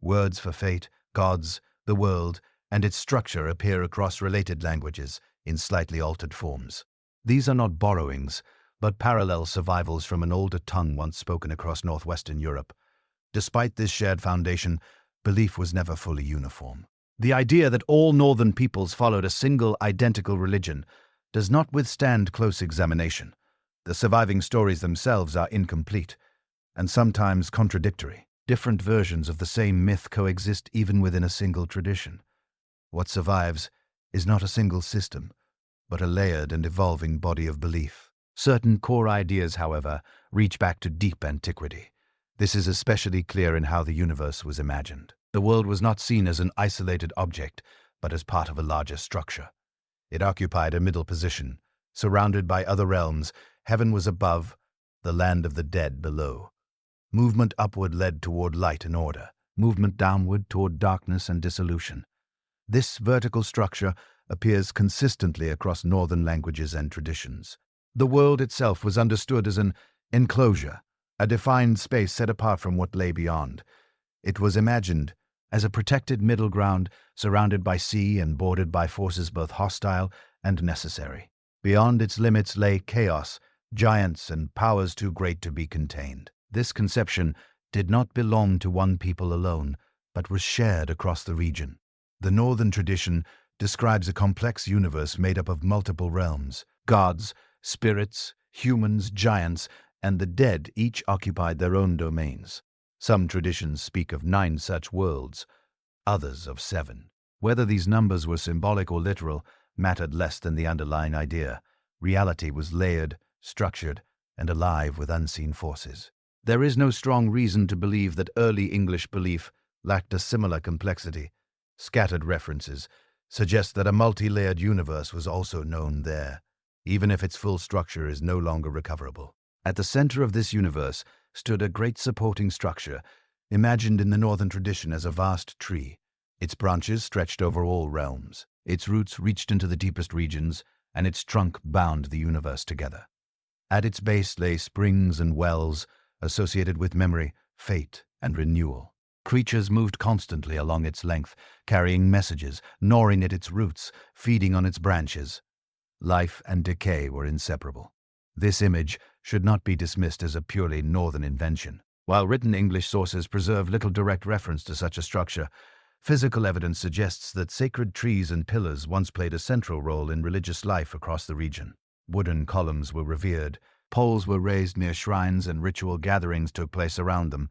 Words for fate, gods, the world, and its structure appear across related languages in slightly altered forms. These are not borrowings, but parallel survivals from an older tongue once spoken across northwestern Europe. Despite this shared foundation, belief was never fully uniform. The idea that all northern peoples followed a single identical religion does not withstand close examination. The surviving stories themselves are incomplete and sometimes contradictory. Different versions of the same myth coexist even within a single tradition. What survives is not a single system, but a layered and evolving body of belief. Certain core ideas, however, reach back to deep antiquity. This is especially clear in how the universe was imagined. The world was not seen as an isolated object, but as part of a larger structure. It occupied a middle position. Surrounded by other realms, heaven was above, the land of the dead below. Movement upward led toward light and order, movement downward toward darkness and dissolution. This vertical structure appears consistently across northern languages and traditions. The world itself was understood as an enclosure, a defined space set apart from what lay beyond. It was imagined as a protected middle ground surrounded by sea and bordered by forces both hostile and necessary. Beyond its limits lay chaos, giants, and powers too great to be contained. This conception did not belong to one people alone, but was shared across the region. The northern tradition describes a complex universe made up of multiple realms. Gods, spirits, humans, giants, and the dead each occupied their own domains. Some traditions speak of 9 such worlds, others of 7. Whether these numbers were symbolic or literal mattered less than the underlying idea. Reality was layered, structured, and alive with unseen forces. There is no strong reason to believe that early English belief lacked a similar complexity. Scattered references suggest that a multi-layered universe was also known there, even if its full structure is no longer recoverable. At the center of this universe stood a great supporting structure, imagined in the northern tradition as a vast tree. Its branches stretched over all realms. Its roots reached into the deepest regions, and its trunk bound the universe together. At its base lay springs and wells associated with memory, fate, and renewal. Creatures moved constantly along its length, carrying messages, gnawing at its roots, feeding on its branches. Life and decay were inseparable. This image should not be dismissed as a purely northern invention. While written English sources preserve little direct reference to such a structure, physical evidence suggests that sacred trees and pillars once played a central role in religious life across the region. Wooden columns were revered, poles were raised near shrines, and ritual gatherings took place around them.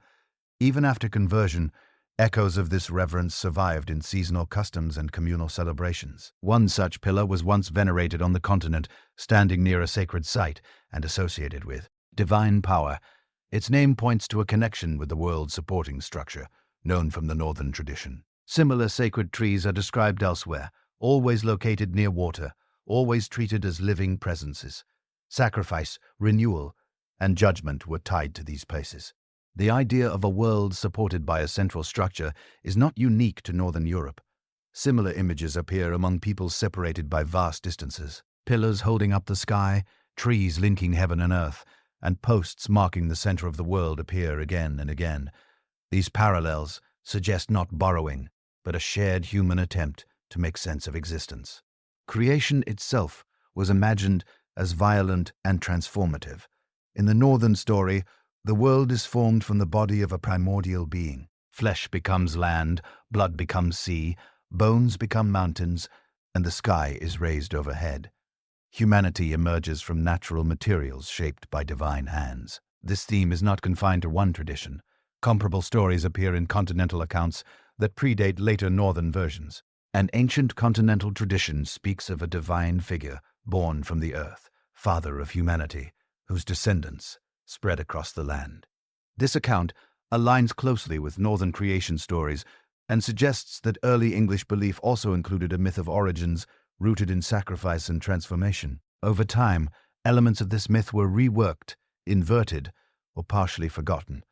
Even after conversion, echoes of this reverence survived in seasonal customs and communal celebrations. One such pillar was once venerated on the continent, standing near a sacred site and associated with divine power. Its name points to a connection with the world supporting structure, known from the northern tradition. Similar sacred trees are described elsewhere, always located near water, always treated as living presences. Sacrifice, renewal, and judgment were tied to these places. The idea of a world supported by a central structure is not unique to Northern Europe. Similar images appear among peoples separated by vast distances. Pillars holding up the sky, trees linking heaven and earth, and posts marking the center of the world appear again and again. These parallels suggest not borrowing, but a shared human attempt to make sense of existence. Creation itself was imagined as violent and transformative. In the northern story, the world is formed from the body of a primordial being. Flesh becomes land, blood becomes sea, bones become mountains, and the sky is raised overhead. Humanity emerges from natural materials shaped by divine hands. This theme is not confined to one tradition. Comparable stories appear in continental accounts that predate later northern versions. An ancient continental tradition speaks of a divine figure born from the earth, father of humanity, whose descendants spread across the land. This account aligns closely with northern creation stories and suggests that early English belief also included a myth of origins rooted in sacrifice and transformation. Over time, elements of this myth were reworked, inverted, or partially forgotten,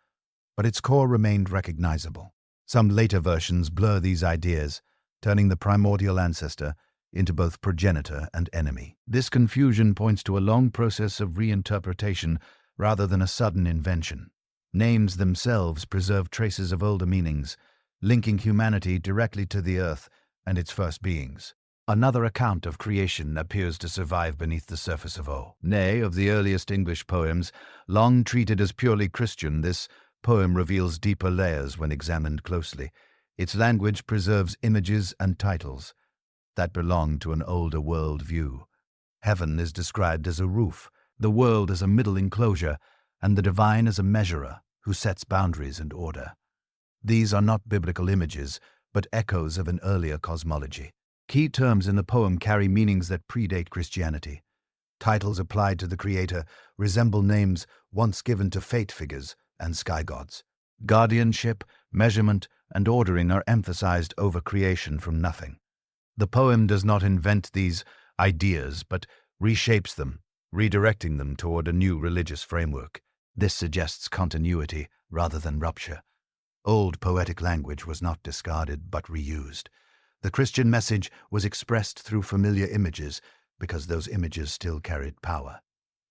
but its core remained recognizable. Some later versions blur these ideas, turning the primordial ancestor into both progenitor and enemy. This confusion points to a long process of reinterpretation rather than a sudden invention. Names themselves preserve traces of older meanings, linking humanity directly to the earth and its first beings. Another account of creation appears to survive beneath the surface of Nay, of the earliest English poems, long treated as purely Christian, this poem reveals deeper layers when examined closely. Its language preserves images and titles that belong to an older world view. Heaven is described as a roof, the world as a middle enclosure, and the divine as a measurer who sets boundaries and order. These are not biblical images, but echoes of an earlier cosmology. Key terms in the poem carry meanings that predate Christianity. Titles applied to the Creator resemble names once given to fate figures and sky gods. Guardianship, measurement, and ordering are emphasized over creation from nothing. The poem does not invent these ideas, but reshapes them, redirecting them toward a new religious framework. This suggests continuity rather than rupture. Old poetic language was not discarded, but reused. The Christian message was expressed through familiar images because those images still carried power.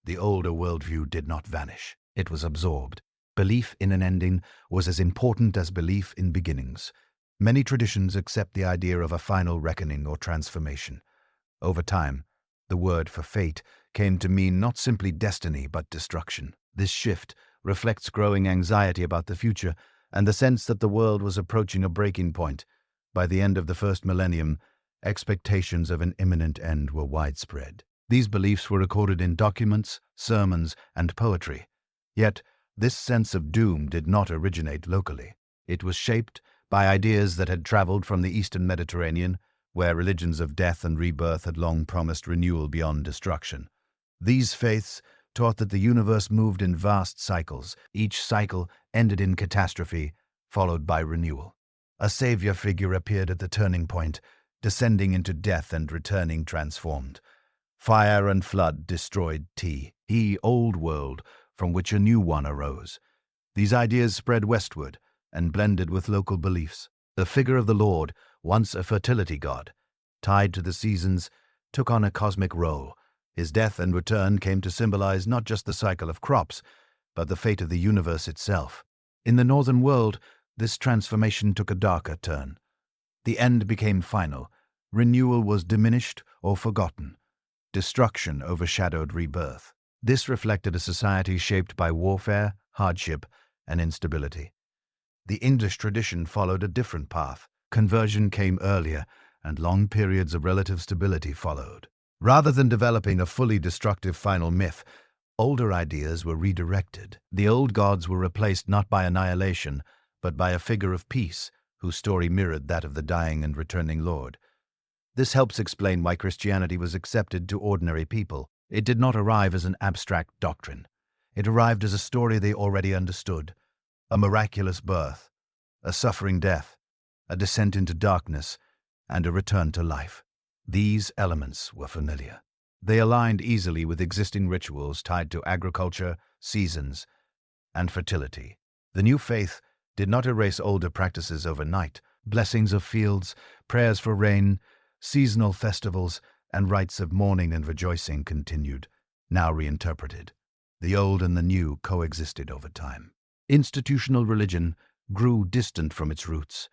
The older worldview did not vanish. It was absorbed. Belief in an ending was as important as belief in beginnings. Many traditions accept the idea of a final reckoning or transformation. Over time, the word for fate came to mean not simply destiny but destruction. This shift reflects growing anxiety about the future and the sense that the world was approaching a breaking point. By the end of the first millennium, expectations of an imminent end were widespread. These beliefs were recorded in documents, sermons, and poetry. Yet, this sense of doom did not originate locally. It was shaped by ideas that had traveled from the Eastern Mediterranean, where religions of death and rebirth had long promised renewal beyond destruction. These faiths taught that the universe moved in vast cycles. Each cycle ended in catastrophe, followed by renewal. A savior figure appeared at the turning point, descending into death and returning transformed. Fire and flood destroyed the old world from which a new one arose. These ideas spread westward and blended with local beliefs. The figure of the Lord, once a fertility god, tied to the seasons, took on a cosmic role. His death and return came to symbolize not just the cycle of crops, but the fate of the universe itself. In the northern world, this transformation took a darker turn. The end became final. Renewal was diminished or forgotten. Destruction overshadowed rebirth. This reflected a society shaped by warfare, hardship, and instability. The English tradition followed a different path. Conversion came earlier, and long periods of relative stability followed. Rather than developing a fully destructive final myth, older ideas were redirected. The old gods were replaced not by annihilation, but by a figure of peace, whose story mirrored that of the dying and returning Lord. This helps explain why Christianity was accepted to ordinary people. It did not arrive as an abstract doctrine. It arrived as a story they already understood. A miraculous birth, a suffering death, a descent into darkness, and a return to life. These elements were familiar. They aligned easily with existing rituals tied to agriculture, seasons, and fertility. The new faith did not erase older practices overnight. Blessings of fields, prayers for rain, seasonal festivals, and rites of mourning and rejoicing continued, now reinterpreted. The old and the new coexisted over time. Institutional religion grew distant from its roots.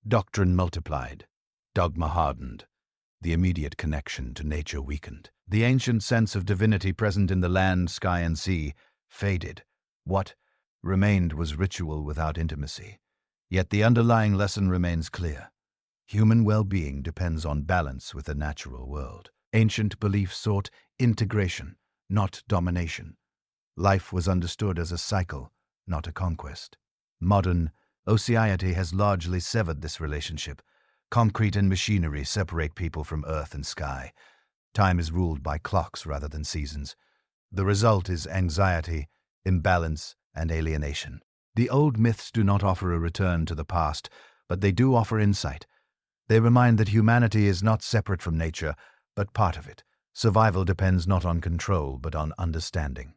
Doctrine multiplied. Dogma hardened. The immediate connection to nature weakened. The ancient sense of divinity present in the land, sky, and sea faded. What remained was ritual without intimacy. Yet the underlying lesson remains clear. Human well-being depends on balance with the natural world. Ancient belief sought integration, not domination. Life was understood as a cycle, not a conquest. Modern society has largely severed this relationship. Concrete and machinery separate people from earth and sky. Time is ruled by clocks rather than seasons. The result is anxiety, imbalance, and alienation. The old myths do not offer a return to the past, but they do offer insight. They remind that humanity is not separate from nature, but part of it. Survival depends not on control, but on understanding.